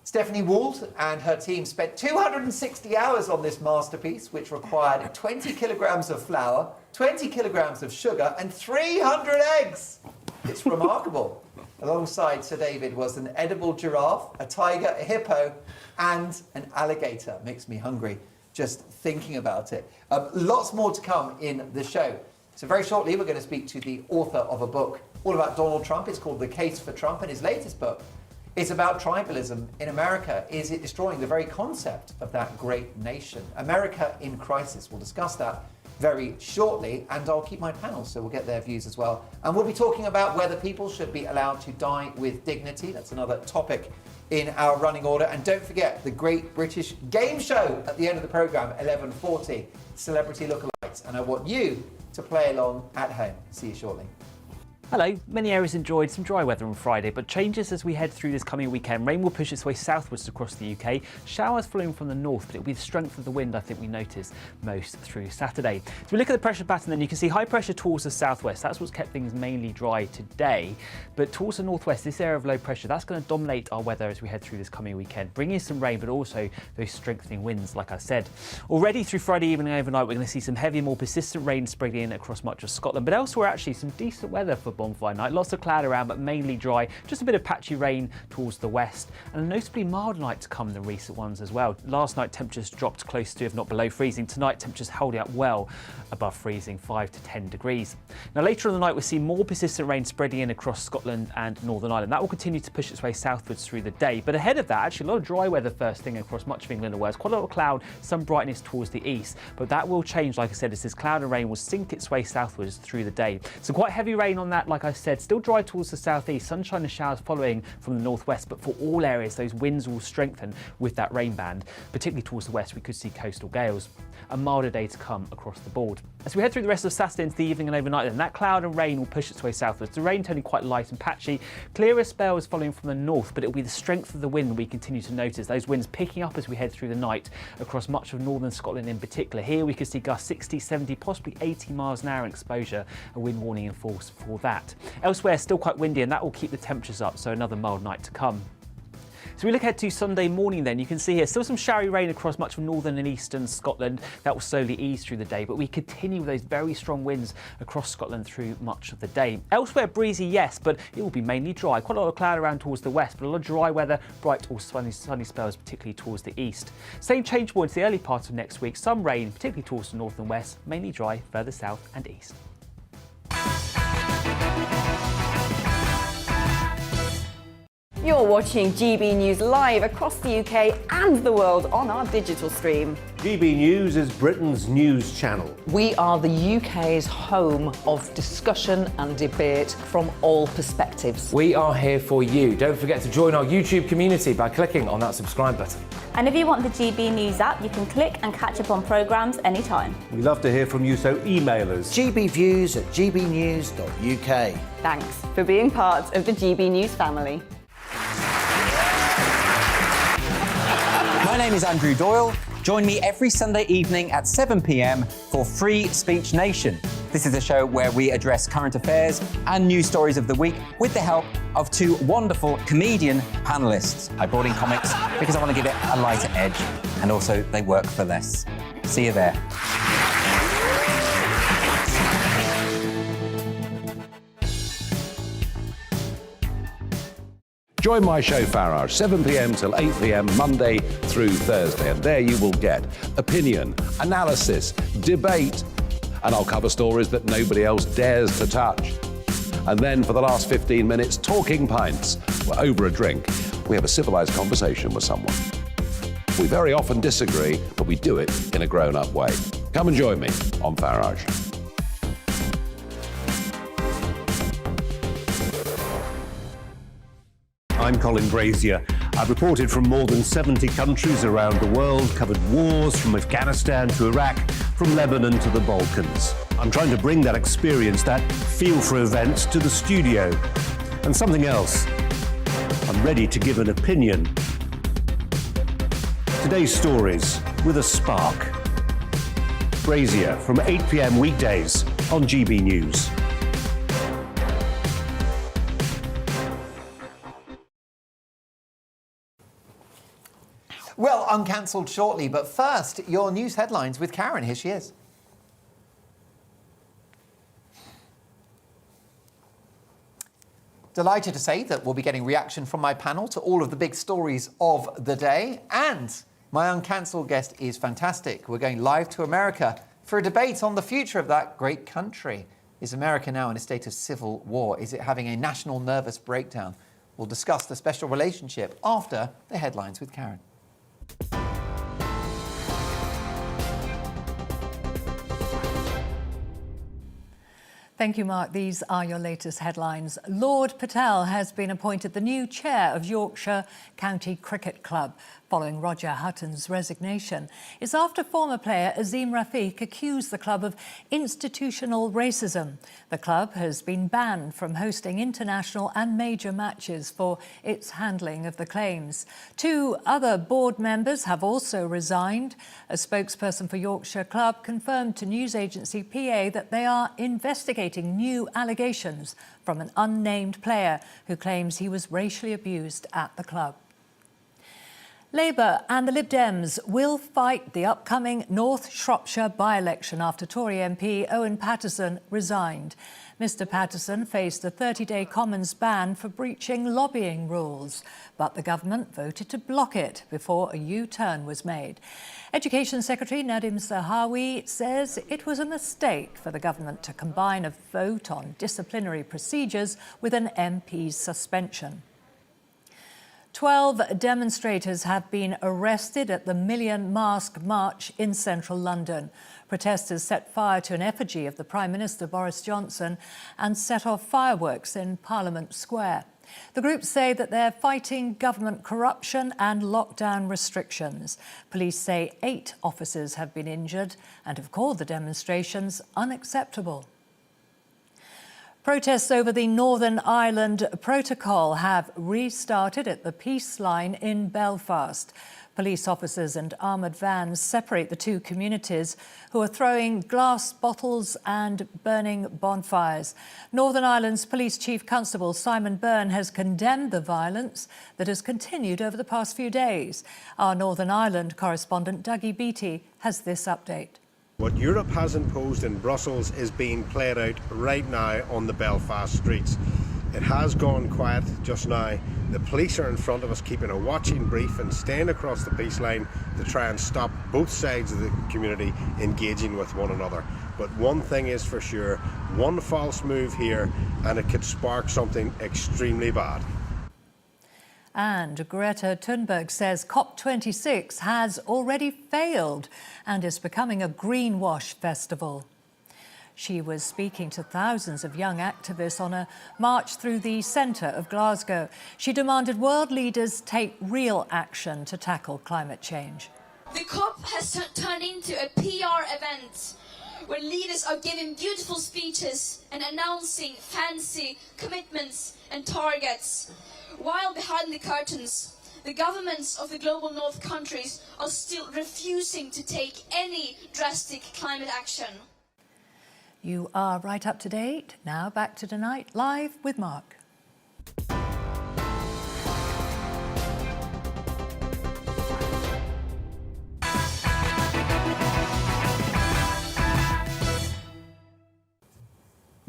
Stephanie Wald and her team spent 260 hours on this masterpiece, which required 20 kilograms of flour, 20 kilograms of sugar, and 300 eggs. It's remarkable. Alongside Sir David was an edible giraffe, a tiger, a hippo, and an alligator. Makes me hungry just thinking about it. Lots more to come in the show. So very shortly, we're going to speak to the author of a book all about Donald Trump. It's called The Case for Trump, and his latest book is about tribalism in America. Is it destroying the very concept of that great nation? America in crisis. We'll discuss that very shortly, and I'll keep my panel, so we'll get their views as well. And we'll be talking about whether people should be allowed to die with dignity. That's another topic in our running order. And don't forget the Great British Game Show at the end of the programme, 11:40, Celebrity Lookalikes. And I want you to play along at home. See you shortly. Hello. Many areas enjoyed some dry weather on Friday, but changes as we head through this coming weekend. Rain will push its way southwards across the UK. Showers flowing from the north, but it'll be the strength of the wind I think we notice most through Saturday. So we look at the pressure pattern, then you can see high pressure towards the southwest. That's what's kept things mainly dry today. But towards the northwest, this area of low pressure, that's going to dominate our weather as we head through this coming weekend, bringing some rain, but also those strengthening winds, like I said. Already through Friday evening and overnight, we're going to see some heavy, more persistent rain spreading in across much of Scotland. But elsewhere, actually, some decent weather for bonfire night. Lots of cloud around, but mainly dry. Just a bit of patchy rain towards the west, and a noticeably mild night to come than recent ones as well. Last night, temperatures dropped close to, if not below freezing. Tonight, temperatures holding up well above freezing, 5 to 10 degrees. Now, later on the night, we'll see more persistent rain spreading in across Scotland and Northern Ireland. That will continue to push its way southwards through the day. But ahead of that, actually, a lot of dry weather first thing across much of England and Wales. Quite a lot of cloud, some brightness towards the east. But that will change, like I said, as this cloud and rain will sink its way southwards through the day. So quite heavy rain on that, like I said. Still dry towards the southeast, sunshine and showers following from the northwest, but for all areas, those winds will strengthen with that rain band. Particularly towards the west, we could see coastal gales. A milder day to come across the board. As we head through the rest of Saturday into the evening and overnight, then that cloud and rain will push its way southwards. The rain turning quite light and patchy. Clearer spells following from the north, but it will be the strength of the wind we continue to notice. Those winds picking up as we head through the night across much of northern Scotland in particular. Here we could see gusts 60, 70, possibly 80 miles an hour in exposure. A wind warning in force for that. Elsewhere, still quite windy, and that will keep the temperatures up, so another mild night to come. So we look ahead to Sunday morning then, you can see here still some showery rain across much of northern and eastern Scotland. That will slowly ease through the day, but we continue with those very strong winds across Scotland through much of the day. Elsewhere, breezy, yes, but it will be mainly dry. Quite a lot of cloud around towards the west, but a lot of dry weather, bright or sunny spells, particularly towards the east. Same changeable into the early part of next week. Some rain, particularly towards the north and west, mainly dry further south and east. You're watching GB News live across the UK and the world on our digital stream. GB News is Britain's news channel. We are the UK's home of discussion and debate from all perspectives. We are here for you. Don't forget to join our YouTube community by clicking on that subscribe button. And if you want the GB News app, you can click and catch up on programmes anytime. We love to hear from you, so email us. gbviews@gbnews.uk. Thanks for being part of the GB News family. My name is Andrew Doyle. Join me every Sunday evening at 7 p.m. for Free Speech Nation. This is a show where we address current affairs and news stories of the week with the help of two wonderful comedian panellists. I brought in comics because I want to give it a lighter edge, and also they work for less. See you there. Join my show Farage, 7 p.m. till 8 p.m. Monday through Thursday, and there you will get opinion, analysis, debate, and I'll cover stories that nobody else dares to touch. And then for the last 15 minutes, talking pints. We're over a drink. We have a civilised conversation with someone. We very often disagree, but we do it in a grown-up way. Come and join me on Farage. I'm Colin Brazier. I've reported from more than 70 countries around the world, covered wars from Afghanistan to Iraq, from Lebanon to the Balkans. I'm trying to bring that experience, that feel for events, to the studio. And something else, I'm ready to give an opinion. Today's stories with a spark. Brazier from 8 p.m. weekdays on GB News. Well, Uncancelled shortly, but first, your news headlines with Karen. Here she is. Delighted to say that we'll be getting reaction from my panel to all of the big stories of the day. And my Uncancelled guest is fantastic. We're going live to America for a debate on the future of that great country. Is America now in a state of civil war? Is it having a national nervous breakdown? We'll discuss the special relationship after the headlines with Karen. Thank you, Mark. These are your latest headlines. Lord Patel has been appointed the new chair of Yorkshire County Cricket Club following Roger Hutton's resignation. It's after former player Azim Rafiq accused the club of institutional racism. The club has been banned from hosting international and major matches for its handling of the claims. 2 other board members have also resigned. A spokesperson for Yorkshire Club confirmed to news agency PA that they are investigating new allegations from an unnamed player who claims he was racially abused at the club. Labour and the Lib Dems will fight the upcoming North Shropshire by-election after Tory MP Owen Paterson resigned. Mr Paterson faced a 30-day Commons ban for breaching lobbying rules, but the government voted to block it before a U-turn was made. Education Secretary Nadim Zahawi says it was a mistake for the government to combine a vote on disciplinary procedures with an MP's suspension. 12 demonstrators have been arrested at the Million Mask March in central London. Protesters set fire to an effigy of the Prime Minister Boris Johnson and set off fireworks in Parliament Square. The groups say that they're fighting government corruption and lockdown restrictions. Police say 8 officers have been injured and have called the demonstrations unacceptable. Protests over the Northern Ireland Protocol have restarted at the Peace Line in Belfast. Police officers and armoured vans separate the 2 communities who are throwing glass bottles and burning bonfires. Northern Ireland's Police Chief Constable Simon Byrne has condemned the violence that has continued over the past few days. Our Northern Ireland correspondent Dougie Beattie has this update. What Europe has imposed in Brussels is being played out right now on the Belfast streets. It has gone quiet just now. The police are in front of us keeping a watching brief and staying across the peace line to try and stop both sides of the community engaging with one another. But one thing is for sure, one false move here and it could spark something extremely bad. And Greta Thunberg says COP26 has already failed and is becoming a greenwash festival. She was speaking to thousands of young activists on a march through the centre of Glasgow. She demanded world leaders take real action to tackle climate change. The COP has turned into a PR event where leaders are giving beautiful speeches and announcing fancy commitments and targets. While behind the curtains, the governments of the global north countries are still refusing to take any drastic climate action. You are right up to date. Now back to Tonight Live with Mark.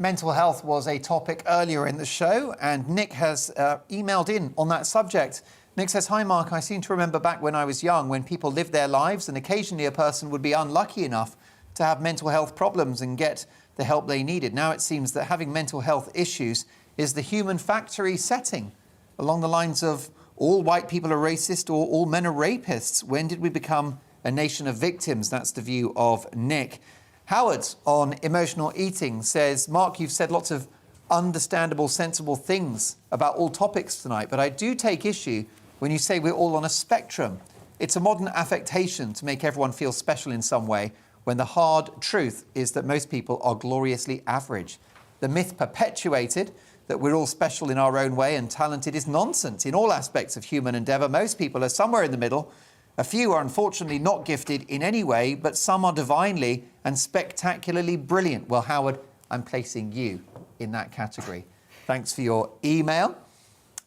Mental health was a topic earlier in the show, and Nick has emailed in on that subject. Nick says, "Hi Mark, I seem to remember back when I was young when people lived their lives and occasionally a person would be unlucky enough to have mental health problems and get the help they needed. Now it seems that having mental health issues is the human factory setting, along the lines of all white people are racist or all men are rapists. When did we become a nation of victims?" That's the view of Nick. Howard on emotional eating says, "Mark, you've said lots of understandable, sensible things about all topics tonight, but I do take issue when you say we're all on a spectrum. It's a modern affectation to make everyone feel special in some way, when the hard truth is that most people are gloriously average. The myth perpetuated that we're all special in our own way and talented is nonsense. In all aspects of human endeavour, most people are somewhere in the middle. A few are unfortunately not gifted in any way, but some are divinely and spectacularly brilliant. Well, Howard, I'm placing you in that category. Thanks for your email.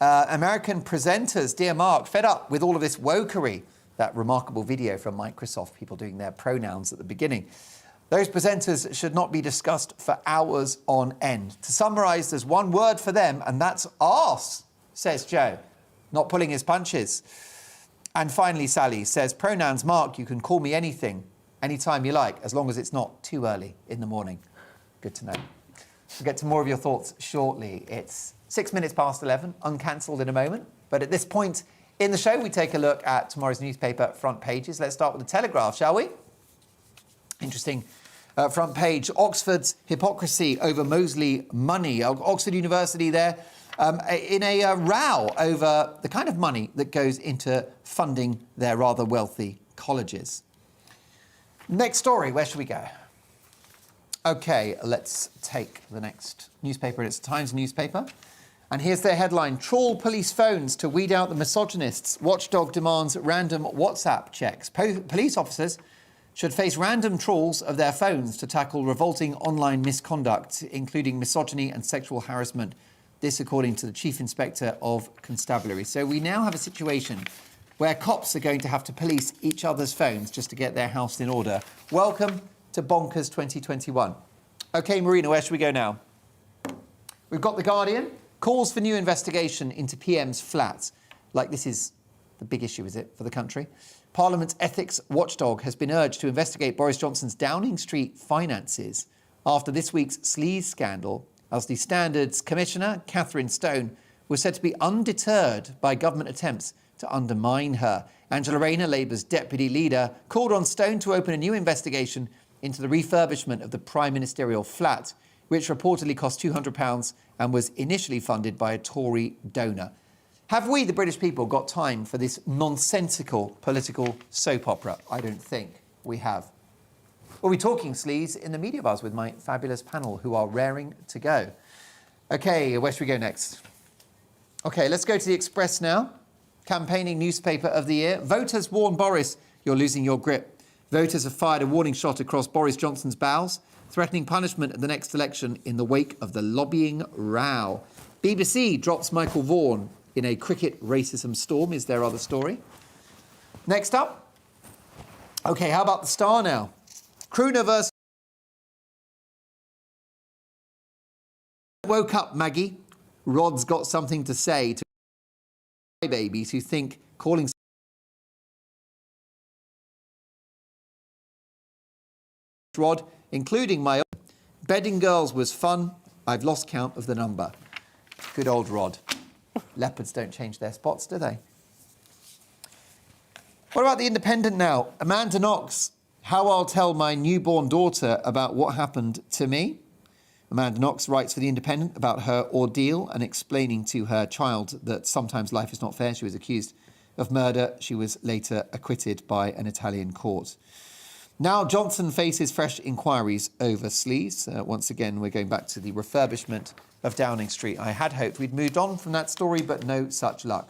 American presenters, dear Mark, fed up with all of this wokery. That remarkable video from Microsoft, people doing their pronouns at the beginning. Those presenters should not be discussed for hours on end. To summarise, there's one word for them, and that's arse, says Joe, not pulling his punches. And finally, Sally says, pronouns, Mark, you can call me anything, anytime you like, as long as it's not too early in the morning. Good to know. We'll get to more of your thoughts shortly. It's 6 minutes past 11, Uncancelled in a moment. But at this point in the show, we take a look at tomorrow's newspaper front pages. Let's start with the Telegraph, shall we? Interesting front page. Oxford's hypocrisy over Moseley money. Oxford University there in a row over the kind of money that goes into funding their rather wealthy colleges. Next story, where should we go? OK, let's take the next newspaper. It's a Times newspaper. And here's their headline, Trawl police phones to weed out the misogynists. Watchdog demands random WhatsApp checks. Police officers should face random trawls of their phones to tackle revolting online misconduct, including misogyny and sexual harassment. This according to the Chief Inspector of Constabulary. So we now have a situation where cops are going to have to police each other's phones just to get their house in order. Welcome to Bonkers 2021. OK, Marina, where should we go now? We've got The Guardian. Calls for new investigation into PM's flat. Like this is the big issue, is it, for the country? Parliament's ethics watchdog has been urged to investigate Boris Johnson's Downing Street finances after this week's sleaze scandal, as the Standards Commissioner, Catherine Stone, was said to be undeterred by government attempts to undermine her. Angela Rayner, Labour's deputy leader, called on Stone to open a new investigation into the refurbishment of the prime ministerial flat, which reportedly cost £200 and was initially funded by a Tory donor. Have we, the British people, got time for this nonsensical political soap opera? I don't think we have. We'll be talking sleaze in the Media Buzz with my fabulous panel who are raring to go. OK, where should we go next? OK, let's go to the Express now. Campaigning newspaper of the year. Voters warn Boris, you're losing your grip. Voters have fired a warning shot across Boris Johnson's bowels, threatening punishment at the next election in the wake of the lobbying row. BBC drops Michael Vaughan in a cricket racism storm, is their other story. Next up. OK, how about the Star now? Crooner versus... Woke up, Maggie. Rod's got something to say to babies who think calling... Rod, including my own. Bedding girls was fun. I've lost count of the number. Good old Rod. Leopards don't change their spots, do they? What about The Independent now? Amanda Knox, how I'll tell my newborn daughter about what happened to me. Amanda Knox writes for The Independent about her ordeal and explaining to her child that sometimes life is not fair. She was accused of murder. She was later acquitted by an Italian court. Now Johnson faces fresh inquiries over sleaze. Once again, we're going back to the refurbishment of Downing Street. I had hoped we'd moved on from that story, but no such luck.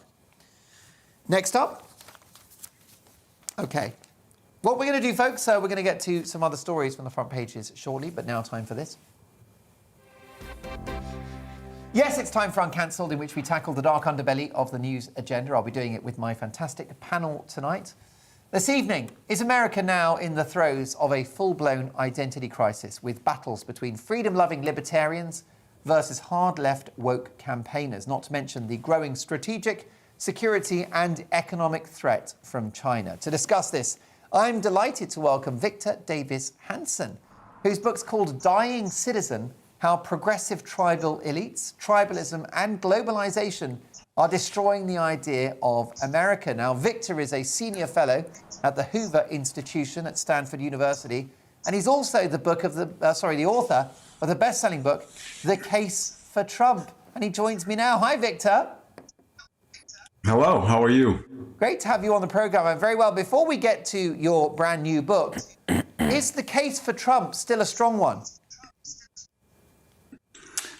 Next up. OK. What we're going to do, folks, we're going to get to some other stories from the front pages shortly, but now time for this. Yes, it's time for Uncancelled, in which we tackle the dark underbelly of the news agenda. I'll be doing it with my fantastic panel tonight. This evening, is America now in the throes of a full-blown identity crisis, with battles between freedom-loving libertarians versus hard-left woke campaigners, not to mention the growing strategic, security and economic threat from China? To discuss this, I'm delighted to welcome Victor Davis Hanson, whose book's called Dying Citizen: How Progressive Tribal Elites, Tribalism and Globalization are Destroying the Idea of America. Now, Victor is a senior fellow at the Hoover Institution at Stanford University, and he's also the author of the best-selling book, The Case for Trump. And he joins me now. Hi, Victor. Hello, how are you? Great to have you on the programme. I'm very well. Before we get to your brand new book, is the case for Trump still a strong one?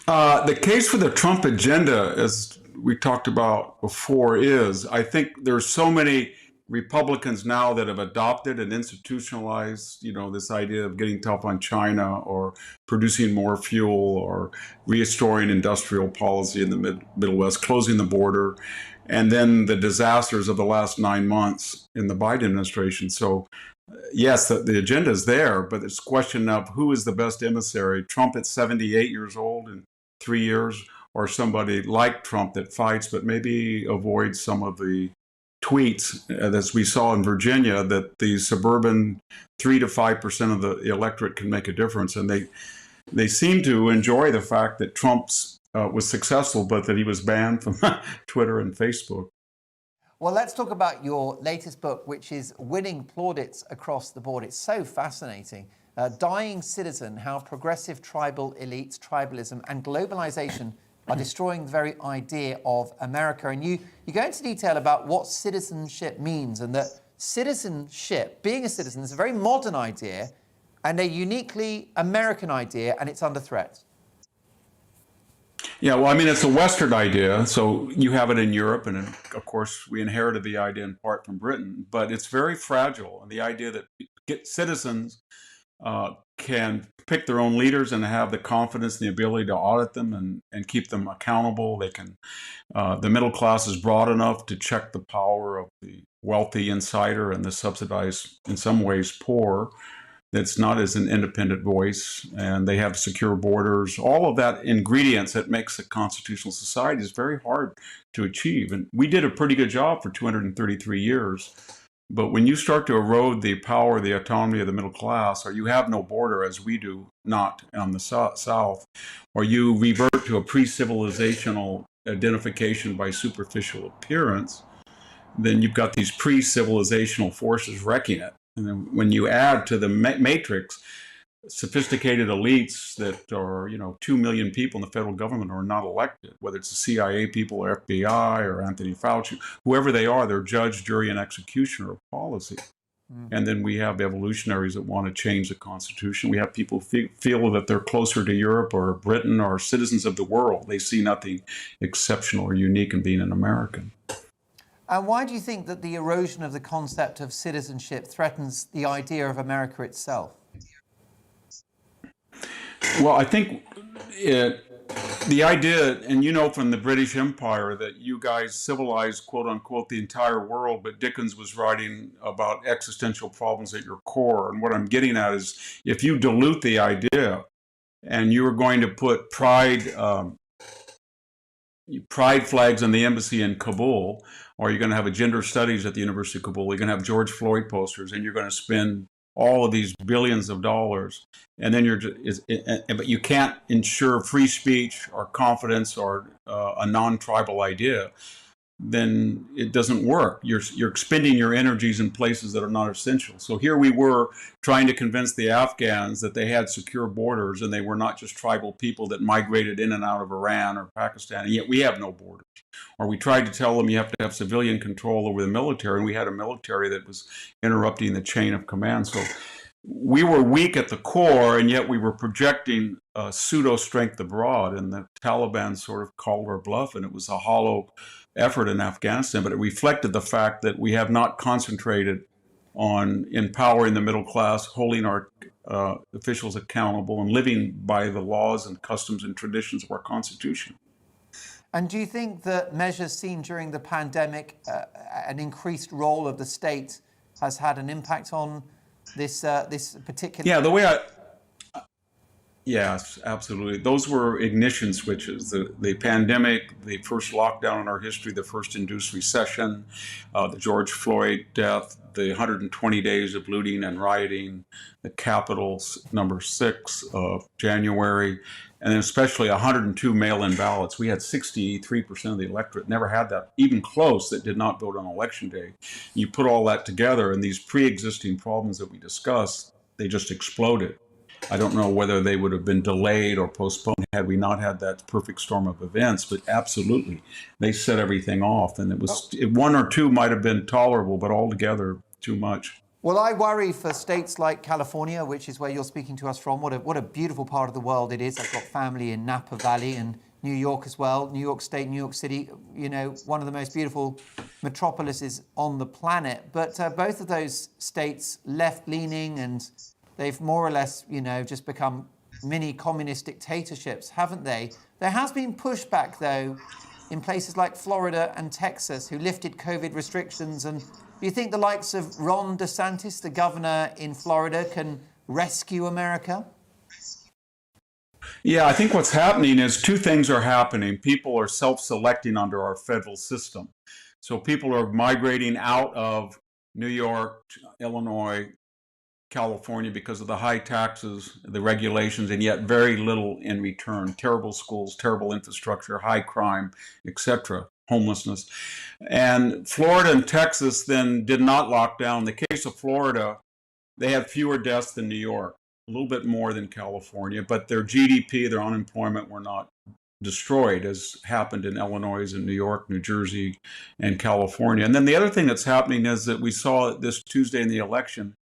The case for the Trump agenda, as we talked about before, is I think there's so many Republicans now that have adopted and institutionalized, this idea of getting tough on China or producing more fuel or restoring industrial policy in the Middle West, closing the border, and then the disasters of the last 9 months in the Biden administration. So yes, the agenda is there, but it's a question of who is the best emissary. Trump at 78 years old in 3 years, or somebody like Trump that fights, but maybe avoids some of the tweets, as we saw in Virginia, that the suburban 3 to 5% of the electorate can make a difference. And they seem to enjoy the fact that Trump's was successful, but that he was banned from Twitter and Facebook. Well, let's talk about your latest book, which is winning plaudits across the board. It's so fascinating. Dying Citizen, How Progressive Tribal Elites, Tribalism and Globalization are Destroying the Very Idea of America. And you go into detail about what citizenship means, and that citizenship, being a citizen, is a very modern idea and a uniquely American idea, and it's under threat. Yeah, well, I mean, it's a Western idea, so you have it in Europe, and of course, we inherited the idea in part from Britain, but it's very fragile. And the idea that citizens can pick their own leaders and have the confidence and the ability to audit them and keep them accountable. They can, the middle class is broad enough to check the power of the wealthy insider and the subsidized, in some ways, poor. That's not as an independent voice, and they have secure borders. All of that ingredients that makes a constitutional society is very hard to achieve. And we did a pretty good job for 233 years. But when you start to erode the power, the autonomy of the middle class, or you have no border, as we do not on the South, or you revert to a pre-civilizational identification by superficial appearance, then you've got these pre-civilizational forces wrecking it. And then when you add to the matrix sophisticated elites that are, 2 million people in the federal government are not elected, whether it's the CIA people or FBI or Anthony Fauci, whoever they are, they're judge, jury, and executioner of policy. And then we have evolutionaries that want to change the Constitution. We have people feel that they're closer to Europe or Britain or citizens of the world. They see nothing exceptional or unique in being an American. And why do you think that the erosion of the concept of citizenship threatens the idea of America itself? Well, I think the idea, and from the British Empire, that you guys civilized, quote unquote, the entire world, but Dickens was writing about existential problems at your core. And what I'm getting at is, if you dilute the idea and you are going to put pride flags on the embassy in Kabul, or you're going to have a gender studies at the University of Kabul, you're going to have George Floyd posters, and you're going to spend all of these billions of dollars, and then but you can't ensure free speech or confidence or a non-tribal idea, then it doesn't work. You're expending your energies in places that are not essential. So here we were trying to convince the Afghans that they had secure borders and they were not just tribal people that migrated in and out of Iran or Pakistan, and yet we have no borders. Or we tried to tell them you have to have civilian control over the military, and we had a military that was interrupting the chain of command. So we were weak at the core, and yet we were projecting pseudo-strength abroad, and the Taliban sort of called our bluff, and it was a hollow effort in Afghanistan, but it reflected the fact that we have not concentrated on empowering the middle class, holding our officials accountable, and living by the laws and customs and traditions of our Constitution. And do you think that measures seen during the pandemic, an increased role of the state, has had an impact on this particular? Yeah, the way yes, absolutely. Those were ignition switches. The pandemic, the first lockdown in our history, the first induced recession, the George Floyd death, the 120 days of looting and rioting, the Capitol's number 6 of January, and then especially 102 mail-in ballots. We had 63% of the electorate, never had that, even close, that did not vote on election day. You put all that together, and these pre-existing problems that we discussed, they just exploded. I don't know whether they would have been delayed or postponed had we not had that perfect storm of events. But absolutely, they set everything off, and it was one or two might have been tolerable, but altogether too much. Well, I worry for states like California, which is where you're speaking to us from. What a beautiful part of the world it is. I've got family in Napa Valley and New York as well. New York State, New York City, you know, one of the most beautiful metropolises on the planet. But both of those states left-leaning, and they've more or less, you know, just become mini communist dictatorships, haven't they? There has been pushback, though, in places like Florida and Texas, who lifted COVID restrictions. And do you think the likes of Ron DeSantis, the governor in Florida, can rescue America? Yeah, I think what's happening is two things are happening. People are self-selecting under our federal system. So people are migrating out of New York, Illinois, California because of the high taxes, the regulations, and yet very little in return. Terrible schools, terrible infrastructure, high crime, etc., homelessness. And Florida and Texas then did not lock down. In the case of Florida, they had fewer deaths than New York, a little bit more than California, but their GDP, their unemployment were not destroyed, as happened in Illinois and New York, New Jersey, and California. And then the other thing that's happening is that we saw this Tuesday in the election,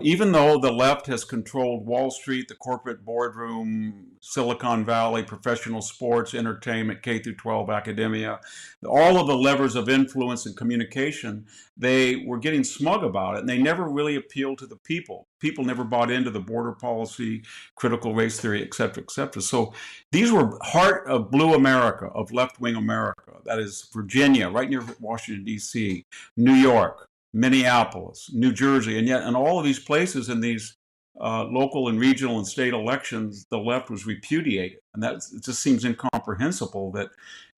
even though the left has controlled Wall Street, the corporate boardroom, Silicon Valley, professional sports, entertainment, K through 12 academia, all of the levers of influence and communication, they were getting smug about it, and they never really appealed to the people. People never bought into the border policy, critical race theory, et cetera, et cetera. So these were heart of blue America, of left-wing America. That is Virginia, right near Washington, D.C., New York, Minneapolis, New Jersey, and yet in all of these places in these local and regional and state elections, the left was repudiated. And it just seems incomprehensible that,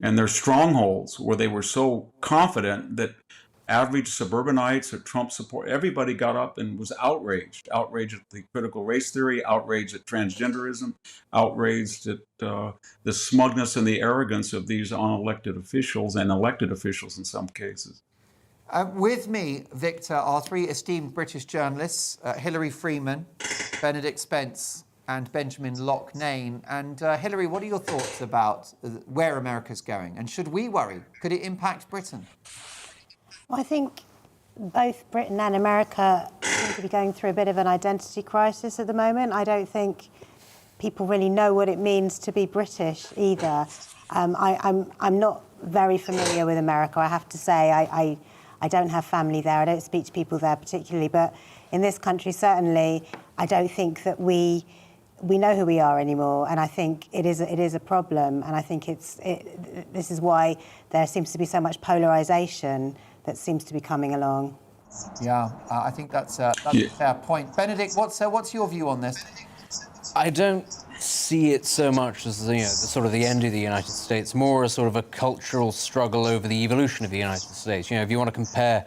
and their strongholds where they were so confident that average suburbanites or Trump support, everybody got up and was outraged at the critical race theory, outraged at transgenderism, outraged at the smugness and the arrogance of these unelected officials and elected officials in some cases. With me, Victor, are three esteemed British journalists, Hilary Freeman, Benedict Spence and Benjamin Loughnane. And Hilary, what are your thoughts about where America's going? And should we worry? Could it impact Britain? Well, I think both Britain and America seem to be going through a bit of an identity crisis at the moment. I don't think people really know what it means to be British either. I'm not very familiar with America, I have to say. I don't have family there. I don't speak to people there particularly. But in this country, certainly, I don't think that we know who we are anymore. And I think it is a problem. And I think this is why there seems to be so much polarisation that seems to be coming along. Yeah, I think that's a fair point. Benedict, what's your view on this? I don't see it so much as the sort of the end of the United States, more as sort of a cultural struggle over the evolution of the United States. If you want to compare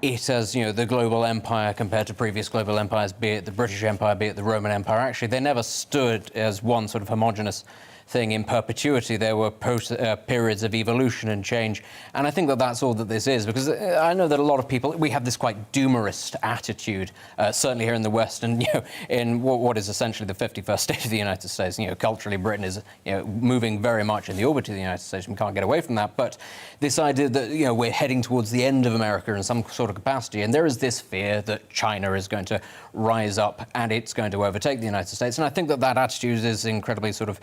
it as, the global empire compared to previous global empires, be it the British Empire, be it the Roman Empire, actually they never stood as one sort of homogenous thing in perpetuity. There were periods of evolution and change, and I think that that's all that this is, because I know that a lot of people, we have this quite doomerist attitude, certainly here in the West, and in what is essentially the 51st state of the United States. Culturally, Britain is moving very much in the orbit of the United States. We can't get away from that. But this idea that we're heading towards the end of America in some sort of capacity, and there is this fear that China is going to rise up and it's going to overtake the United States, and I think that that attitude is incredibly sort of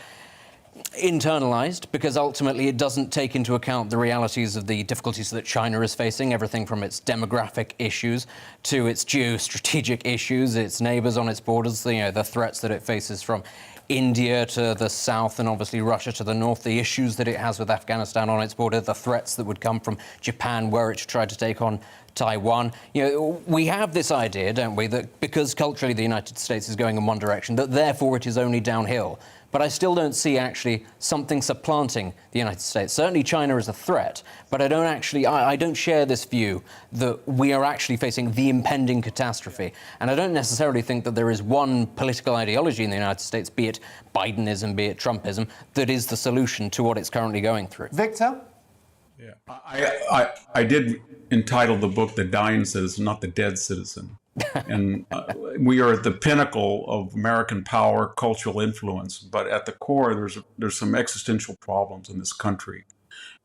internalized, because ultimately it doesn't take into account the realities of the difficulties that China is facing, everything from its demographic issues to its geostrategic issues, its neighbors on its borders, the threats that it faces from India to the south and obviously Russia to the north, the issues that it has with Afghanistan on its border, the threats that would come from Japan were it to try to take on Taiwan. We have this idea, don't we, that because culturally the United States is going in one direction, that therefore it is only downhill. But I still don't see actually something supplanting the United States. Certainly China is a threat, but I don't share this view that we are actually facing the impending catastrophe. And I don't necessarily think that there is one political ideology in the United States, be it Bidenism, be it Trumpism, that is the solution to what it's currently going through. Victor? Yeah, I did entitle the book The Dying Citizen, not The Dead Citizen. And we are at the pinnacle of American power, cultural influence. But at the core, there's some existential problems in this country.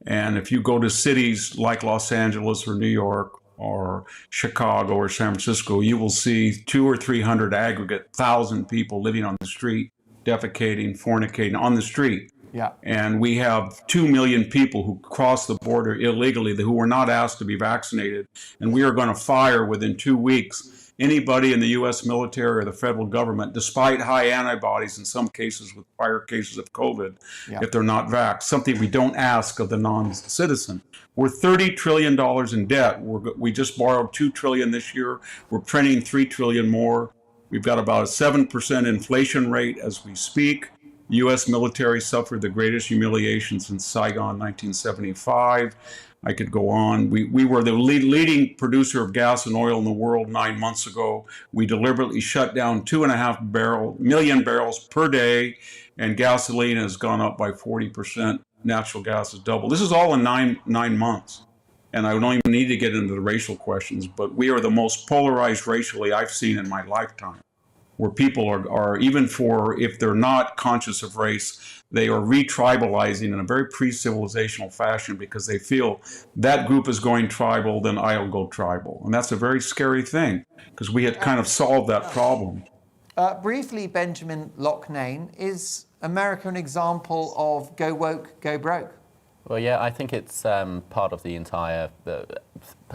And if you go to cities like Los Angeles or New York or Chicago or San Francisco, you will see 200 or 300 aggregate 1,000 people living on the street, defecating, fornicating on the street. Yeah. And we have 2 million people who cross the border illegally who were not asked to be vaccinated. And we are going to fire within 2 weeks anybody in the U.S. military or the federal government, despite high antibodies in some cases with prior cases of COVID, if they're not vaxxed, something we don't ask of the non-citizen. We're $30 trillion in debt. We just borrowed $2 trillion this year. We're printing $3 trillion more. We've got about a 7% inflation rate as we speak. The U.S. military suffered the greatest humiliation since Saigon 1975. I could go on. We were the leading producer of gas and oil in the world 9 months ago. We deliberately shut down 2.5 million barrels per day, and gasoline has gone up by 40%. Natural gas has doubled. This is all in nine months. And I don't even need to get into the racial questions, but we are the most polarized racially I've seen in my lifetime, where people are even for, if they're not conscious of race, they are re-tribalizing in a very pre-civilizational fashion because they feel that group is going tribal, then I'll go tribal. And that's a very scary thing because we had kind of solved that problem. Briefly, Benjamin Loughnane, is America an example of go woke, go broke? Well, yeah, I think it's part of the entire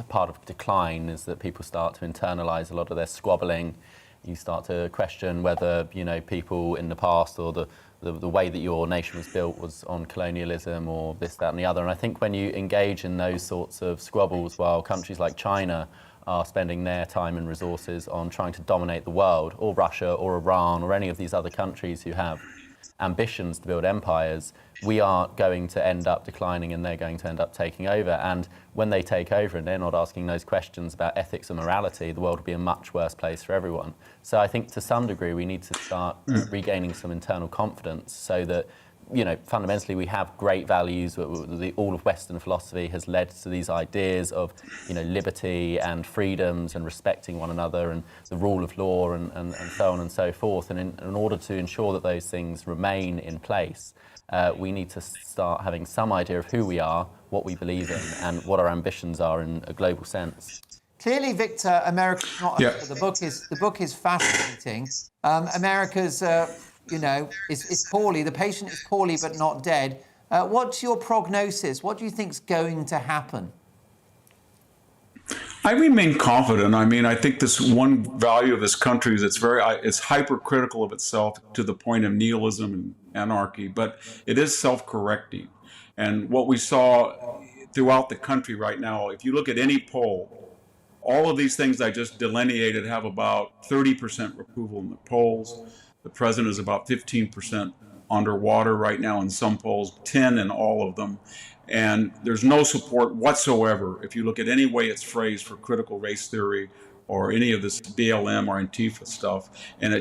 part of decline is that people start to internalize a lot of their squabbling. You start to question whether, you know, people in the past or the way that your nation was built was on colonialism or this, that and the other. And I think when you engage in those sorts of squabbles while countries like China are spending their time and resources on trying to dominate the world, or Russia or Iran or any of these other countries who have ambitions to build empires, we are going to end up declining and they're going to end up taking over. And when they take over and they're not asking those questions about ethics and morality, the world will be a much worse place for everyone. So I think to some degree we need to start regaining some internal confidence so that, you know, fundamentally we have great values. All of Western philosophy has led to these ideas of, you know, liberty and freedoms and respecting one another and the rule of law and so on and so forth. And in order to ensure that those things remain in place, we need to start having some idea of who we are, what we believe in, and what our ambitions are in a global sense. Clearly, Victor, America's not. Yeah. The book is fascinating. America's, you know, is poorly. The patient is poorly but not dead. What's your prognosis? What do you think's going to happen? I remain confident. I mean, I think this one value of this country is it's hypercritical of itself to the point of nihilism and anarchy, but it is self-correcting. And what we saw throughout the country right now, if you look at any poll, all of these things I just delineated have about 30% approval in the polls. The president is about 15% underwater right now in some polls, 10 in all of them. And there's no support whatsoever, if you look at any way it's phrased, for critical race theory or any of this BLM or Antifa stuff. And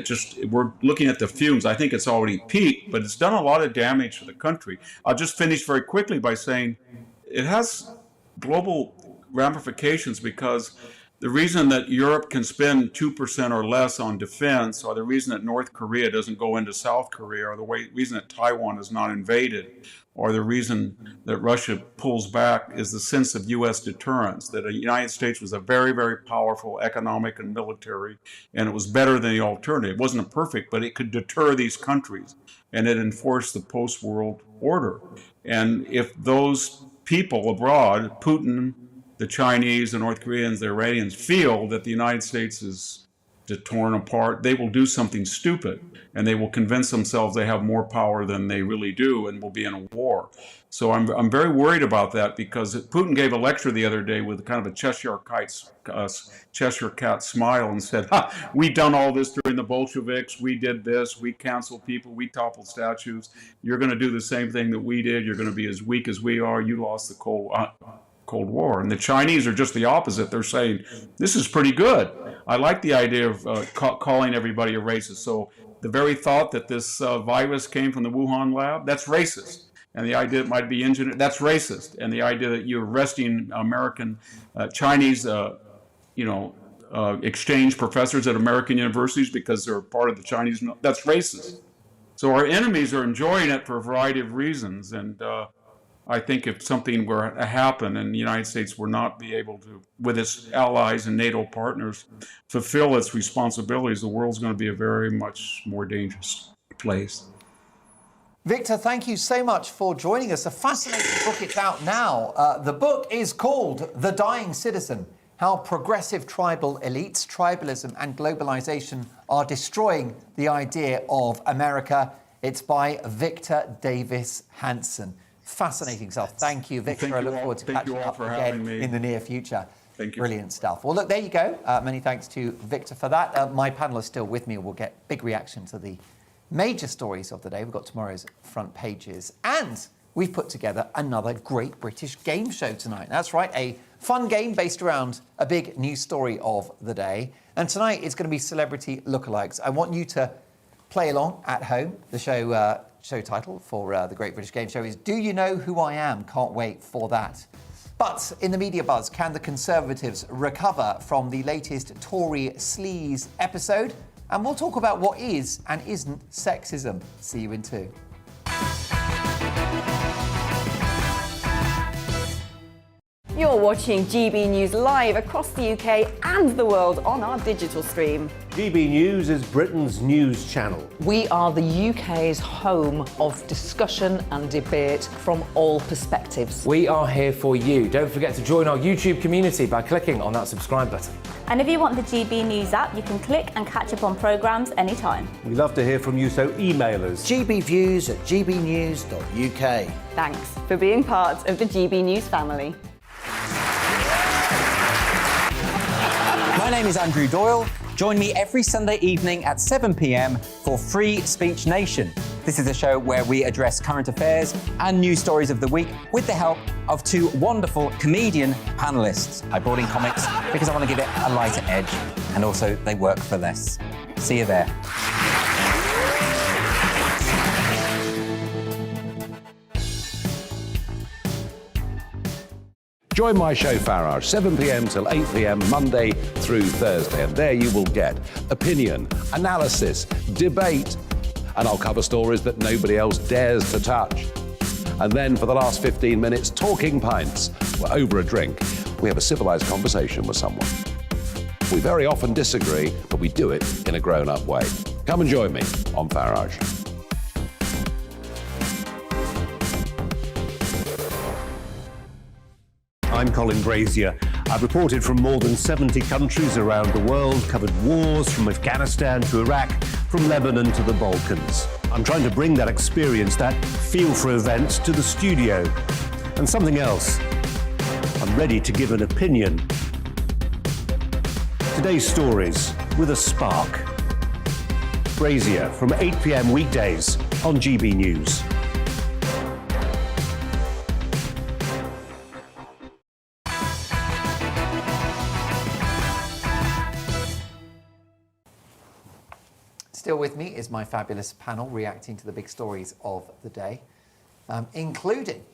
we're looking at the fumes. I think it's already peaked, but it's done a lot of damage to the country. I'll just finish very quickly by saying it has global ramifications because the reason that Europe can spend 2% or less on defense, or the reason that North Korea doesn't go into South Korea, or the reason that Taiwan is not invaded, or the reason that Russia pulls back is the sense of U.S. deterrence, that the United States was a very, very powerful economic and military, and it was better than the alternative. It wasn't perfect, but it could deter these countries, and it enforced the post-world order. And if those people abroad, Putin, the Chinese, the North Koreans, the Iranians, feel that the United States is torn apart, they will do something stupid, and they will convince themselves they have more power than they really do, and will be in a war. So I'm very worried about that because Putin gave a lecture the other day with kind of a Cheshire cat smile and said, "We done all this during the Bolsheviks. We did this. We canceled people. We toppled statues. You're going to do the same thing that we did. You're going to be as weak as we are. You lost the Cold War." And the Chinese are just the opposite. They're saying, this is pretty good. I like the idea of calling everybody a racist. So the very thought that this virus came from the Wuhan lab, that's racist. And the idea it might be engineered, that's racist. And the idea that you're arresting Chinese, exchange professors at American universities because they're part of the Chinese. That's racist. So our enemies are enjoying it for a variety of reasons. And I think if something were to happen and the United States were not be able to, with its allies and NATO partners, fulfill its responsibilities, the world's going to be a very much more dangerous place. Victor, thank you so much for joining us. A fascinating book. It's out now. The book is called The Dying Citizen: How Progressive Tribal Elites, Tribalism and Globalization Are Destroying the Idea of America. It's by Victor Davis Hanson. Fascinating stuff. Thank you, Victor. I look forward to catching up again in the near future. Thank you. Brilliant stuff. Well, look, there you go. Many thanks to Victor for that. My panel is still with me. We'll get big reaction to the major stories of the day. We've got tomorrow's front pages. And we've put together another great British game show tonight. That's right, a fun game based around a big news story of the day. And tonight it's going to be celebrity lookalikes. I want you to play along at home. The show title for the Great British Game Show is Do You Know Who I Am? Can't wait for that. But in the media buzz, can the Conservatives recover from the latest Tory sleaze episode? And we'll talk about what is and isn't sexism. See you in 2. You're watching GB News live across the UK and the world on our digital stream. GB News is Britain's news channel. We are the UK's home of discussion and debate from all perspectives. We are here for you. Don't forget to join our YouTube community by clicking on that subscribe button. And if you want the GB News app, you can click and catch up on programmes anytime. We love to hear from you, so email us. gbviews@gbnews.uk. Thanks for being part of the GB News family. My name is Andrew Doyle. Join me every Sunday evening at 7 p.m. for Free Speech Nation. This is a show where we address current affairs and news stories of the week with the help of 2 wonderful comedian panellists. I brought in comics because I want to give it a lighter edge, and also they work for less. See you there. Join my show Farage, 7 p.m. till 8 p.m. Monday through Thursday. And there you will get opinion, analysis, debate, and I'll cover stories that nobody else dares to touch. And then for the last 15 minutes, talking pints. We're over a drink. We have a civilized conversation with someone. We very often disagree, but we do it in a grown-up way. Come and join me on Farage. I'm Colin Brazier. I've reported from more than 70 countries around the world, covered wars from Afghanistan to Iraq, from Lebanon to the Balkans. I'm trying to bring that experience, that feel for events, to the studio. And something else. I'm ready to give an opinion. Today's stories with a spark. Brazier from 8 p.m. weekdays on GB News. Still with me is my fabulous panel reacting to the big stories of the day, including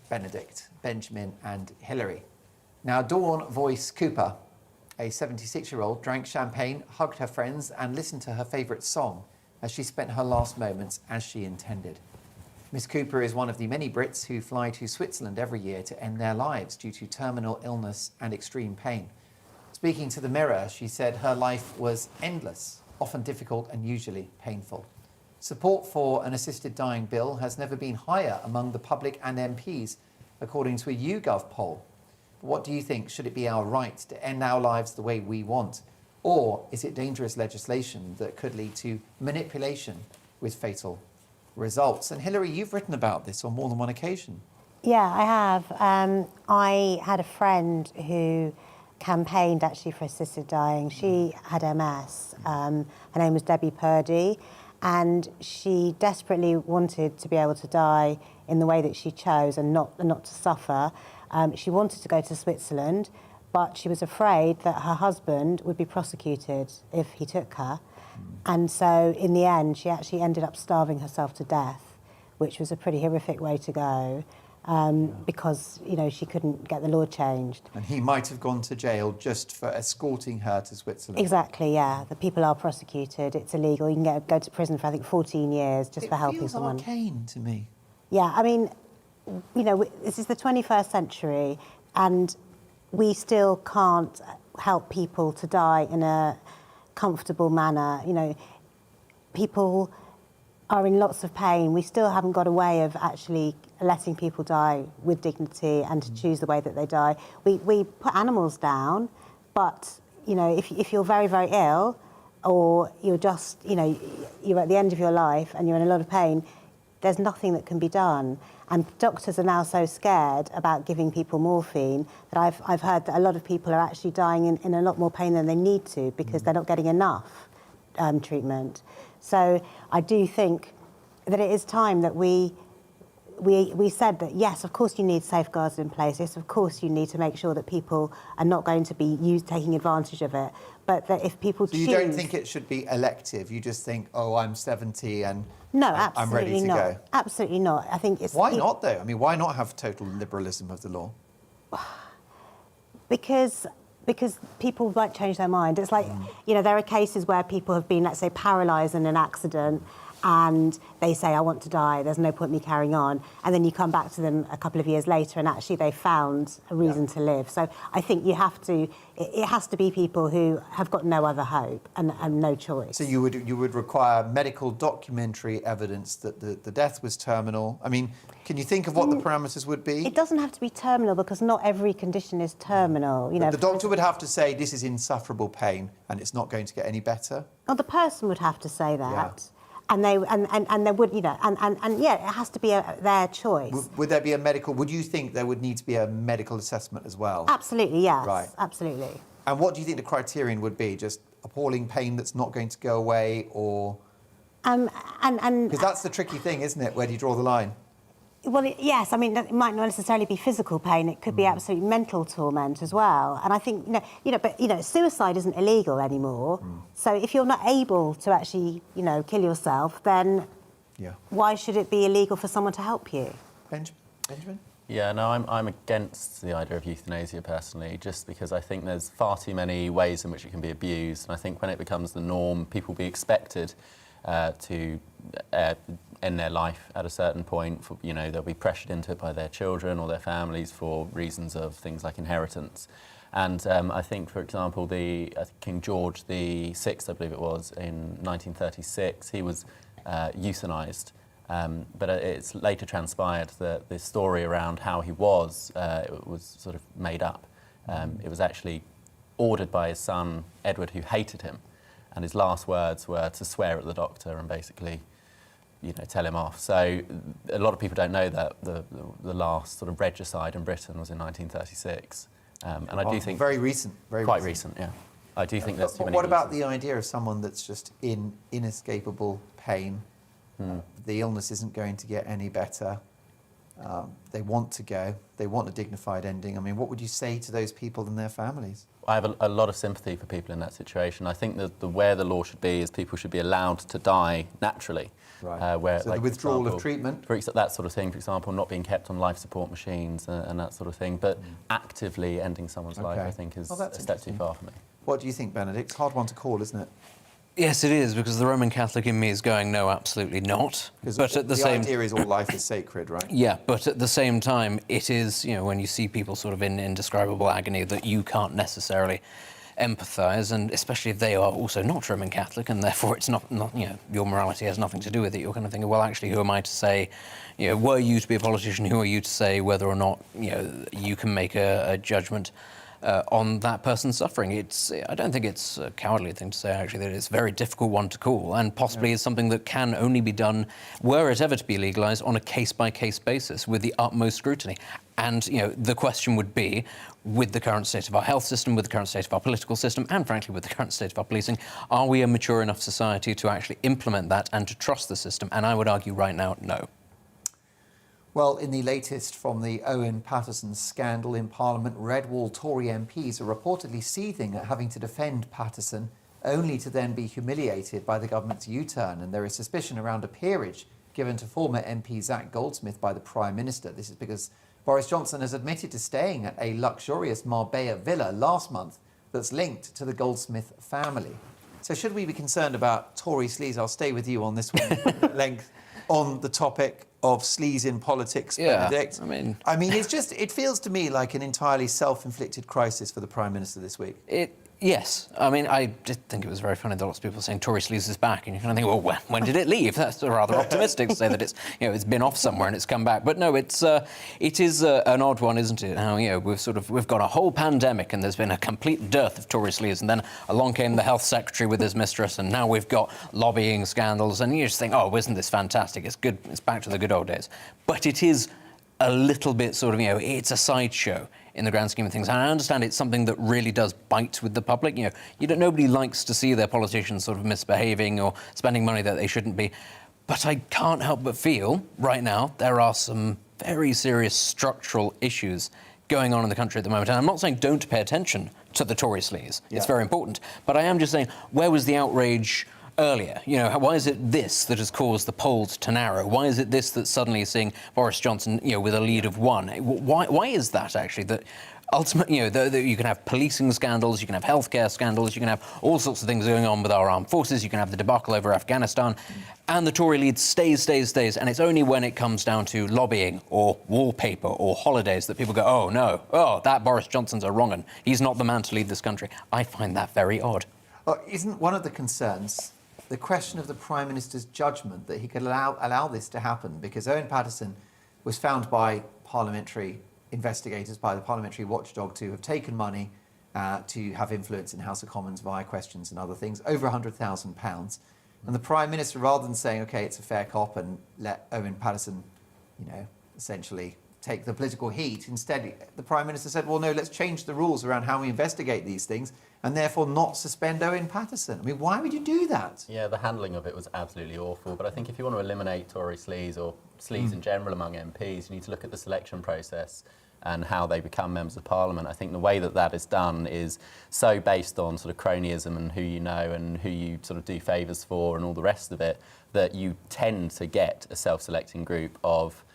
Benedict, Benjamin and Hilary. Now, Dawn Voice Cooper, a 76-year-old, drank champagne, hugged her friends and listened to her favourite song as she spent her last moments as she intended. Miss Cooper is one of the many Brits who fly to Switzerland every year to end their lives due to terminal illness and extreme pain. Speaking to the Mirror, she said her life was endless, often difficult and usually painful. Support for an assisted dying bill has never been higher among the public and MPs, according to a YouGov poll. But what do you think? Should it be our right to end our lives the way we want? Or is it dangerous legislation that could lead to manipulation with fatal results? And Hilary, you've written about this on more than one occasion. Yeah, I have. I had a friend who campaigned actually for assisted dying. She had MS. Her name was Debbie Purdy, and she desperately wanted to be able to die in the way that she chose and not to suffer. She wanted to go to Switzerland, but she was afraid that her husband would be prosecuted if he took her. And so in the end, she actually ended up starving herself to death, which was a pretty horrific way to go. because, you know, she couldn't get the law changed. And he might have gone to jail just for escorting her to Switzerland. Exactly, yeah. The people are prosecuted. It's illegal. You can go to prison for, I think, 14 years just for helping someone. It feels arcane to me. Yeah, I mean, you know, this is the 21st century, and we still can't help people to die in a comfortable manner. You know, people are in lots of pain. We still haven't got a way of actually letting people die with dignity and to choose the way that they die. We put animals down, but, you know, if you're very, very ill, or you're just, you know, you're at the end of your life and you're in a lot of pain, there's nothing that can be done. And doctors are now so scared about giving people morphine that I've heard that a lot of people are actually dying in a lot more pain than they need to because they're not getting enough treatment. So I do think that it is time that we said that, yes, of course you need safeguards in place. Yes, of course you need to make sure that people are not going to be taking advantage of it. But that if people choose... So you don't think it should be elective? You just think, oh, I'm 70 and no, I'm ready to go? Absolutely not. I think it's... Why not, though? I mean, why not have total liberalism of the law? Because people might change their mind. It's like, you know, there are cases where people have been, let's say, paralysed in an accident, and they say, I want to die, there's no point me carrying on. And then you come back to them a couple of years later and actually they found a reason to live. So I think you have to, it has to be people who have got no other hope and no choice. So you would require medical documentary evidence that the death was terminal. I mean, can you think of what the parameters would be? It doesn't have to be terminal because not every condition is terminal. You know, the doctor would have to say this is insufferable pain and it's not going to get any better? Well, the person would have to say that. Yeah. And they would, you know, and yeah, it has to be their choice. Would there be a medical? Would you think there would need to be a medical assessment as well? Absolutely, yes. Right. Absolutely. And what do you think the criterion would be? Just appalling pain that's not going to go away, or? Because that's the tricky thing, isn't it? Where do you draw the line? Well, yes. I mean, it might not necessarily be physical pain. It could be absolute mental torment as well. And I think, but suicide isn't illegal anymore. So if you're not able to actually, kill yourself, then why should it be illegal for someone to help you? Benjamin? Yeah, no, I'm against the idea of euthanasia personally, just because I think there's far too many ways in which it can be abused. And I think when it becomes the norm, people will be expected to end their life at a certain point. They'll be pressured into it by their children or their families for reasons of things like inheritance. And I think, for example, King George VI, I believe it was, in 1936, he was euthanized. But it's later transpired that the story around how he was sort of made up. It was actually ordered by his son, Edward, who hated him. And his last words were to swear at the doctor and basically, tell him off. So a lot of people don't know that the last sort of regicide in Britain was in 1936. And I do think... Very recent. Quite recent, yeah. I do think there's too many What about reasons. the idea of someone that's just in inescapable pain? The illness isn't going to get any better. They want to go. They want a dignified ending. I mean, what would you say to those people and their families? I have a lot of sympathy for people in that situation. I think that where the law should be is people should be allowed to die naturally. Right. So the withdrawal of treatment? That sort of thing, for example, not being kept on life support machines and that sort of thing. But actively ending someone's life, I think, is a step too far for me. What do you think, Benedict? It's a hard one to call, isn't it? Yes, it is, because the Roman Catholic in me is going, no, absolutely not. But at the idea is all life is sacred, right? Yeah, but at the same time, it is, when you see people sort of in indescribable agony that you can't necessarily empathise, and especially if they are also not Roman Catholic, and therefore it's not your morality has nothing to do with it. You're kind of thinking, well, actually, who am I to say, were you to be a politician, who are you to say whether or not, you can make a judgment on that person's suffering? I don't think it's a cowardly thing to say, actually, that it's a very difficult one to call, and possibly is something that can only be done, were it ever to be legalised, on a case-by-case basis with the utmost scrutiny. And, the question would be, with the current state of our health system, with the current state of our political system, and frankly, with the current state of our policing, are we a mature enough society to actually implement that and to trust the system? And I would argue right now, no. Well, in the latest from the Owen Paterson scandal in Parliament, red wall Tory MPs are reportedly seething at having to defend Paterson, only to then be humiliated by the government's U-turn. And there is suspicion around a peerage given to former MP Zac Goldsmith by the Prime Minister. This is because Boris Johnson has admitted to staying at a luxurious Marbella villa last month that's linked to the Goldsmith family. So should we be concerned about Tory sleaze? I'll stay with you on this one at length on the topic of sleaze in politics, Benedict. I mean, it feels to me like an entirely self-inflicted crisis for the Prime Minister this week. Yes. I mean, I did think it was very funny that lots of people were saying Tory sleaze is back, and you kind of think, well, when did it leave? That's rather optimistic to say that it's been off somewhere and it's come back. But no, it is an odd one, isn't it? How we've got a whole pandemic and there's been a complete dearth of Tory sleaze, and then along came the health secretary with his mistress, and now we've got lobbying scandals, and you just think, oh, isn't this fantastic? It's good. It's back to the good old days. But it is a little bit sort of, it's a sideshow in the grand scheme of things. And I understand it's something that really does bite with the public. Nobody likes to see their politicians sort of misbehaving or spending money that they shouldn't be. But I can't help but feel right now there are some very serious structural issues going on in the country at the moment. And I'm not saying don't pay attention to the Tory sleaze. Yeah. It's very important. But I am just saying, where was the outrage earlier? Why is it this that has caused the polls to narrow? Why is it this that's suddenly seeing Boris Johnson, with a lead of 1? Why is that actually? That ultimately, you can have policing scandals, you can have healthcare scandals, you can have all sorts of things going on with our armed forces, you can have the debacle over Afghanistan, and the Tory lead stays, and it's only when it comes down to lobbying or wallpaper or holidays that people go, oh no, that Boris Johnson's a wrong 'un. He's not the man to lead this country. I find that very odd. Well, isn't one of the concerns the question of the Prime Minister's judgment that he could allow this to happen? Because Owen Paterson was found by parliamentary investigators, by the parliamentary watchdog, to have taken money to have influence in House of Commons via questions and other things, over £100,000. And the Prime Minister, rather than saying, OK, it's a fair cop and let Owen Paterson, essentially take the political heat, instead the Prime Minister said, well, no, let's change the rules around how we investigate these things and therefore not suspend Owen Paterson. I mean, why would you do that? Yeah, the handling of it was absolutely awful. But I think if you want to eliminate Tory sleaze or sleaze in general among MPs, you need to look at the selection process and how they become members of Parliament. I think the way that is done is so based on sort of cronyism and who you know and who you sort of do favours for and all the rest of it, that you tend to get a self-selecting group of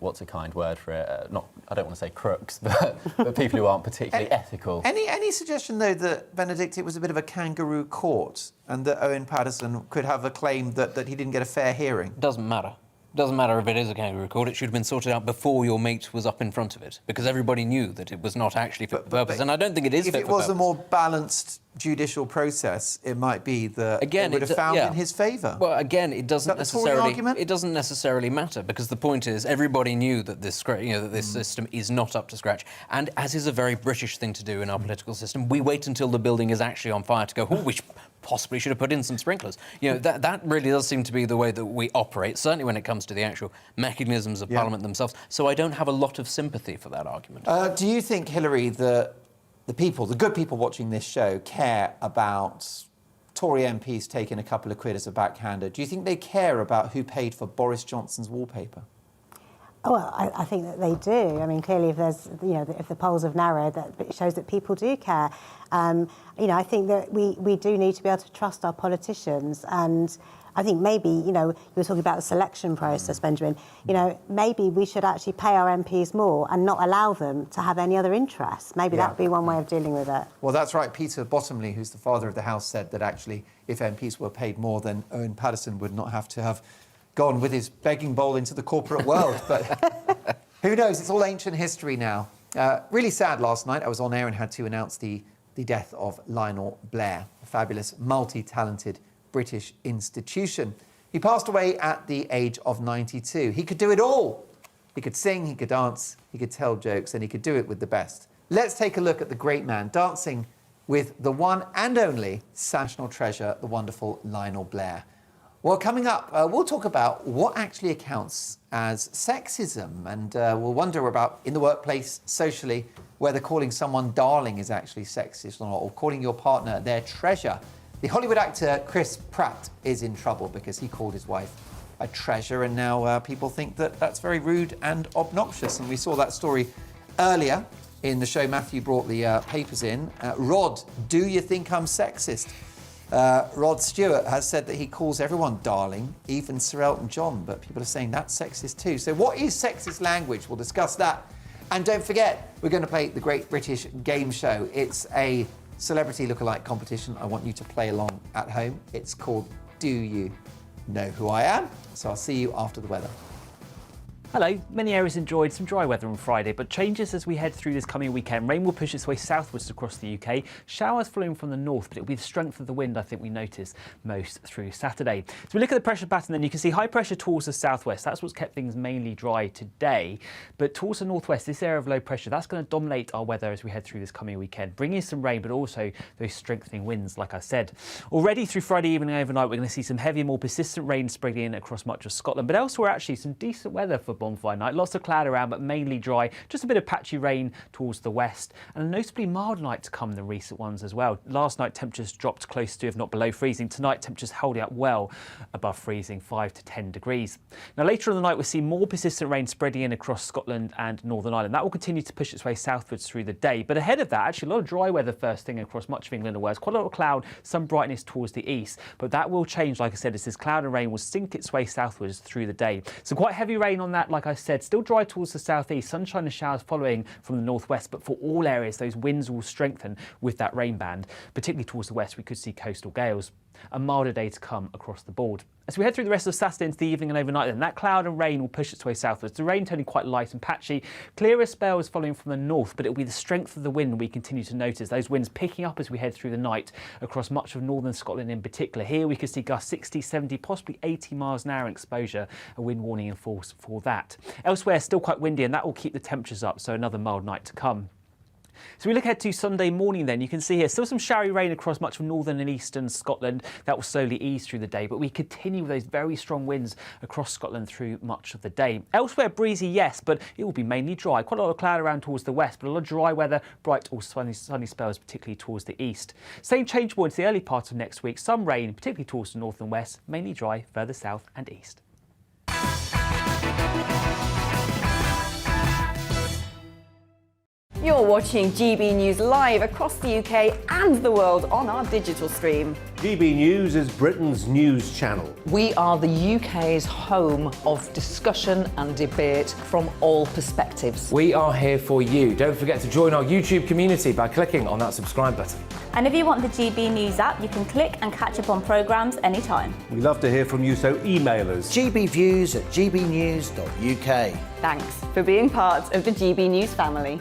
what's a kind word for it? I don't want to say crooks, but people who aren't particularly ethical. Any suggestion, though, that, Benedict, it was a bit of a kangaroo court and that Owen Paterson could have a claim that he didn't get a fair hearing? Doesn't matter. Doesn't matter if it is a kangaroo court. It should have been sorted out before your mate was up in front of it, because everybody knew that it was not actually fit for purpose. And I don't think it is fit for purpose. If it was a more balanced judicial process, it might be that it would have found in his favour. Well, again, it doesn't It doesn't necessarily matter, because the point is everybody knew that this system is not up to scratch. And as is a very British thing to do in our political system, we wait until the building is actually on fire to go, oh, we possibly should have put in some sprinklers. That really does seem to be the way that we operate, certainly when it comes to the actual mechanisms of Parliament themselves. So I don't have a lot of sympathy for that argument. Do you think, Hilary, that the good people watching this show care about Tory MPs taking a couple of quid as a backhander? Do you think they care about who paid for Boris Johnson's wallpaper? Oh, well, I think that they do. I mean, clearly, if there's, if the polls have narrowed, that it shows that people do care. I think that we do need to be able to trust our politicians, and I think maybe, you were talking about the selection process, Benjamin. Maybe we should actually pay our MPs more and not allow them to have any other interests. Maybe that would be one way of dealing with it. Well, that's right. Peter Bottomley, who's the father of the House, said that actually, if MPs were paid more, then Owen Paterson would not have to have gone with his begging bowl into the corporate world. But who knows? It's all ancient history now. Really sad last night. I was on air and had to announce the death of Lionel Blair, a fabulous, multi-talented British institution. He passed away at the age of 92. He could do it all. He could sing, he could dance, he could tell jokes, and he could do it with the best. Let's take a look at the great man dancing with the one and only national treasure, the wonderful Lionel Blair. Well, coming up, we'll talk about what actually accounts as sexism, and we'll wonder about, in the workplace, socially, whether calling someone darling is actually sexist or not, or calling your partner their treasure. The Hollywood actor Chris Pratt is in trouble because he called his wife a treasure, and now people think that that's very rude and obnoxious. And we saw that story earlier in the show. Matthew brought the papers in. Rod, do you think I'm sexist? Rod Stewart has said that he calls everyone darling, even Sir Elton John, but people are saying that's sexist too. So what is sexist language? We'll discuss that. And don't forget, we're going to play the Great British Game Show. It's a celebrity lookalike competition. I want you to play along at home. It's called Do You Know Who I Am? So I'll see you after the weather. Hello. Many areas enjoyed some dry weather on Friday, but changes as we head through this coming weekend. Rain will push its way southwards across the UK. Showers flowing from the north, but it will be the strength of the wind I think we notice most through Saturday. So we look at the pressure pattern, then you can see high pressure towards the southwest. That's what's kept things mainly dry today. But towards the northwest, this area of low pressure, that's going to dominate our weather as we head through this coming weekend, bringing some rain, but also those strengthening winds, like I said. Already through Friday evening and overnight, we're going to see some heavier, more persistent rain spreading in across much of Scotland. But elsewhere, actually, some decent weather for bonfire night. Lots of cloud around, but mainly dry. Just a bit of patchy rain towards the west, and a noticeably milder night to come than recent ones as well. Last night, temperatures dropped close to, if not below, freezing. Tonight, temperatures holding up well above freezing, 5 to 10 degrees. Now, later in the night, we'll see more persistent rain spreading in across Scotland and Northern Ireland. That will continue to push its way southwards through the day. But ahead of that, actually, a lot of dry weather first thing across much of England and Wales. Quite a lot of cloud, some brightness towards the east. But that will change, like I said, as this cloud and rain will sink its way southwards through the day. So quite heavy rain on that, like I said. Still dry towards the southeast, sunshine and showers following from the northwest, but for all areas those winds will strengthen with that rain band. Particularly towards the west, we could see coastal gales. A milder day to come across the board. As we head through the rest of Saturday into the evening and overnight, then that cloud and rain will push its way southwards. The rain turning quite light and patchy. Clearer spells following from the north, but it will be the strength of the wind we continue to notice. Those winds picking up as we head through the night across much of northern Scotland in particular. Here we could see gusts 60, 70, possibly 80 miles an hour in exposure. A wind warning in force for that. Elsewhere, still quite windy, and that will keep the temperatures up, so another mild night to come. So we look ahead to Sunday morning then, you can see here still some showery rain across much of northern and eastern Scotland. That will slowly ease through the day, but we continue with those very strong winds across Scotland through much of the day. Elsewhere, breezy, yes, but it will be mainly dry. Quite a lot of cloud around towards the west, but a lot of dry weather, bright or sunny spells, particularly towards the east. Same changeable into the early part of next week. Some rain, particularly towards the north and west, mainly dry further south and east. You're watching GB News live across the UK and the world on our digital stream. GB News is Britain's news channel. We are the UK's home of discussion and debate from all perspectives. We are here for you. Don't forget to join our YouTube community by clicking on that subscribe button. And if you want the GB News app, you can click and catch up on programmes anytime. We love to hear from you, so email us. gbviews@gbnews.uk. Thanks for being part of the GB News family.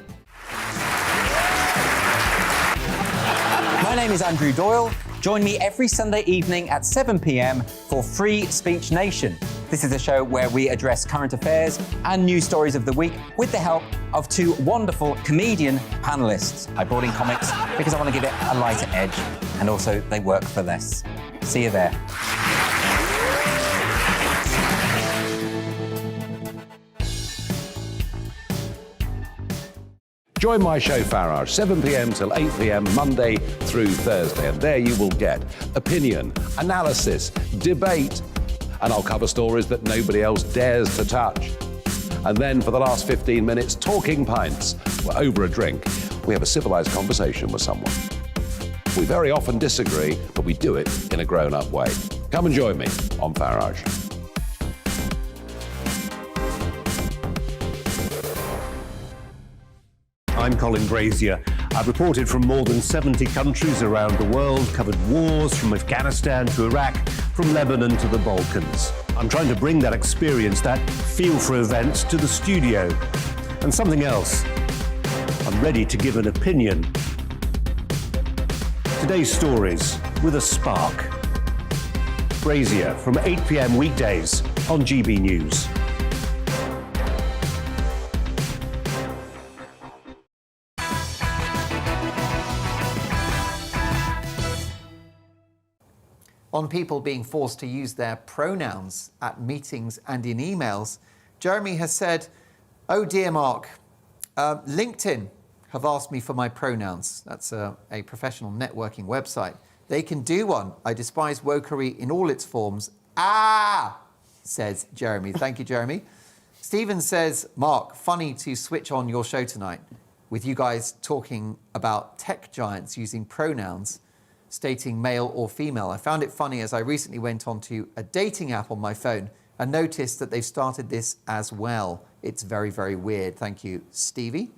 My name is Andrew Doyle. Join me every Sunday evening at 7 p.m. for Free Speech Nation. This is a show where we address current affairs and news stories of the week with the help of two wonderful comedian panellists. I brought in comics because I want to give it a lighter edge, and also they work for less. See you there. Join my show Farage, 7 p.m. till 8 p.m. Monday through Thursday, and there you will get opinion, analysis, debate, and I'll cover stories that nobody else dares to touch. And then for the last 15 minutes, talking pints. We're over a drink. We have a civilised conversation with someone. We very often disagree, but we do it in a grown-up way. Come and join me on Farage. I'm Colin Brazier. I've reported from more than 70 countries around the world, covered wars from Afghanistan to Iraq, from Lebanon to the Balkans. I'm trying to bring that experience, that feel for events, to the studio. And something else. I'm ready to give an opinion. Today's stories with a spark. Brazier from 8 p.m. weekdays on GB News. On people being forced to use their pronouns at meetings and in emails, Jeremy has said, "Oh dear, Mark, LinkedIn have asked me for my pronouns." That's a professional networking website. "They can do one. I despise wokery in all its forms." Ah, says Jeremy. Thank you, Jeremy. Stephen says, "Mark, funny to switch on your show tonight with you guys talking about tech giants using pronouns. stating male or female. I found it funny as I recently went onto a dating app on my phone and noticed that they've started this as well. It's very, very weird. Thank you, Stevie.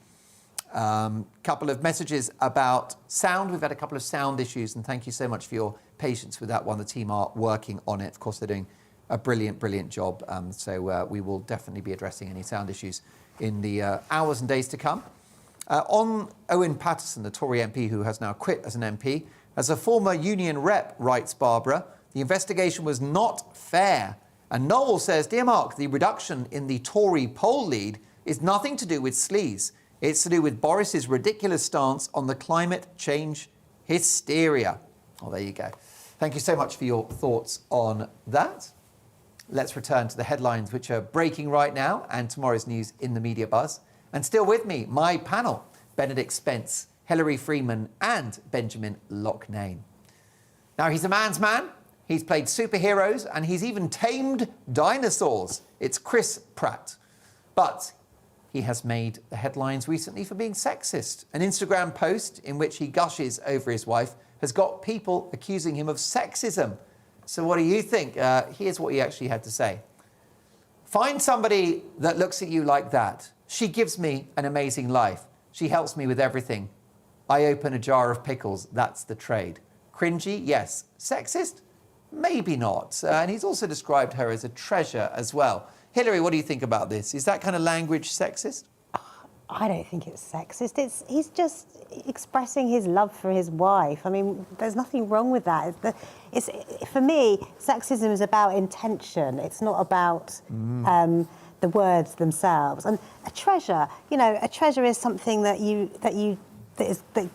Couple of messages about sound. We've had a couple of sound issues, and thank you so much for your patience with that one. The team are working on it. Of course, they're doing a brilliant, brilliant job. So we will definitely be addressing any sound issues in the hours and days to come. On Owen Paterson, the Tory MP who has now quit as an MP, as a former union rep, writes Barbara, the investigation was not fair. And Noel says, dear Mark, the reduction in the Tory poll lead is nothing to do with sleaze. It's to do with Boris's ridiculous stance on the climate change hysteria. Oh, there you go. Thank you so much for your thoughts on that. Let's return to the headlines which are breaking right now and tomorrow's news in the media buzz. And still with me, my panel, Benedict Spence, Hilary Freeman and Benjamin Loughnane. Now, he's a man's man. He's played superheroes and he's even tamed dinosaurs. It's Chris Pratt. But he has made the headlines recently for being sexist. An Instagram post in which he gushes over his wife has got people accusing him of sexism. So what do you think? Here's what he actually had to say. Find somebody that looks at you like that. She gives me an amazing life. She helps me with everything. I open a jar of pickles. That's the trade. Cringy? Yes. Sexist? Maybe not. And he's also described her as a treasure as well. Hilary, what do you think about this? Is that kind of language sexist? I don't think it's sexist. He's just expressing his love for his wife. I mean, there's nothing wrong with that. For me, sexism is about intention. It's not about the words themselves. And a treasure, a treasure is something that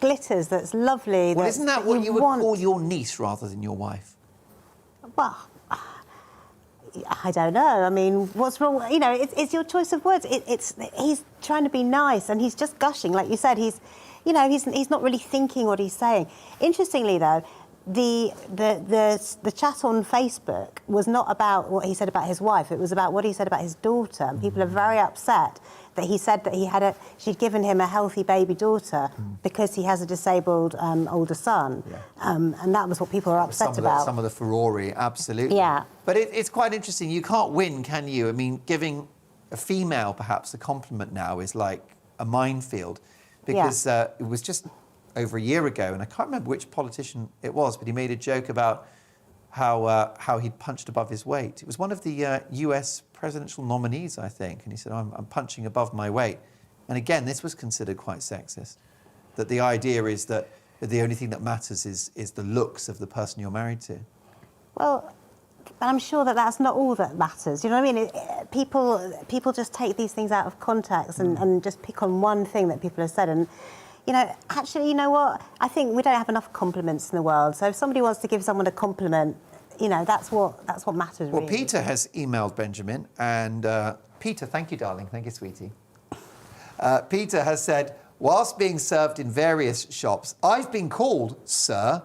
glitters, that's lovely. Well, isn't that what you would call your niece rather than your wife? Well, I don't know. I mean, what's wrong? It's your choice of words. He's trying to be nice, and he's just gushing, like you said. He's not really thinking what he's saying. Interestingly, though, the chat on Facebook was not about what he said about his wife. It was about what he said about his daughter. And people are very upset that he said that she'd given him a healthy baby daughter because he has a disabled older son. Yeah. And that was what people are upset about. Some of the furore, absolutely. Yeah. But it's quite interesting. You can't win, can you? I mean, giving a female perhaps a compliment now is like a minefield because it was just over a year ago, and I can't remember which politician it was, but he made a joke about how he'd punched above his weight. It was one of the US presidential nominees, I think, and he said, I'm punching above my weight. And again, this was considered quite sexist, that the idea is that the only thing that matters is the looks of the person you're married to. Well, I'm sure that that's not all that matters. You know what I mean? People just take these things out of context and just pick on one thing that people have said. And actually, you know what? I think we don't have enough compliments in the world. So if somebody wants to give someone a compliment, that's what matters, really. Well, Peter has emailed Benjamin, and Peter, thank you, darling. Thank you, sweetie. Peter has said, whilst being served in various shops, I've been called sir,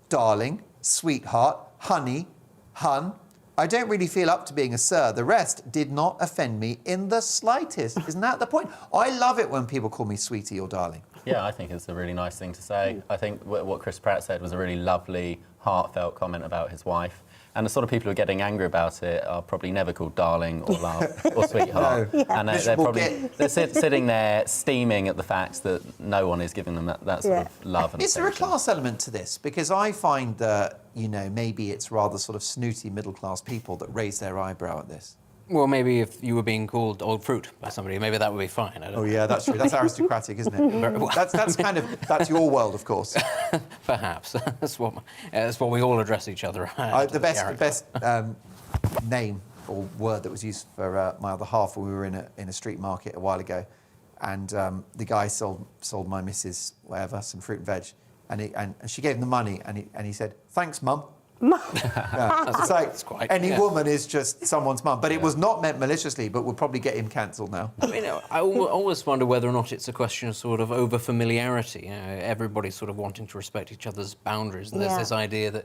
darling, sweetheart, honey, hun. I don't really feel up to being a sir. The rest did not offend me in the slightest. Isn't that the point? I love it when people call me sweetie or darling. Yeah, I think it's a really nice thing to say. I think what Chris Pratt said was a really lovely, heartfelt comment about his wife. And the sort of people who are getting angry about it are probably never called darling or love or sweetheart. No. And they're sitting there steaming at the fact that no one is giving them that sort of love and Is there a attention. class element to this? Because I find that, maybe it's rather sort of snooty middle-class people that raise their eyebrow at this. Well, maybe if you were being called old fruit by somebody, maybe that would be fine. I don't know. Yeah, that's true. That's aristocratic, isn't it? That's your world, of course. Perhaps that's what we all address each other at. The best name or word that was used for my other half when we were in a street market a while ago, and the guy sold my missus some fruit and veg, and she gave him the money, and he said, "Thanks, Mum." It's like any woman is just someone's mum. But it was not meant maliciously, but would probably get him cancelled now. I mean, I always wonder whether or not it's a question of sort of over-familiarity. Everybody's sort of wanting to respect each other's boundaries. And there's this idea that,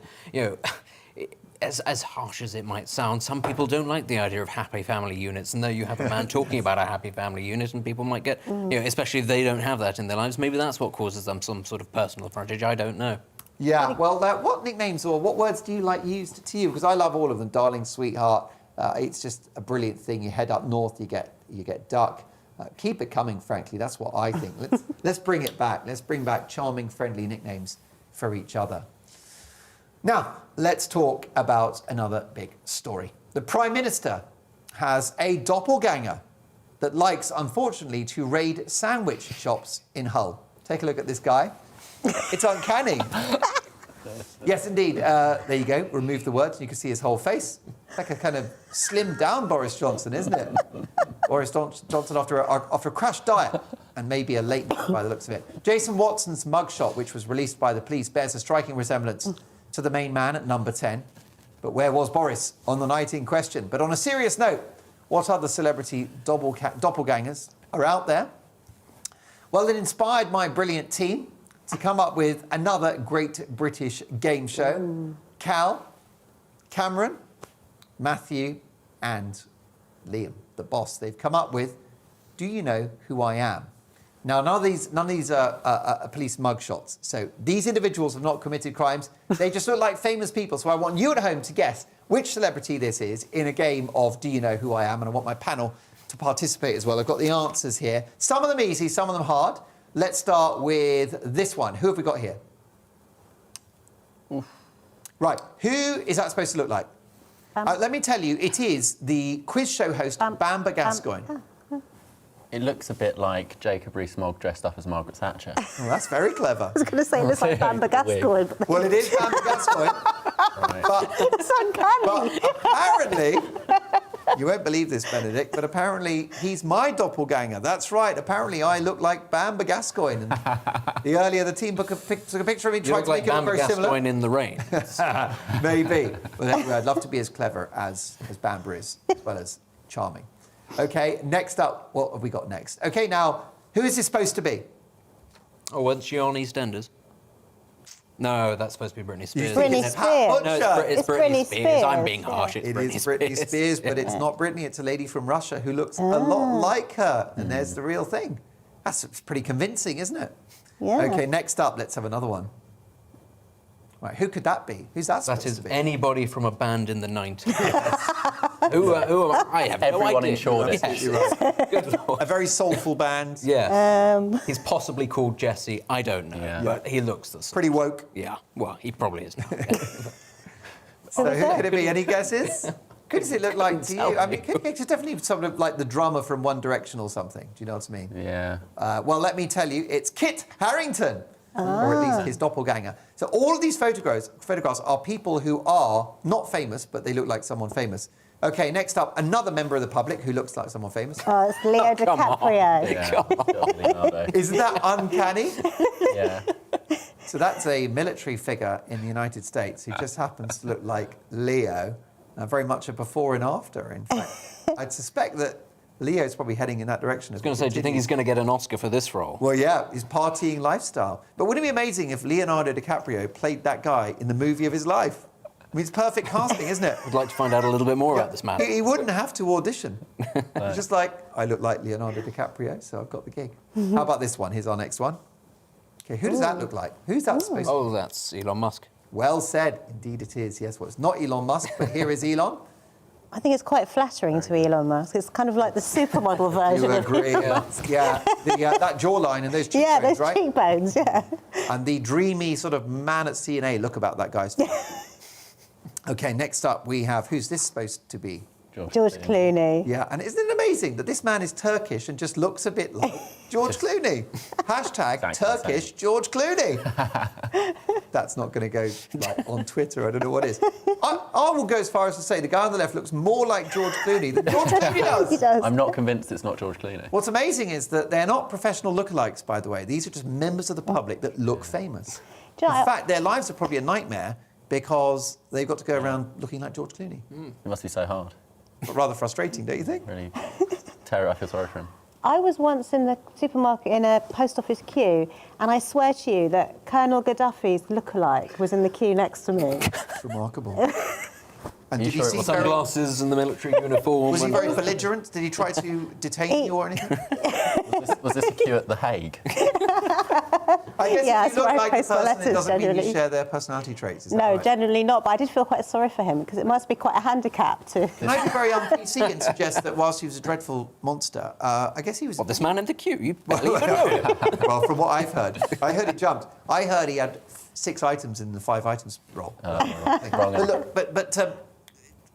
as harsh as it might sound, some people don't like the idea of happy family units. And though you have a man talking about a happy family unit, and people might get, especially if they don't have that in their lives, maybe that's what causes them some sort of personal frontage. I don't know. Yeah, well, what nicknames or what words do you like used to you? Because I love all of them. Darling, sweetheart. It's just a brilliant thing. You head up north, you get duck. Keep it coming, frankly. That's what I think. Let's bring it back. Let's bring back charming, friendly nicknames for each other. Now, let's talk about another big story. The Prime Minister has a doppelganger that likes, unfortunately, to raid sandwich shops in Hull. Take a look at this guy. It's uncanny. Yes, indeed. There you go. Remove the words, and you can see his whole face. It's like a kind of slimmed down Boris Johnson, isn't it? Boris Johnson after a crash diet, and maybe a late night by the looks of it. Jason Watson's mugshot, which was released by the police, bears a striking resemblance to the main man at number 10. But where was Boris on the night in question? But on a serious note, what other celebrity doppelgangers are out there? Well, it inspired my brilliant team to come up with another great British game show. Cal, Cameron, Matthew and Liam, the boss. They've come up with, do you know who I am? Now, none of these are police mugshots. So these individuals have not committed crimes. They just look like famous people. So I want you at home to guess which celebrity this is in a game of Do You Know Who I Am? And I want my panel to participate as well. I've got the answers here. Some of them easy, some of them hard. Let's start with this one. Who have we got here? Oof. Right. Who is that supposed to look like? Let me tell you, it is the quiz show host, Bamber Gascoigne. It looks a bit like Jacob Rees-Mogg dressed up as Margaret Thatcher. Oh, that's very clever. I was going to say it looks like Bamber Gascoigne. Well, it is Bamber Gascoigne. But it's uncanny. But apparently, you won't believe this, Benedict, but apparently he's my doppelganger. That's right. Apparently I look like Bamber Gascoigne. And the earlier the team took a picture of me, tried to make it look very similar. Gascoigne in the rain. Maybe. But anyway, I'd love to be as clever as Bamber is, as well as charming. OK, next up, what have we got next? OK, now, who is this supposed to be? Oh, wasn't she on EastEnders? No, that's supposed to be Britney Spears. Britney Spears. No, it's Britney Spears. I'm being yeah. harsh. It is Britney Spears, but it's not Britney. It's a lady from Russia who looks a lot like her. And there's the real thing. That's pretty convincing, isn't it? Yeah. OK, next up, let's have another one. Right, who could that be? Who's that supposed That is to be? anybody from a band in the 90s. who am I? I have Everyone no idea. in Shoreditch. Yes. Right. Good Lord. A very soulful band. Yeah. He's possibly called Jesse. I don't know. Yeah. But he looks the same. Pretty woke. Yeah. Well, he probably is now. So who could it be? Any guesses? Who does it look like to you? I mean, it's definitely sort of like the drummer from One Direction or something. Do you know what I mean? Yeah. Well, let me tell you, it's Kit Harington. Or at least his doppelganger. So all of these photographs are people who are not famous, but they look like someone famous. OK, next up, another member of the public who looks like someone famous. Oh, it's Leo DiCaprio. Yeah. Isn't that uncanny? Yeah. So that's a military figure in the United States who just happens to look like Leo. Very much a before and after, in fact. I'd suspect that Leo's probably heading in that direction. I was going to say, do you think he's going to get an Oscar for this role? Well, yeah, his partying lifestyle. But wouldn't it be amazing if Leonardo DiCaprio played that guy in the movie of his life? I mean, it's perfect casting, isn't it? I'd like to find out a little bit more about this man. He wouldn't have to audition. He's just like, I look like Leonardo DiCaprio, so I've got the gig. How about this one? Here's our next one. OK, who does that look like? Who's that supposed to be? Oh, that's Elon Musk. Well said. Indeed it is, yes. Well, it's not Elon Musk, but here is Elon. I think it's quite flattering to Elon Musk. It's kind of like the supermodel version You of agree? Elon Musk. Yeah, that jawline and those cheekbones, Yeah, those right? cheekbones, yeah. And the dreamy sort of man at CNA look about that guy's face. OK, next up we have, who's this supposed to be? George Clooney. Yeah, and isn't it amazing that this man is Turkish and just looks a bit like George Clooney? Hashtag Turkish George Clooney. That's not going to go like, on Twitter. I don't know what is. I will go as far as to say the guy on the left looks more like George Clooney than George Clooney does. He does. I'm not convinced it's not George Clooney. What's amazing is that they're not professional lookalikes, by the way. These are just members of the public that look famous. Do you know, In fact, their lives are probably a nightmare because they've got to go around looking like George Clooney. It must be so hard. But rather frustrating, don't you think? Really terrible. I feel sorry for him. I was once in the supermarket in a post office queue, and I swear to you that Colonel Gaddafi's lookalike was in the queue next to me. It's remarkable. And did sure you see sunglasses and the military uniform? Was he very belligerent? Did he try to detain you or anything? Was this a queue at The Hague? I guess Yeah, you that's look where I like the post my person, it letters, doesn't mean you generally. share their personality traits. Is that No, right? generally not, but I did feel quite sorry for him because it must be quite a handicap to... Can I be very un-PC and suggest that whilst he was a dreadful monster, I guess he was... Well, this man in the queue, you barely even know him. Well, from what I've heard, I heard he jumped. I heard he had 6 items in the 5 items roll. Wrong. But look,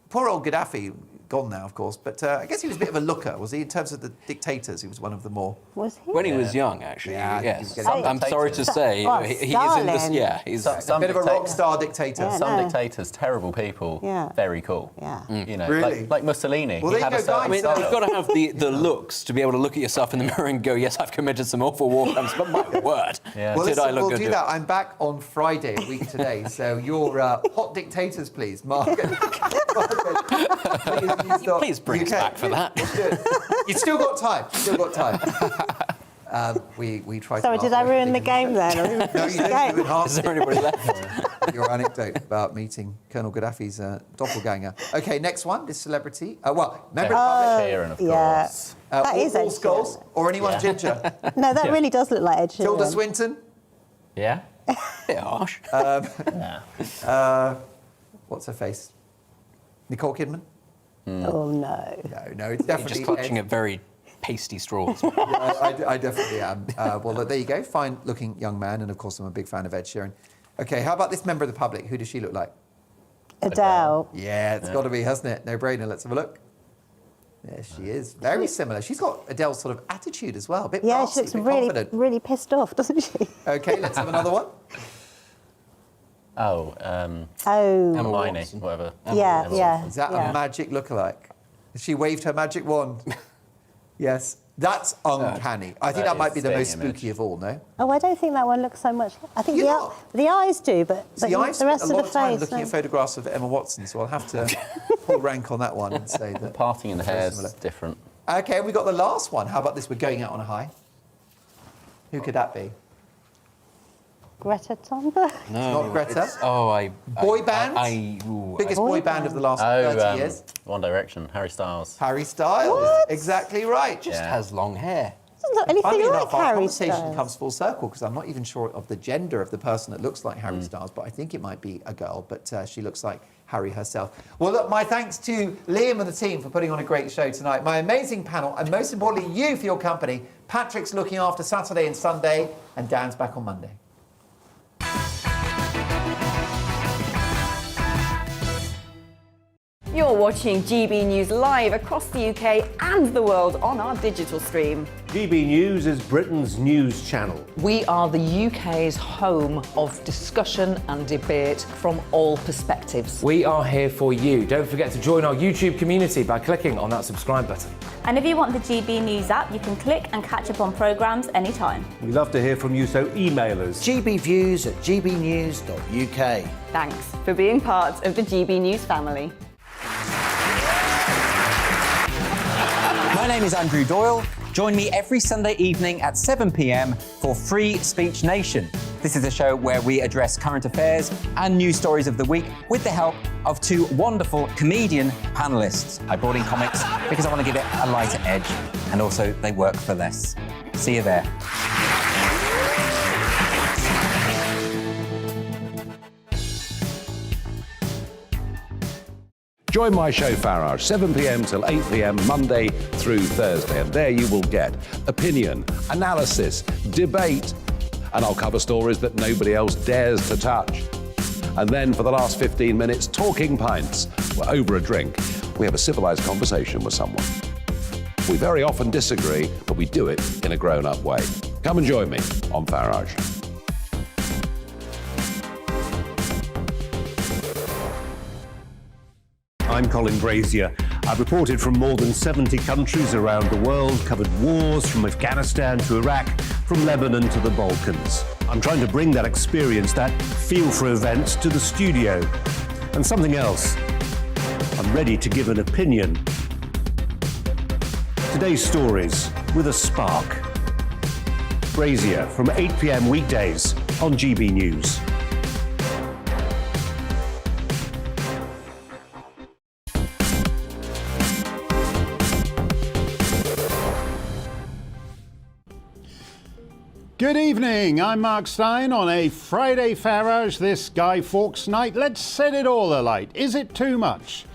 poor old Gaddafi, gone now, of course, but I guess he was a bit of a looker, was he? In terms of the dictators, he was one of the more... Was he? When he was young, actually, Yeah, yes. he was getting- I'm sorry to say, Well, he is in this... Stalin. Yeah, he's... a bit of a rock star dictator. Yeah, Some no. dictators, terrible people, Yeah. very cool. Yeah. You know, Really? like Mussolini. Well, he there you had a go, certain I mean, guys. you've got to have the looks to be able to look at yourself in the mirror and go, yes, I've committed some awful war crimes, but my word, Yeah. Well, did listen, I look we'll good do to that. I'm back on Friday, a week today, so your hot dictators, please, Mark. Please bring us back for that. You've still got time. Still got time. We try. Sorry, to did laugh I at ruin the everything. game then? Or did we No, finish you the didn't. You game? enhanced Is there anybody left? your anecdote about meeting Colonel Gaddafi's doppelganger. Okay, next one. This celebrity. Member of Sheeran, of yeah. course. That is Ed all skulls Sheeran. or anyone ginger. No, that Yeah. really does look like Ed Sheeran. Tilda Swinton. Yeah? Bit harsh. What's her face? Nicole Kidman. Oh, no. No, it's definitely Just clutching Ed. at very pasty straws. I definitely am. Well, there you go. Fine-looking young man, and of course, I'm a big fan of Ed Sheeran. Okay, how about this member of the public? Who does she look like? Adele. Yeah, it's got to be, hasn't it? No brainer. Let's have a look. There she is. Very similar. She's got Adele's sort of attitude as well. A bit Yeah, brassy, she looks a bit really, confident. really pissed off, doesn't she? Okay, let's have another one. Oh, Oh. Hermione, whatever. Yeah, yeah. Is that yeah. a magic lookalike? She waved her magic wand. Yes. That's uncanny. I think That that might be is the most spitting image. spooky of all, no? Oh, I don't think that one looks so much. I think You're the eyes do, but See, I've the rest spent a lot of of the time face. looking no. at photographs of Emma Watson, so I'll have to pull rank on that one and say The that. parting in the Very hair is similar. different. Okay, we got the last one. How about this? We're going out on a high. Who could that be? Greta Thunberg. No, Not Greta. it's- Oh, Boy band? ooh, Biggest boy band of the last Oh, 30 years. One Direction, Harry Styles. Harry Styles. What? Exactly right. just has long hair. Doesn't look anything Funnily like enough, our Harry conversation Styles. comes full circle because I'm not even sure of the gender of the person that looks like Harry Styles, but I think it might be a girl, but she looks like Harry herself. Well, look, my thanks to Liam and the team for putting on a great show tonight. My amazing panel, and most importantly, you for your company. Patrick's looking after Saturday and Sunday, and Dan's back on Monday. You're watching GB News live across the UK and the world on our digital stream. GB News is Britain's news channel. We are the UK's home of discussion and debate from all perspectives. We are here for you. Don't forget to join our YouTube community by clicking on that subscribe button. And if you want the GB News app, you can click and catch up on programmes anytime. We love to hear from you, so email us. gbviews@gbnews.uk. Thanks for being part of the GB News family. My name is Andrew Doyle. Join me every Sunday evening at 7 p.m. for Free Speech Nation. This is a show where we address current affairs and news stories of the week with the help of two wonderful comedian panellists. I brought in comics because I want to give it a lighter edge, and also they work for less. See you there. Join my show Farage, 7 p.m. till 8 p.m. Monday through Thursday, and there you will get opinion, analysis, debate, and I'll cover stories that nobody else dares to touch. And then for the last 15 minutes, talking pints. We're over a drink. We have a civilized conversation with someone. We very often disagree, but we do it in a grown-up way. Come and join me on Farage. I'm Colin Brazier. I've reported from more than 70 countries around the world, covered wars from Afghanistan to Iraq, from Lebanon to the Balkans. I'm trying to bring that experience, that feel for events, to the studio. And something else. I'm ready to give an opinion. Today's stories with a spark. Brazier from 8 p.m. weekdays on GB News. Good evening, I'm Mark Stein. On a Friday Farage this Guy Fawkes night, let's set it all alight. Is it too much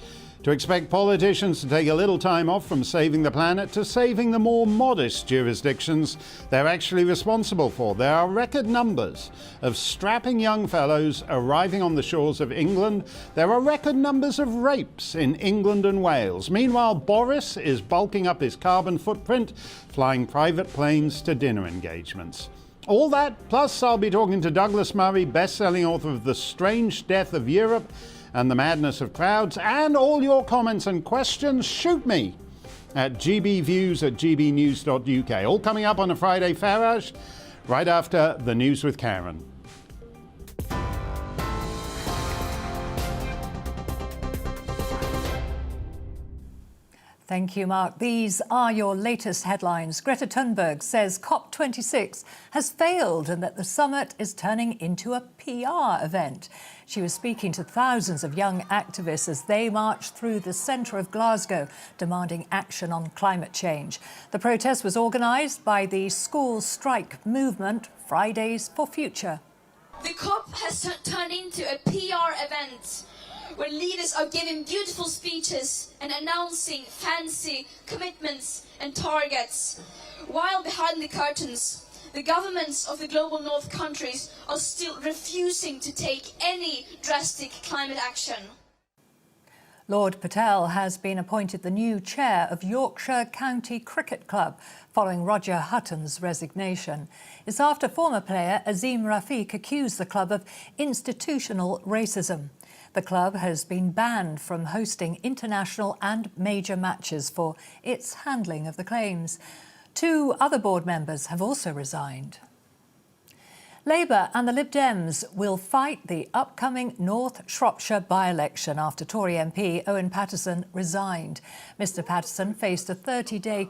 to expect politicians to take a little time off from saving the planet to saving the more modest jurisdictions they're actually responsible for? There are record numbers of strapping young fellows arriving on the shores of England. There are record numbers of rapes in England and Wales. Meanwhile, Boris is bulking up his carbon footprint, flying private planes to dinner engagements. All that, plus I'll be talking to Douglas Murray, best-selling author of The Strange Death of Europe and the Madness of Crowds, and all your comments and questions, shoot me at gbviews@gbnews.uk. All coming up on a Friday Farage, right after the news with Karen. Thank you, Mark. These are your latest headlines. Greta Thunberg says COP26 has failed and that the summit is turning into a PR event. She was speaking to thousands of young activists as they marched through the centre of Glasgow, demanding action on climate change. The protest was organised by the school strike movement, Fridays for Future. The COP has turned into a PR event where leaders are giving beautiful speeches and announcing fancy commitments and targets, while behind the curtains, the governments of the global north countries are still refusing to take any drastic climate action. Lord Patel has been appointed the new chair of Yorkshire County Cricket Club following Roger Hutton's resignation. It's after former player Azim Rafiq accused the club of institutional racism. The club has been banned from hosting international and major matches for its handling of the claims. 2 other board members have also resigned. Labour and the Lib Dems will fight the upcoming North Shropshire by-election after Tory MP Owen Paterson resigned. Mr Paterson faced a 30-day